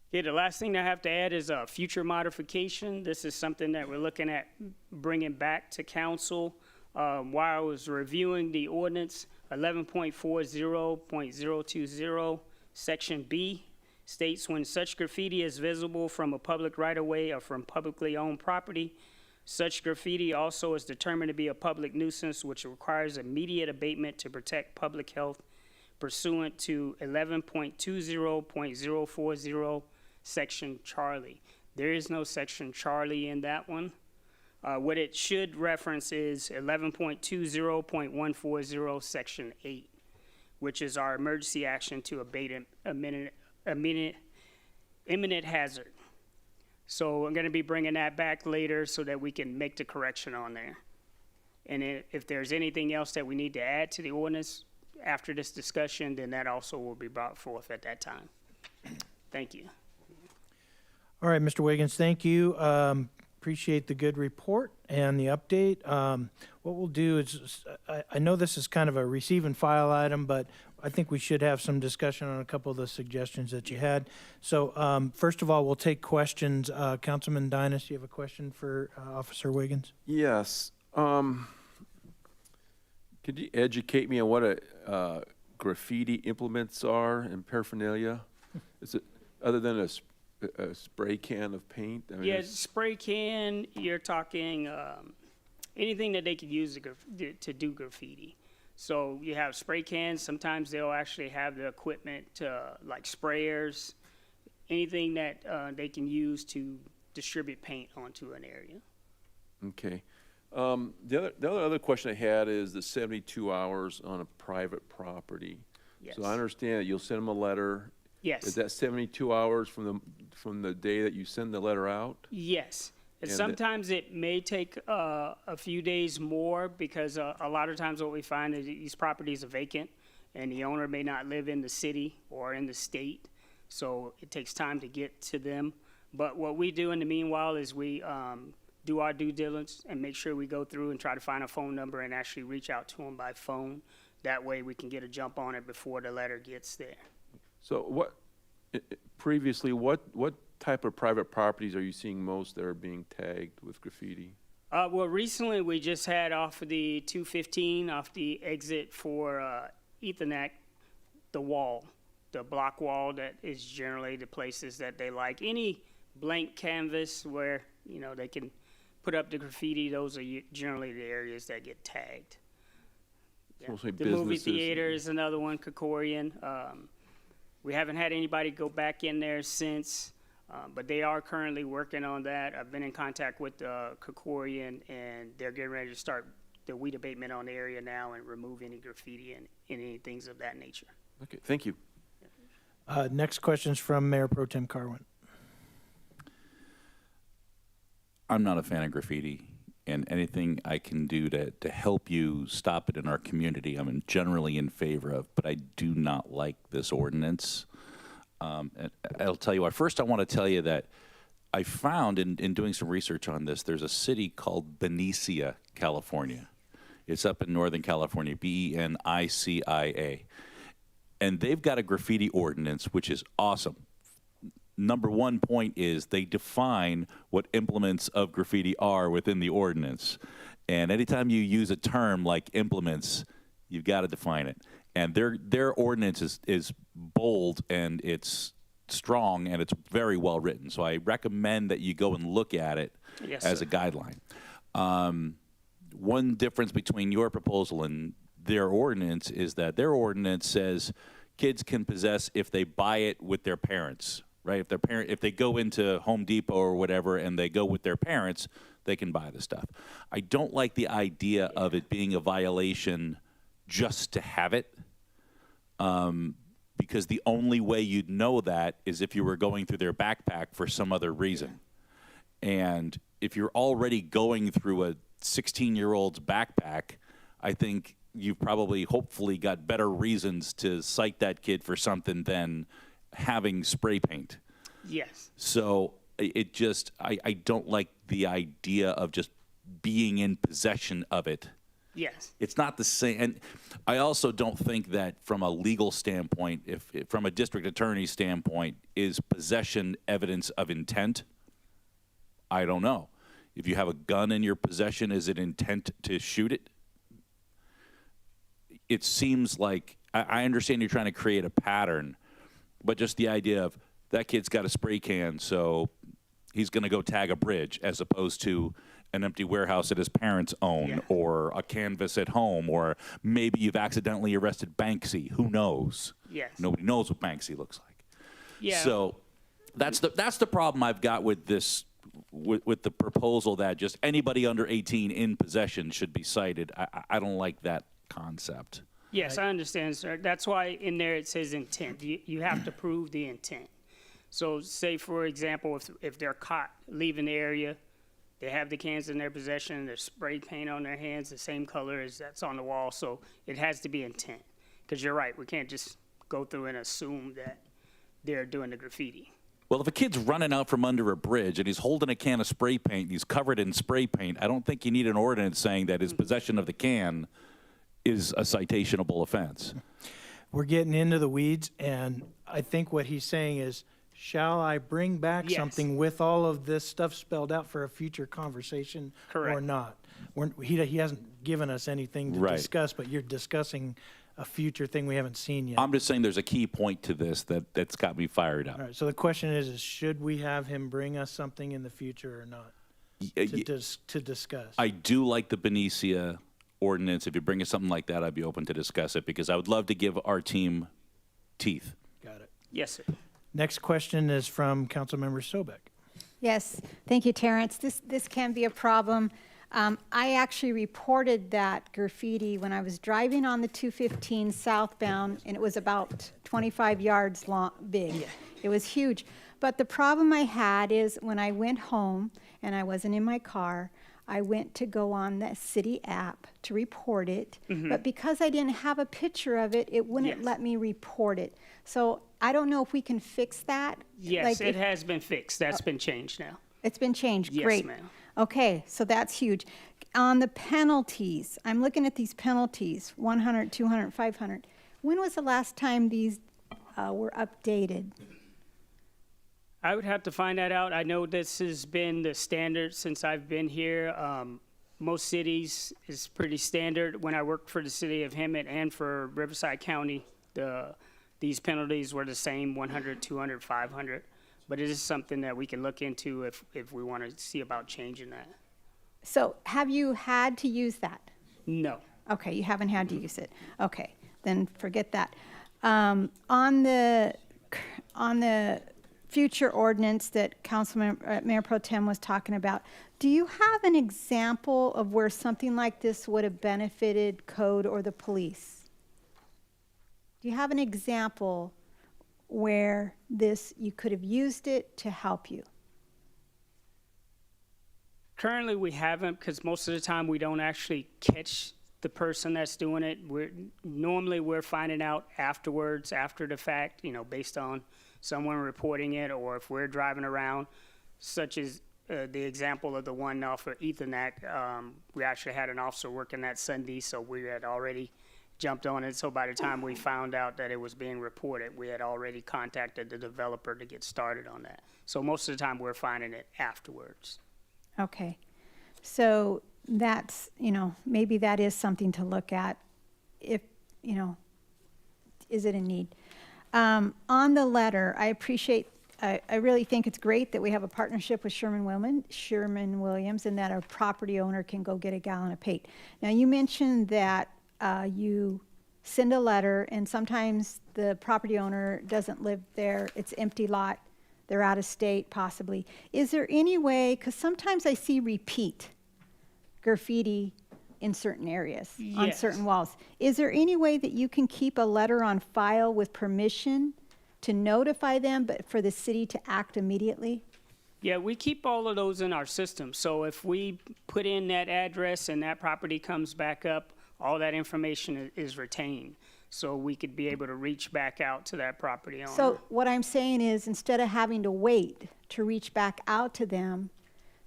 Okay, the last thing I have to add is a future modification. This is something that we're looking at bringing back to council. While I was reviewing the ordinance, 11.40.020, Section B states when such graffiti is visible from a public right-of-way or from publicly owned property, such graffiti also is determined to be a public nuisance, which requires immediate abatement to protect public health pursuant to 11.20.040, Section Charlie. There is no Section Charlie in that one. What it should reference is 11.20.140, Section 8, which is our emergency action to abate imminent hazard. So I'm going to be bringing that back later so that we can make the correction on there. And if there's anything else that we need to add to the ordinance after this discussion, then that also will be brought forth at that time. Thank you. All right, Mr. Wiggins, thank you. Appreciate the good report and the update. What we'll do is, I know this is kind of a receive and file item, but I think we should have some discussion on a couple of the suggestions that you had. So first of all, we'll take questions. Councilman Dinas, do you have a question for Officer Wiggins? Yes. Could you educate me on what graffiti implements are and paraphernalia? Is it other than a spray can of paint? I mean, Yeah, spray can, you're talking anything that they could use to do graffiti. So you have spray cans. Sometimes they'll actually have the equipment like sprayers, anything that they can use to distribute paint onto an area. Okay. The other question I had is the 72 hours on a private property. Yes. So I understand that you'll send them a letter. Yes. Is that 72 hours from the day that you send the letter out? Yes. And And sometimes it may take a few days more because a lot of times what we find is these properties are vacant and the owner may not live in the city or in the state. So it takes time to get to them. But what we do in the meanwhile is we do our due diligence and make sure we go through and try to find a phone number and actually reach out to them by phone. That way we can get a jump on it before the letter gets there. So previously, what type of private properties are you seeing most that are being tagged with graffiti? Well, recently we just had off of the 215, off the exit for Ethernet, the wall, the block wall that is generally the places that they like. Any blank canvas where, you know, they can put up the graffiti, those are generally the areas that get tagged. Yeah. Mostly The movie businesses. theater is another one, Kokorian. We haven't had anybody go back in there since, but they are currently working on that. I've been in contact with Kokorian, and they're getting ready to start the weed abatement on the area now and remove any graffiti and any things of that nature. Okay, thank you. Next question is from Mayor Pro Tem Carwin. I'm not a fan of graffiti, and anything I can do to help you stop it in our community, I'm generally in favor of, but I do not like this ordinance. And I'll tell you why. First, I want to tell you that I found in doing some research on this, there's a city called Benicia, California. It's up in Northern California, Benicia. And they've got a graffiti ordinance, which is awesome. Number one point is they define what implements of graffiti are within the ordinance. And anytime you use a term like implements, you've got to define it. And their ordinance is bold and it's strong and it's very well written. So I recommend that you go and look at it as a guideline. One difference between your proposal and their ordinance is that their ordinance says kids can possess if they buy it with their parents. Right, if they go into Home Depot or whatever and they go with their parents, they can buy the stuff. I don't like the idea of it being a violation just to have it, because the only way you'd know that is if you were going through their backpack for some other reason. And if you're already going through a 16-year-old's backpack, I think you've probably, hopefully, got better reasons to cite that kid for something than having spray paint. Yes. So it just, I don't like the idea of just being in possession of it. Yes. It's not the same. And I also don't think that from a legal standpoint, if from a district attorney standpoint, is possession evidence of intent? I don't know. If you have a gun in your possession, is it intent to shoot it? It seems like, I understand you're trying to create a pattern, but just the idea of that kid's got a spray can, so he's going to go tag a bridge, as opposed to an empty warehouse that his parents own, or a canvas at home, or maybe you've accidentally arrested Banksy. Who knows? Yes. Nobody knows what Banksy looks like. Yeah. So that's the problem I've got with this, with the proposal that just anybody under 18 in possession should be cited. I don't like that concept. Yes, I understand, sir. That's why in there it says intent. You have to prove the intent. So say, for example, if they're caught leaving the area, they have the cans in their possession, they're spray paint on their hands, the same color as that's on the wall, so it has to be intent. Because you're right, we can't just go through and assume that they're doing the graffiti. Well, if a kid's running out from under a bridge and he's holding a can of spray paint and he's covered in spray paint, I don't think you need an ordinance saying that his possession of the can is a citationable offense. We're getting into the weeds, and I think what he's saying is, shall I bring back Yes. something with all of this stuff spelled out for a future conversation or Correct. not? He hasn't given us anything to Right. discuss, but you're discussing a future thing we haven't seen yet. I'm just saying there's a key point to this that's got me fired up. All right, so the question is should we have him bring us something in the future or not to discuss? I do like the Benicia ordinance. If you bring us something like that, I'd be open to discuss it because I would love to give our team teeth. Got it. Yes, sir. Next question is from Councilmember Sobek. Yes, thank you, Terrence. This can be a problem. I actually reported that graffiti when I was driving on the 215 southbound, and it was about 25 yards long, big. It was huge. But the problem I had is when I went home and I wasn't in my car, I went to go on the city app to report it. But because I didn't have a picture of it, it wouldn't let me report it. So I don't know if we can fix that. Yes, Like it if- has been fixed. That's been changed now. It's been changed. Yes, Great. ma'am. Okay, so that's huge. On the penalties, I'm looking at these penalties, 100, 200, 500. When was the last time these were updated? I would have to find that out. I know this has been the standard since I've been here. Most cities is pretty standard. When I worked for the city of Hemet and for Riverside County, these penalties were the same, 100, 200, 500. But it is something that we can look into if we want to see about changing that. So have you had to use that? No. Okay, you haven't had to use it. Okay, then forget that. On the future ordinance that Councilman Mayor Pro Tem was talking about, do you have an example of where something like this would have benefited code or the police? Do you have an example where you could have used it to help you? Currently, we haven't because most of the time we don't actually catch the person that's doing it. Normally we're finding out afterwards, after the fact, based on someone reporting it, or if we're driving around, such as the example of the one off of Ethernet. We actually had an officer working that Sunday, so we had already jumped on it. So by the time we found out that it was being reported, we had already contacted the developer to get started on that. So most of the time we're finding it afterwards. Okay, so that's, maybe that is something to look at if, is it a need? On the letter, I really think it's great that we have a partnership with Sherman Williams and that a property owner can go get a gallon of paint. Now, you mentioned that you send a letter and sometimes the property owner doesn't live there, it's empty lot, they're out of state possibly. Is there any way, because sometimes I see repeat graffiti in certain areas, on Yes. certain walls. Is there any way that you can keep a letter on file with permission to notify them, but for the city to act immediately? Yeah, we keep all of those in our system. So if we put in that address and that property comes back up, all that information is retained. So we could be able to reach back out to that property owner. So what I'm saying is, instead of having to wait to reach back out to them,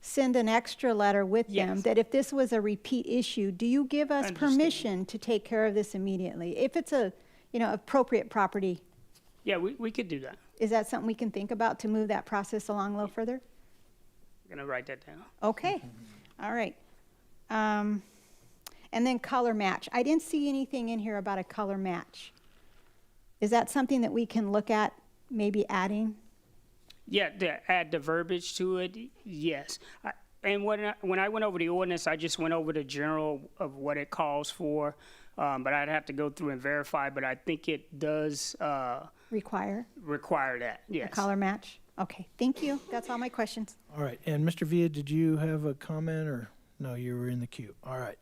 send an extra letter with them Yes. that if this was a repeat issue, do you give us Understand. permission to take care of this immediately? If it's a, appropriate property, Yeah, we could do that. is that something we can think about to move that process along a little further? I'm gonna write that down. Okay, all right. And then color match. I didn't see anything in here about a color match. Is that something that we can look at maybe adding? Yeah, to add the verbiage to it, yes. And when I went over the ordinance, I just went over the general of what it calls for, but I'd have to go through and verify, but I think it does Require that, yes. a color match? Okay, thank you. That's all my questions. All right, and Mr. Villa, did you have a comment or, no, you were in the queue? All right.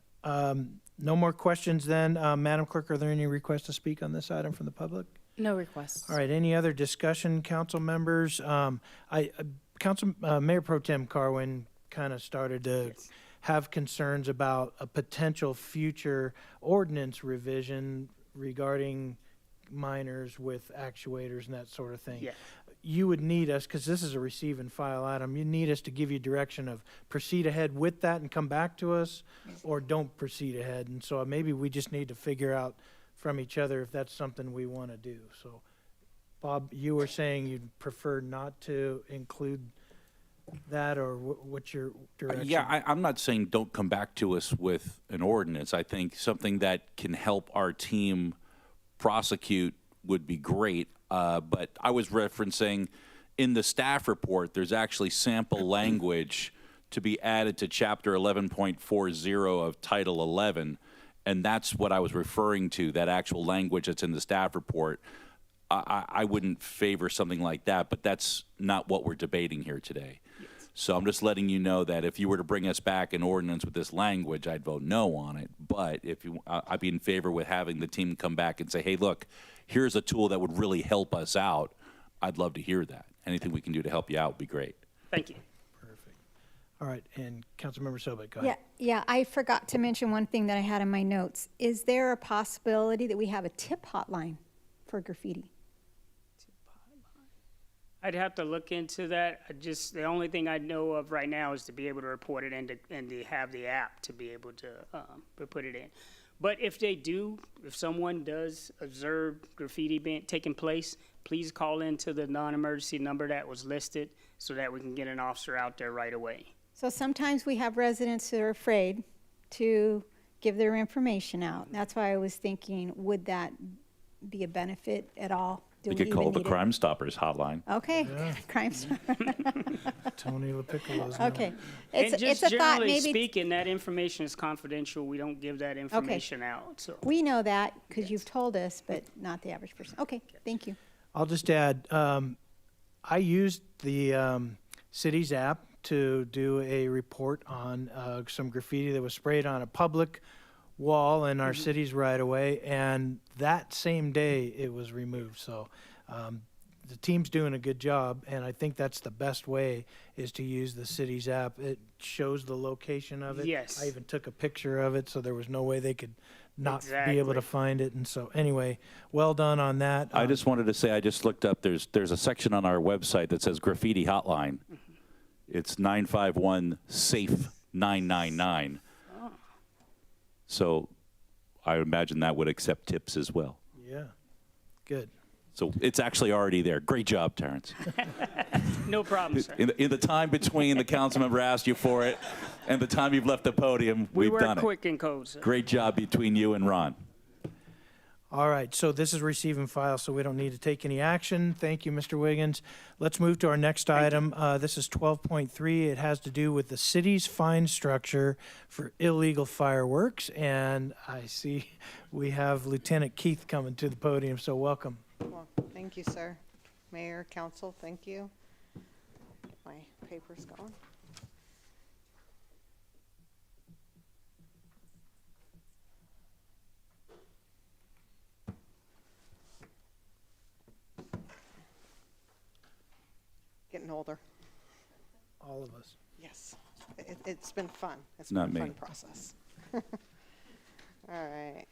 No more questions then. Madam Clerk, are there any requests to speak on this item from the public? No requests. All right, any other discussion, council members? Mayor Pro Tem Carwin kind of started to have concerns about a potential future ordinance revision regarding minors with actuators and that sort of thing. Yeah. You would need us, because this is a receive and file item, you need us to give you direction of proceed ahead with that and come back to us, or don't proceed ahead. And so maybe we just need to figure out from each other if that's something we want to do. So, Bob, you were saying you'd prefer not to include that, or what's your direction? Yeah, I'm not saying don't come back to us with an ordinance. I think something that can help our team prosecute would be great. But I was referencing in the staff report, there's actually sample language to be added to Chapter 11.40 of Title 11, and that's what I was referring to, that actual language that's in the staff report. I wouldn't favor something like that, but that's not what we're debating here today. Yes. So I'm just letting you know that if you were to bring us back an ordinance with this language, I'd vote no on it. But if you, I'd be in favor with having the team come back and say, hey, look, here's a tool that would really help us out. I'd love to hear that. Anything we can do to help you out would be great. Thank you. Perfect. All right, and Councilmember Sobek, go ahead. Yeah, I forgot to mention one thing that I had in my notes. Is there a possibility that we have a tip hotline for graffiti? I'd have to look into that. The only thing I know of right now is to be able to report it and to have the app to be able to put it in. But if someone does observe graffiti taking place, please call into the non-emergency number that was listed so that we can get an officer out there right away. So sometimes we have residents that are afraid to give their information out. That's why I was thinking, would that be a benefit at all? We could call the Crime Stoppers hotline. Okay, Crime Stopper. Tony LaPiccolo's. Okay. And It's just a thought, generally maybe. speaking, that information is confidential. We don't give that information out. So We know that because you've told us, but not the average person. Okay, thank you. I'll just add, I used the city's app to do a report on some graffiti that was sprayed on a public wall in our city's right away, and that same day it was removed. So the team's doing a good job, and I think that's the best way, is to use the city's app. It shows the location of it. Yes. I even took a picture of it, so there was no way they could not be Exactly. able to find it. And so anyway, well done on that. I just wanted to say, I just looked up, there's a section on our website that says graffiti hotline. It's 951-SAFE-999. So I imagine that would accept tips as well. Yeah, good. So it's actually already there. Great job, Terrence. no problem, sir. In the time between the council member asked you for it and the time you've left the podium, We we've work done quick it. and cold, sir. Great job between you and Ron. All right, so this is receive and file, so we don't need to take any action. Thank you, Mr. Wiggins. Let's move to our next item. This is 12.3. It has to do with the city's fine structure for illegal fireworks. And I see we have Lieutenant Keith coming to the podium, so welcome. Well, thank you, sir. Mayor, council, thank you. Get my papers going. Getting older. All of us. Yes, it's been fun. It's Not been a me. fun process. All right,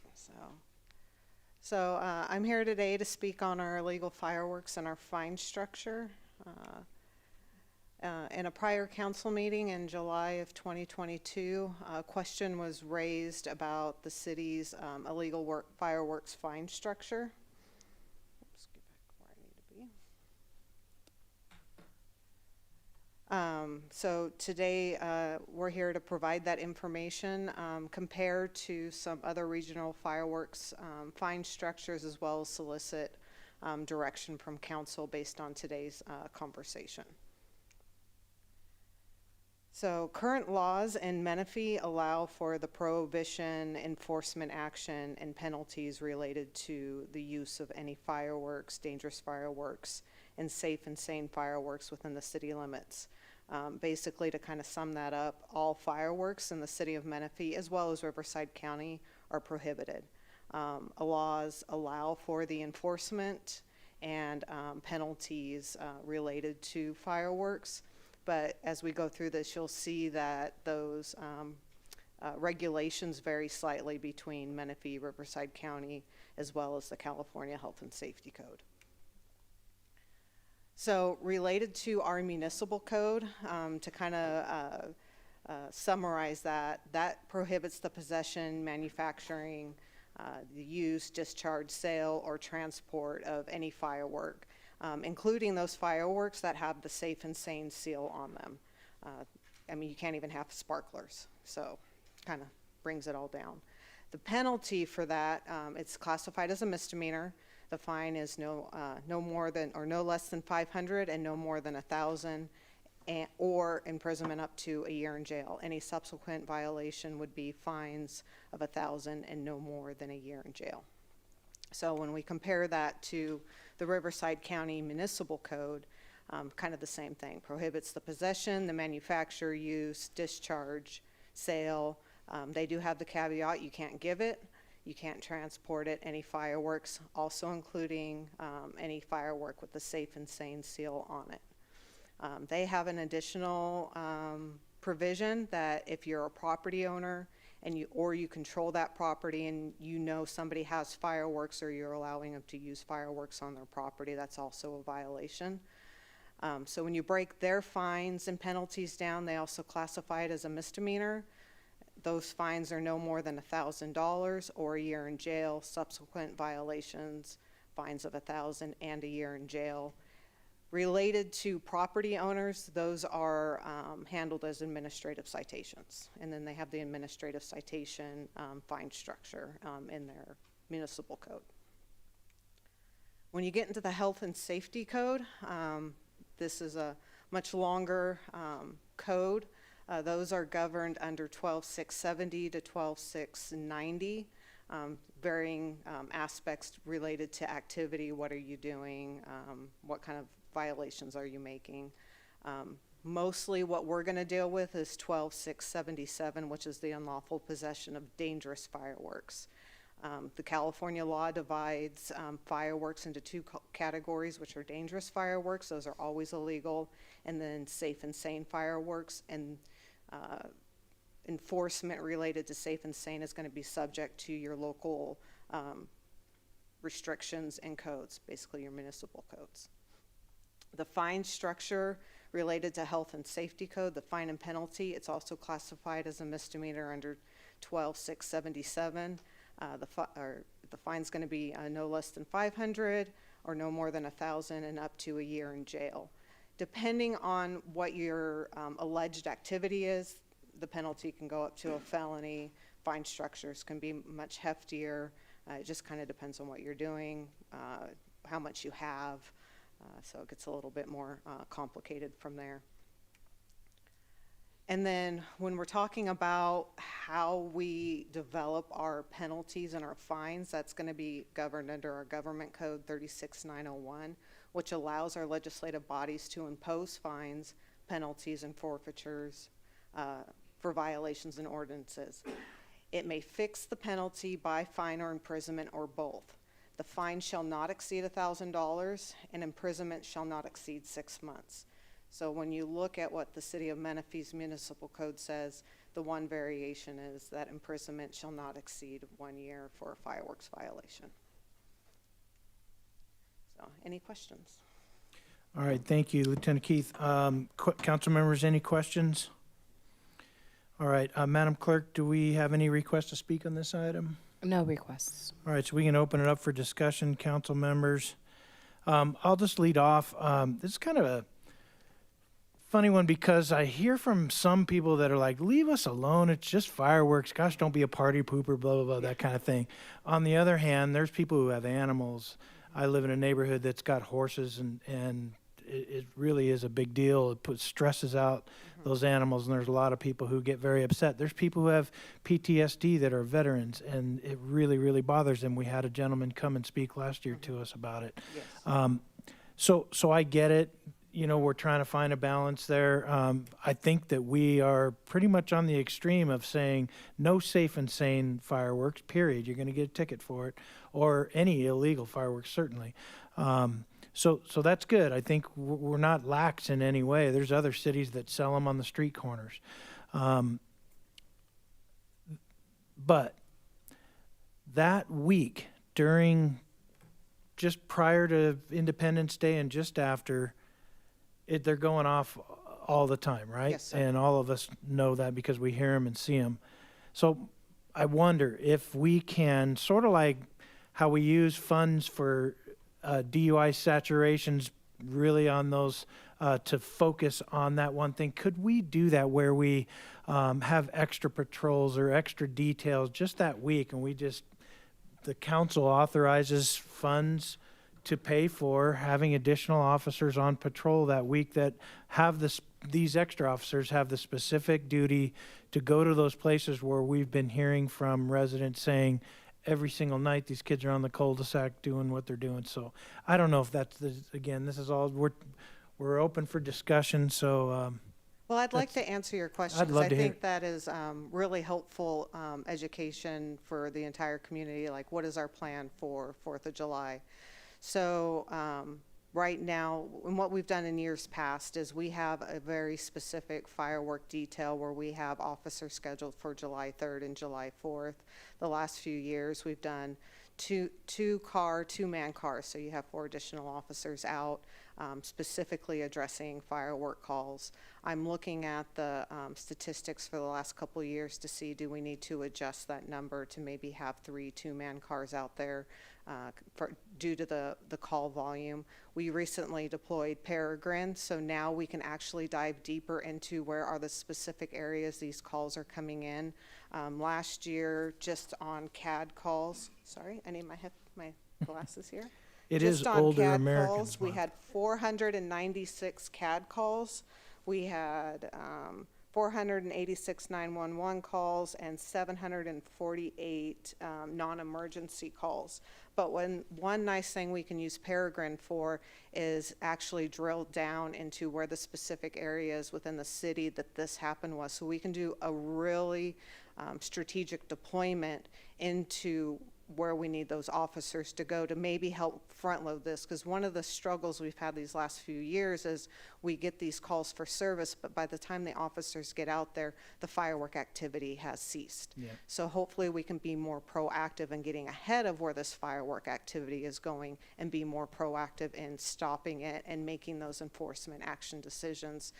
so I'm here today to speak on our illegal fireworks and our fine structure. In a prior council meeting in July of 2022, a question was raised about the city's illegal fireworks fine structure. Oops, get back where I need to be. So today we're here to provide that information compared to some other regional fireworks fine structures, as well as solicit direction from council based on today's conversation. So current laws in Menifee allow for the prohibition, enforcement action, and penalties related to the use of any fireworks, dangerous fireworks, and safe and sane fireworks within the city limits. Basically, to kind of sum that up, all fireworks in the city of Menifee, as well as Riverside County, are prohibited. Laws allow for the enforcement and penalties related to fireworks. but as we go through this, you'll see that those regulations vary slightly between Menifee, Riverside County, as well as the California Health and Safety Code. So related to our municipal code, to kind of summarize that prohibits the possession, manufacturing, the use, discharge, sale, or transport of any firework, including those fireworks that have the Safe and Sane seal on them. I mean, you can't even have sparklers, so kind of brings it all down. The penalty for that, it's classified as a misdemeanor. The fine is no more than or no less than 500 and no more than 1,000, or imprisonment up to a year in jail. Any subsequent violation would be fines of 1,000 and no more than a year in jail. So when we compare that to the Riverside County Municipal Code, kind of the same thing. Prohibits the possession, the manufacture, use, discharge, sale. They do have the caveat, you can't give it, you can't transport it, any fireworks, also including any firework with the Safe and Sane seal on it. They have an additional provision that if you're a property owner and you control that property and you know somebody has fireworks or you're allowing them to use fireworks on their property, that's also a violation. So when you break their fines and penalties down, they also classify it as a misdemeanor. Those fines are no more than $1,000 or a year in jail. Subsequent violations, fines of 1,000 and a year in jail. Related to property owners, those are handled as administrative citations. And then they have the administrative citation fine structure in their municipal code. When you get into the health and safety code, this is a much longer code. Those are governed under 12.670 to 12.690, varying aspects related to activity. What are you doing? What kind of violations are you making? Mostly what we're going to deal with is 12.677, which is the unlawful possession of dangerous fireworks. The California law divides fireworks into two categories, which are dangerous fireworks. Those are always illegal. And then safe and sane fireworks. And enforcement related to safe and sane is going to be subject to your local restrictions and codes, basically your municipal codes. The fine structure related to health and safety code, the fine and penalty, it's also classified as a misdemeanor under 12.677. The fine's going to be no less than 500 or no more than 1,000 and up to a year in jail. Depending on what your alleged activity is, the penalty can go up to a felony. Fine structures can be much heftier. It just kind of depends on what you're doing, how much you have. So it gets a little bit more complicated from there. And then when we're talking about how we develop our penalties and our fines, that's going to be governed under our government code 36901, which allows our legislative bodies to impose fines, penalties, and forfeitures for violations and ordinances. It may fix the penalty by fine or imprisonment or both. The fine shall not exceed $1,000 and imprisonment shall not exceed 6 months. So when you look at what the City of Menifee's municipal code says, the one variation is that imprisonment shall not exceed 1 year for a fireworks violation. So, any questions? All right, thank you, Lieutenant Keith. Council members, any questions? All right, Madam Clerk, do we have any requests to speak on this item? No requests. All right, so we can open it up for discussion, council members. I'll just lead off. This is kind of a funny one because I hear from some people that are like, leave us alone, it's just fireworks, gosh, don't be a party pooper, blah, blah, blah, that kind of thing. On the other hand, there's people who have animals. I live in a neighborhood that's got horses, and it really is a big deal. It stresses out those animals, and there's a lot of people who get very upset. There's people who have PTSD that are veterans, and it really, really bothers them. We had a gentleman come and speak last year to us about it. Yes. So I get it. You know, we're trying to find a balance there. I think that we are pretty much on the extreme of saying no safe and sane fireworks, period. You're going to get a ticket for it, or any illegal fireworks, certainly. So that's good. I think we're not lax in any way. There's other cities that sell them on the street corners. But that week during, just prior to Independence Day and just after, they're going off all the time, right? Yes, sir. And all of us know that because we hear them and see them. So I wonder if we can, sort of like how we use funds for DUI saturations, really on those to focus on that one thing. Could we do that where we have extra patrols or extra details just that week, and the council authorizes funds to pay for having additional officers on patrol that week that have these extra officers have the specific duty to go to those places where we've been hearing from residents saying every single night these kids are on the cul-de-sac doing what they're doing. So I don't know if that's again, this is all, we're open for discussion. So Well, I'd like to answer your question I'd because love I to hear think that is really helpful education for the entire community. Like, what is our plan for 4th of July? So right now, and what we've done in years past is we have a very specific firework detail where we have officers scheduled for July 3rd and July 4th. The last few years, we've done two-man cars, so you have 4 additional officers out specifically addressing firework calls. I'm looking at the statistics for the last couple of years to see, do we need to adjust that number to maybe have 3 two-man cars out there due to the call volume. We recently deployed Peregrine, so now we can actually dive deeper into where are the specific areas these calls are coming in. Last year, just on CAD calls, sorry, I need my glasses here. It Just is on older CAD Americans calls, we month. had 496 CAD calls. We had 486 911 calls and 748 non-emergency calls. But one nice thing we can use Peregrine for is actually drill down into where the specific areas within the city that this happened was. So we can do a really strategic deployment into where we need those officers to go to maybe help front load this, because one of the struggles we've had these last few years is we get these calls for service, but by the time the officers get out there, the firework activity has ceased. Yeah. So hopefully we can be more proactive in getting ahead of where this firework activity is going and be more proactive in stopping it and making those enforcement action decisions.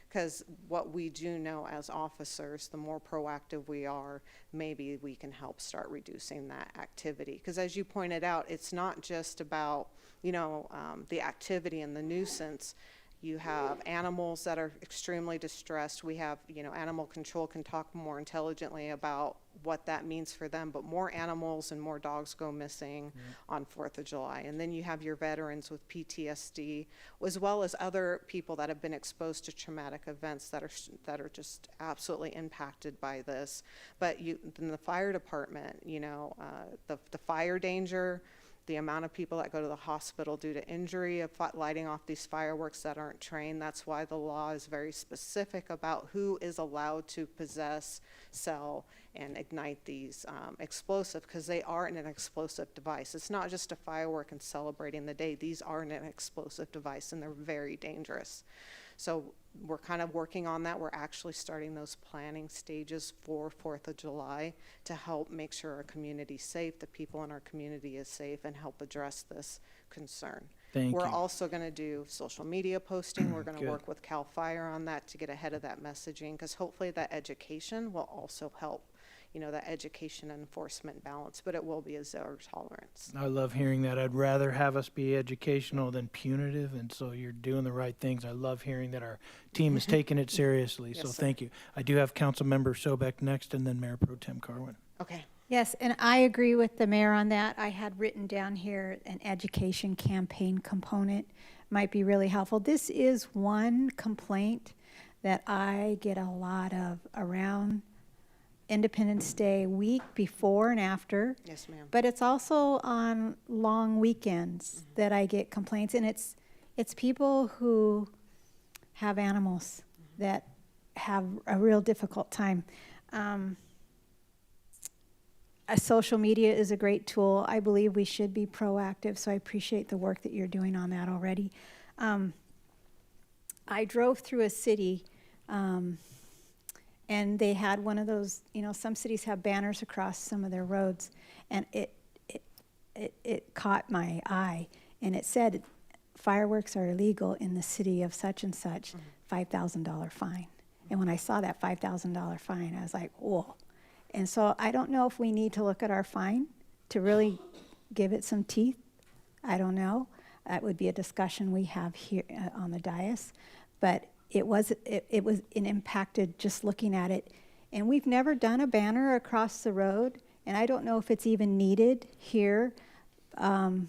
Because what we do know as officers, the more proactive we are, maybe we can help start reducing that activity. Because as you pointed out, it's not just about, the activity and the nuisance. You have animals that are extremely distressed. We have, animal control can talk more intelligently about what that means for them, but more animals and more dogs go missing on 4th of July. And then you have your veterans with PTSD, as well as other people that have been exposed to traumatic events that are just absolutely impacted by this. But then the fire department, the fire danger, the amount of people that go to the hospital due to injury of lighting off these fireworks that aren't trained. That's why the law is very specific about who is allowed to possess, sell, and ignite these explosive, because they are an explosive device. It's not just a firework and celebrating the day. These are an explosive device, and they're very dangerous. So we're kind of working on that. We're actually starting those planning stages for 4th of July to help make sure our community is safe, the people in our community is safe, and help address this concern. We're also going to do social media posting. We're going to work with CAL FIRE on that to get ahead of that messaging, because hopefully that education will also help, that education and enforcement balance, but it will be a zero tolerance. I love hearing that. I'd rather have us be educational than punitive, and so you're doing the right things. I love hearing that our team is taking it seriously, so thank you. I do have Councilmember Sobek next, and then Mayor Pro Tem Carwin. Okay. Yes, and I agree with the mayor on that. I had written down here an education campaign component might be really helpful. This is one complaint that I get a lot of around Independence Day week, before and after. Yes, ma'am. But it's also on long weekends that I get complaints, and it's people who have animals that have a real difficult time. social media is a great tool. I believe we should be proactive, so I appreciate the work that you're doing on that already. I drove through a city, and they had one of those, some cities have banners across some of their roads, and it caught my eye, and it said, fireworks are illegal in the city of such and such, $5,000 fine. And when I saw that $5,000 fine, I was like, whoa. And so I don't know if we need to look at our fine to really give it some teeth. I don't know. That would be a discussion we have here on the dais. But it impacted just looking at it. And we've never done a banner across the road, and I don't know if it's even needed here.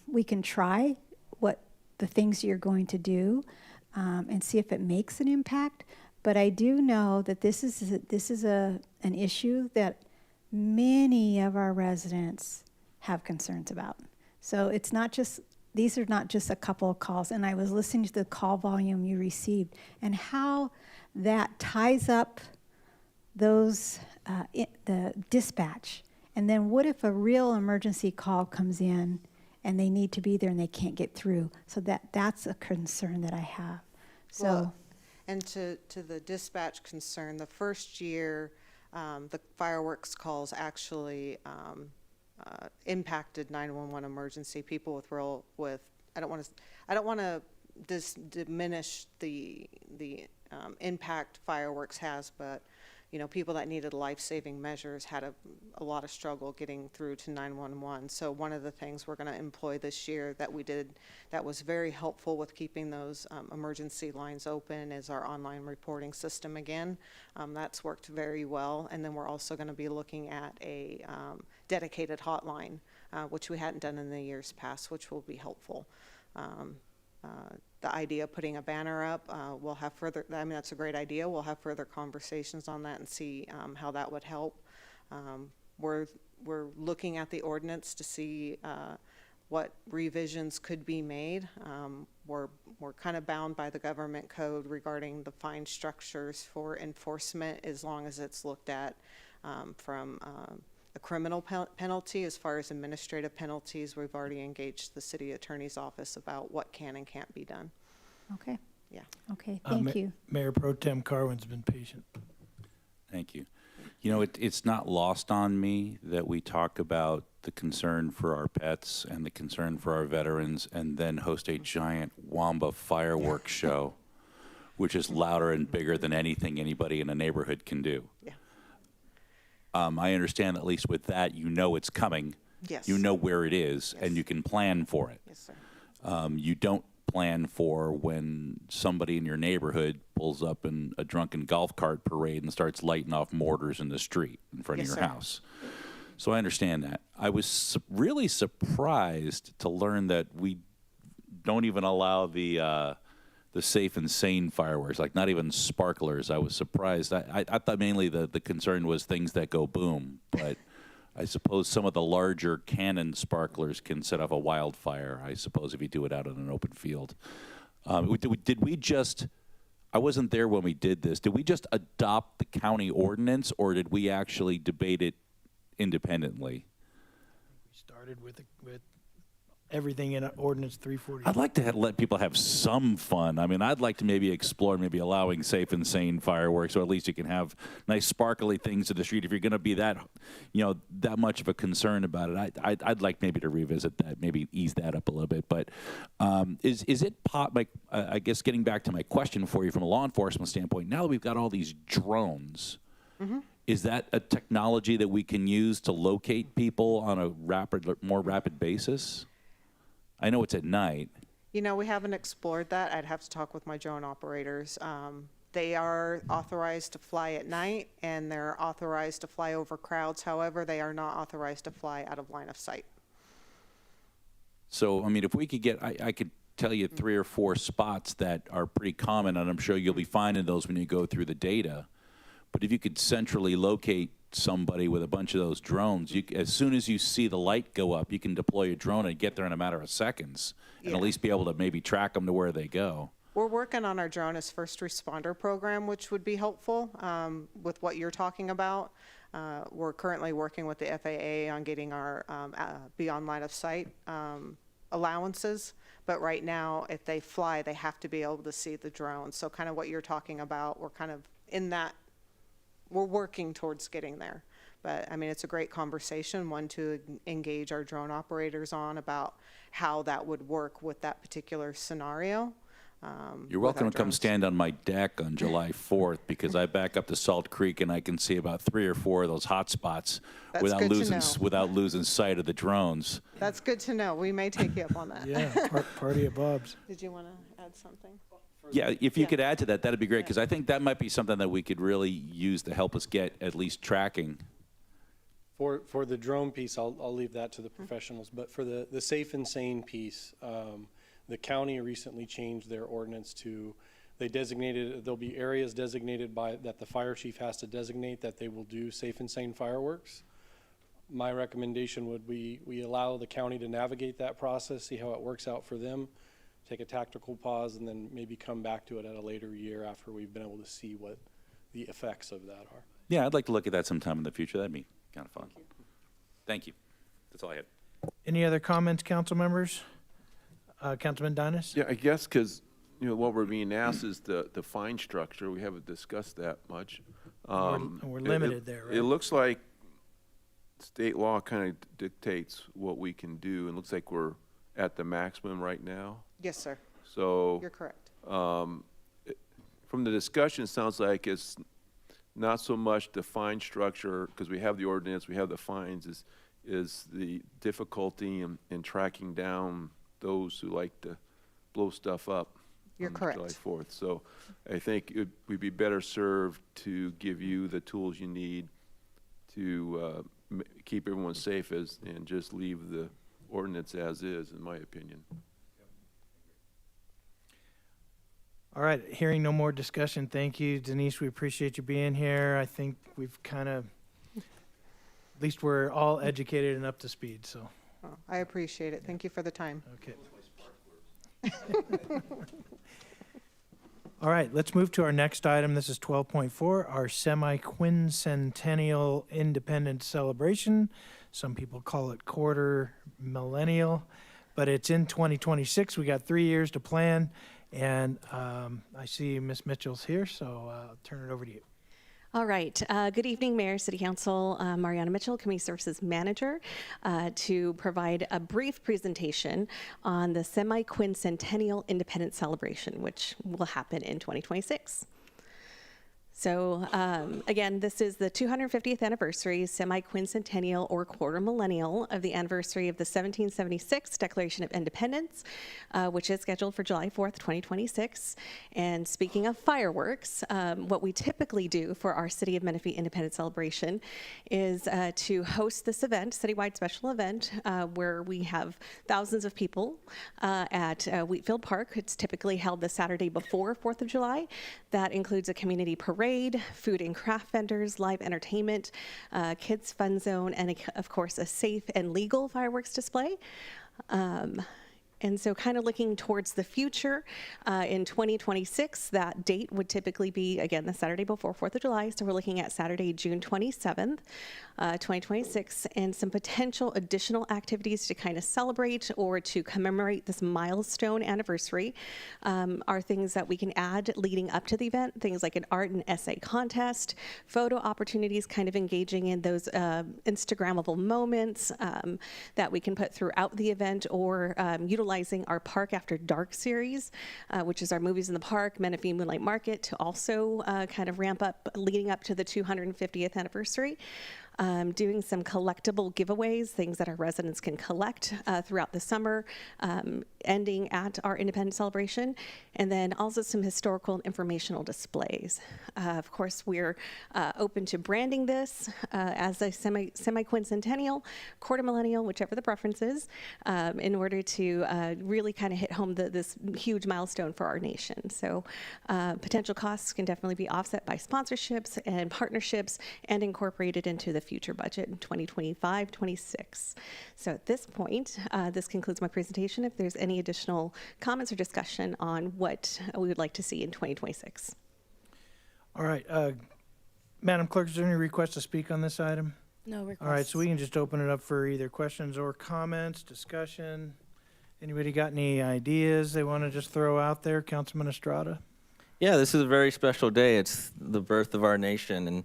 We can try what the things you're going to do and see if it makes an impact. But I do know that this is an issue that many of our residents have concerns about. So it's not just, these are not just a couple of calls. And I was listening to the call volume you received and how that ties up those, the dispatch. And then what if a real emergency call comes in and they need to be there and they can't get through? So that's a concern that I have. So. Well, and to the dispatch concern, the first year, the fireworks calls actually impacted 911 emergency people with I don't want to diminish the impact fireworks has, but people that needed life-saving measures had a lot of struggle getting through to 911. So one of the things we're going to employ this year that we did that was very helpful with keeping those emergency lines open is our online reporting system again. That's worked very well. And then we're also going to be looking at a dedicated hotline, which we hadn't done in the years past, which will be helpful. The idea of putting a banner up, we'll have further, that's a great idea. We'll have further conversations on that and see how that would help. We're looking at the ordinance to see what revisions could be made. We're kind of bound by the government code regarding the fine structures for enforcement as long as it's looked at from a criminal penalty. As far as administrative penalties, we've already engaged the city attorney's office about what can and can't be done. Okay. Yeah. Okay, thank you. Mayor Pro Tem Carwin's been patient. Thank you. It's not lost on me that we talk about the concern for our pets and the concern for our veterans and then host a giant Wamba fireworks show, which is louder and bigger than anything anybody in a neighborhood can do. Yeah. I understand at least with that, it's coming. Yes. You know where it is, Yes. and you can plan for it. Yes, sir. You don't plan for when somebody in your neighborhood pulls up in a drunken golf cart parade and starts lighting off mortars in the street in front Yes, of your sir. house. So I understand that. I was really surprised to learn that we don't even allow the safe and sane fireworks, like not even sparklers. I was surprised. I thought mainly the concern was things that go boom, but I suppose some of the larger cannon sparklers can set off a wildfire, I suppose, if you do it out in an open field. Did we just, I wasn't there when we did this, did we just adopt the county ordinance, or did we actually debate it independently? We started with everything in ordinance 340. I'd like to let people have some fun. I'd like to maybe explore maybe allowing safe and sane fireworks, or at least you can have nice sparkly things in the street. If you're going to be that much of a concern about it, I'd like maybe to revisit that, maybe ease that up a little bit. But is it I guess getting back to my question for you from a law enforcement standpoint, now that we've got all these drones, is that a technology that we can use to locate people on a more rapid basis? I know it's at night. We haven't explored that. I'd have to talk with my drone operators. They are authorized to fly at night, and they're authorized to fly over crowds. However, they are not authorized to fly out of line of sight. So, if we could get, I could tell you 3 or 4 spots that are pretty common, and I'm sure you'll be finding those when you go through the data. But if you could centrally locate somebody with a bunch of those drones, as soon as you see the light go up, you can deploy a drone and get there in a matter of seconds, and at least be able to maybe track them to where they go. We're working on our drone as first responder program, which would be helpful with what you're talking about. We're currently working with the FAA on getting our beyond line of sight allowances. But right now, if they fly, they have to be able to see the drone. So kind of what you're talking about, we're kind of in that, we're working towards getting there. But I mean, it's a great conversation, one to engage our drone operators on about how that would work with that particular scenario. You're welcome to come stand on my deck on July 4th because I back up to Salt Creek and I can see about 3 or 4 of those hot spots That's without good to losing know. without losing sight of the drones. That's good to know. We may take you up on that. Yeah, party at Bob's. Did you want to add something? Yeah, if you could add to that, that'd be great because I think that might be something that we could really use to help us get at least tracking. For the drone piece, I'll leave that to the professionals, but for the safe and sane piece, the county recently changed their ordinance to, there'll be areas designated that the fire chief has to designate that they will do safe and sane fireworks. My recommendation would be we allow the county to navigate that process, see how it works out for them, take a tactical pause, and then maybe come back to it at a later year after we've been able to see what the effects of that are. Yeah, I'd like to look at that sometime in the future. That'd be kind of fun. Thank you. That's all I had. Any other comments, council members? Councilman Dinas? Yeah, I guess because, what we're being asked is the fine structure. We haven't discussed that much. We're limited there, right? It looks like state law kind of dictates what we can do, and looks like we're at the maximum right now. Yes, sir. So You're correct. From the discussion, it sounds like it's not so much the fine structure, because we have the ordinance, we have the fines, is the difficulty in tracking down those who like to blow stuff up. You're on correct. July 4th. So I think we'd be better served to give you the tools you need to keep everyone safe and just leave the ordinance as is, in my opinion. All right, hearing no more discussion, thank you, Denise. We appreciate you being here. I think we've kind of, at least we're all educated and up to speed, so. Oh, I appreciate it. Thank you for the time. Okay. All right, let's move to our next item. This is 12.4, our semi-quincentennial independence celebration. Some people call it quarter millennial, but it's in 2026. We got 3 years to plan, and I see Ms. Mitchell's here, so I'll turn it over to you. All right. Good evening, Mayor, City Council. Mariana Mitchell, Community Services Manager, to provide a brief presentation on the semi-quincentennial independence celebration, which will happen in 2026. So again, this is the 250th anniversary, semi-quincentennial or quarter millennial of the anniversary of the 1776 Declaration of Independence, which is scheduled for July 4th, 2026. And speaking of fireworks, what we typically do for our City of Menifee Independence Celebration is to host this event, citywide special event, where we have thousands of people at Wheatfield Park. It's typically held the Saturday before 4th of July. That includes a community parade, food and craft vendors, live entertainment, kids fun zone, and of course a safe and legal fireworks display. And so kind of looking towards the future, in 2026, that date would typically be, again, the Saturday before 4th of July. So we're looking at Saturday, June 27th, 2026, and some potential additional activities to kind of celebrate or to commemorate this milestone anniversary are things that we can add leading up to the event, things like an art and essay contest, photo opportunities, kind of engaging in those Instagrammable moments that we can put throughout the event, or utilizing our Park After Dark series, which is our Movies in the Park, Menifee Moonlight Market, to also kind of ramp up leading up to the 250th anniversary. Doing some collectible giveaways, things that our residents can collect throughout the summer, ending at our Independence Celebration, and then also some historical and informational displays. Of course, we're open to branding this as a semi-quincentennial, quarter millennial, whichever the preference is, in order to really kind of hit home this huge milestone for our nation. So potential costs can definitely be offset by sponsorships and partnerships and incorporated into the future budget in 2025-26. So at this point, this concludes my presentation. If there's any additional comments or discussion on what we would like to see in 2026. All right, Madam Clerk, is there any request to speak on this item? No requests. All right, so we can just open it up for either questions or comments, discussion. Anybody got any ideas they want to just throw out there? Councilman Estrada? Yeah, this is a very special day. It's the birth of our nation, and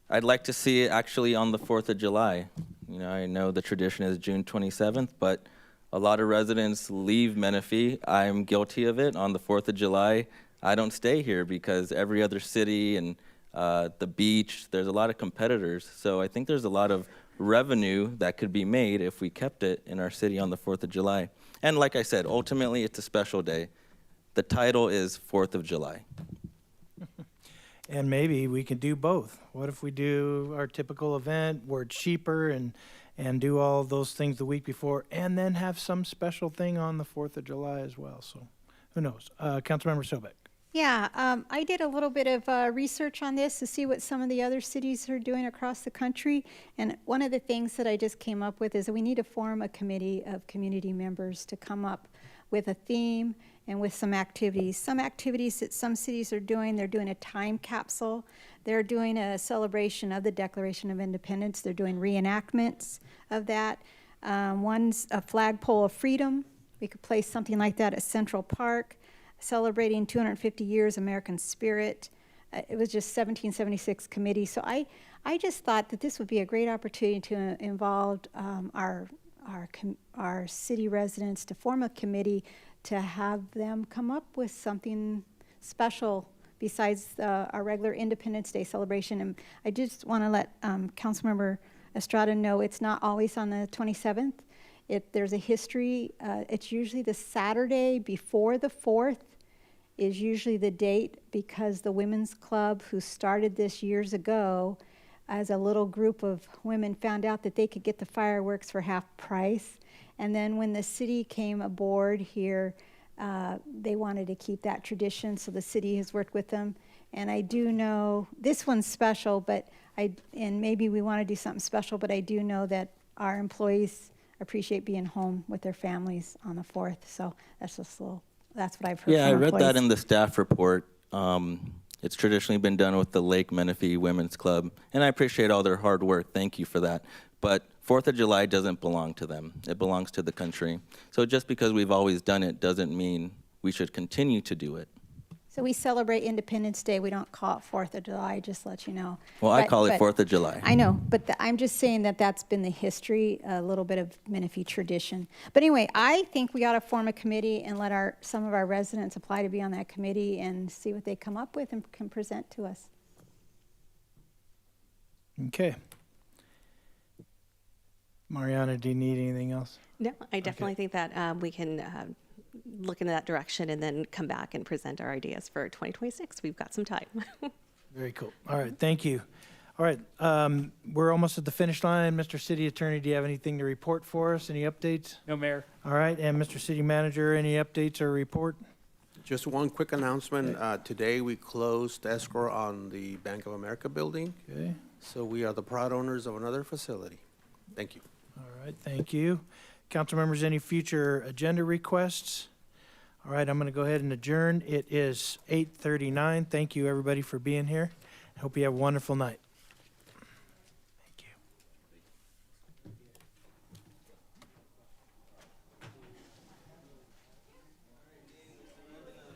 I'd like to see it actually on the 4th of July. You know, I know the tradition is June 27th, but a lot of residents leave Menifee. I'm guilty of it. On the 4th of July, I don't stay here because every other city and the beach, there's a lot of competitors. So I think there's a lot of revenue that could be made if we kept it in our city on the 4th of July. And like I said, ultimately, it's a special day. The title is 4th of July. And maybe we can do both. What if we do our typical event where it's cheaper and do all those things the week before and then have some special thing on the 4th of July as well? So who knows? Councilmember Sobek. Yeah, I did a little bit of research on this to see what some of the other cities are doing across the country. And one of the things that I just came up with is that we need to form a committee of community members to come up with a theme and with some activities. Some activities that some cities are doing, they're doing a time capsule. They're doing a celebration of the Declaration of Independence. They're doing reenactments of that. One's a flagpole of freedom. We could place something like that at Central Park, celebrating 250 years American spirit. It was just 1776 committee. So I just thought that this would be a great opportunity to involve our city residents to form a committee to have them come up with something special besides our regular Independence Day celebration. And I just want to let Councilmember Estrada know it's not always on the 27th. There's a history. It's usually the Saturday before the 4th is usually the date, because the Women's Club, who started this years ago as a little group of women, found out that they could get the fireworks for half price. And then when the city came aboard here, they wanted to keep that tradition, so the city has worked with them. And I do know, this one's special, and maybe we want to do something special, but I do know that our employees appreciate being home with their families on the 4th. So that's just a little, that's what I've heard Yeah, from I read employees. that in the staff report. It's traditionally been done with the Lake Menifee Women's Club, and I appreciate all their hard work. Thank you for that. But 4th of July doesn't belong to them. It belongs to the country. So just because we've always done it doesn't mean we should continue to do it. So we celebrate Independence Day. We don't call it 4th of July, just to let you know. Well, I call it 4th of July. I know, but I'm just saying that that's been the history, a little bit of Menifee tradition. But anyway, I think we ought to form a committee and let some of our residents apply to be on that committee and see what they come up with and can present to us. Okay. Mariana, do you need anything else? No, I definitely think that we can look into that direction and then come back and present our ideas for 2026. We've got some time. Very cool. All right, thank you. All right, we're almost at the finish line. Mr. City Attorney, do you have anything to report for us? Any updates? No, Mayor. All right, and Mr. City Manager, any updates or report? Just one quick announcement. Today, we closed escrow on the Bank of America building. Okay. So we are the proud owners of another facility. Thank you. All right, thank you. Council members, any future agenda requests? All right, I'm going to go ahead and adjourn. It is 8:39. Thank you, everybody, for being here. I hope you have a wonderful night.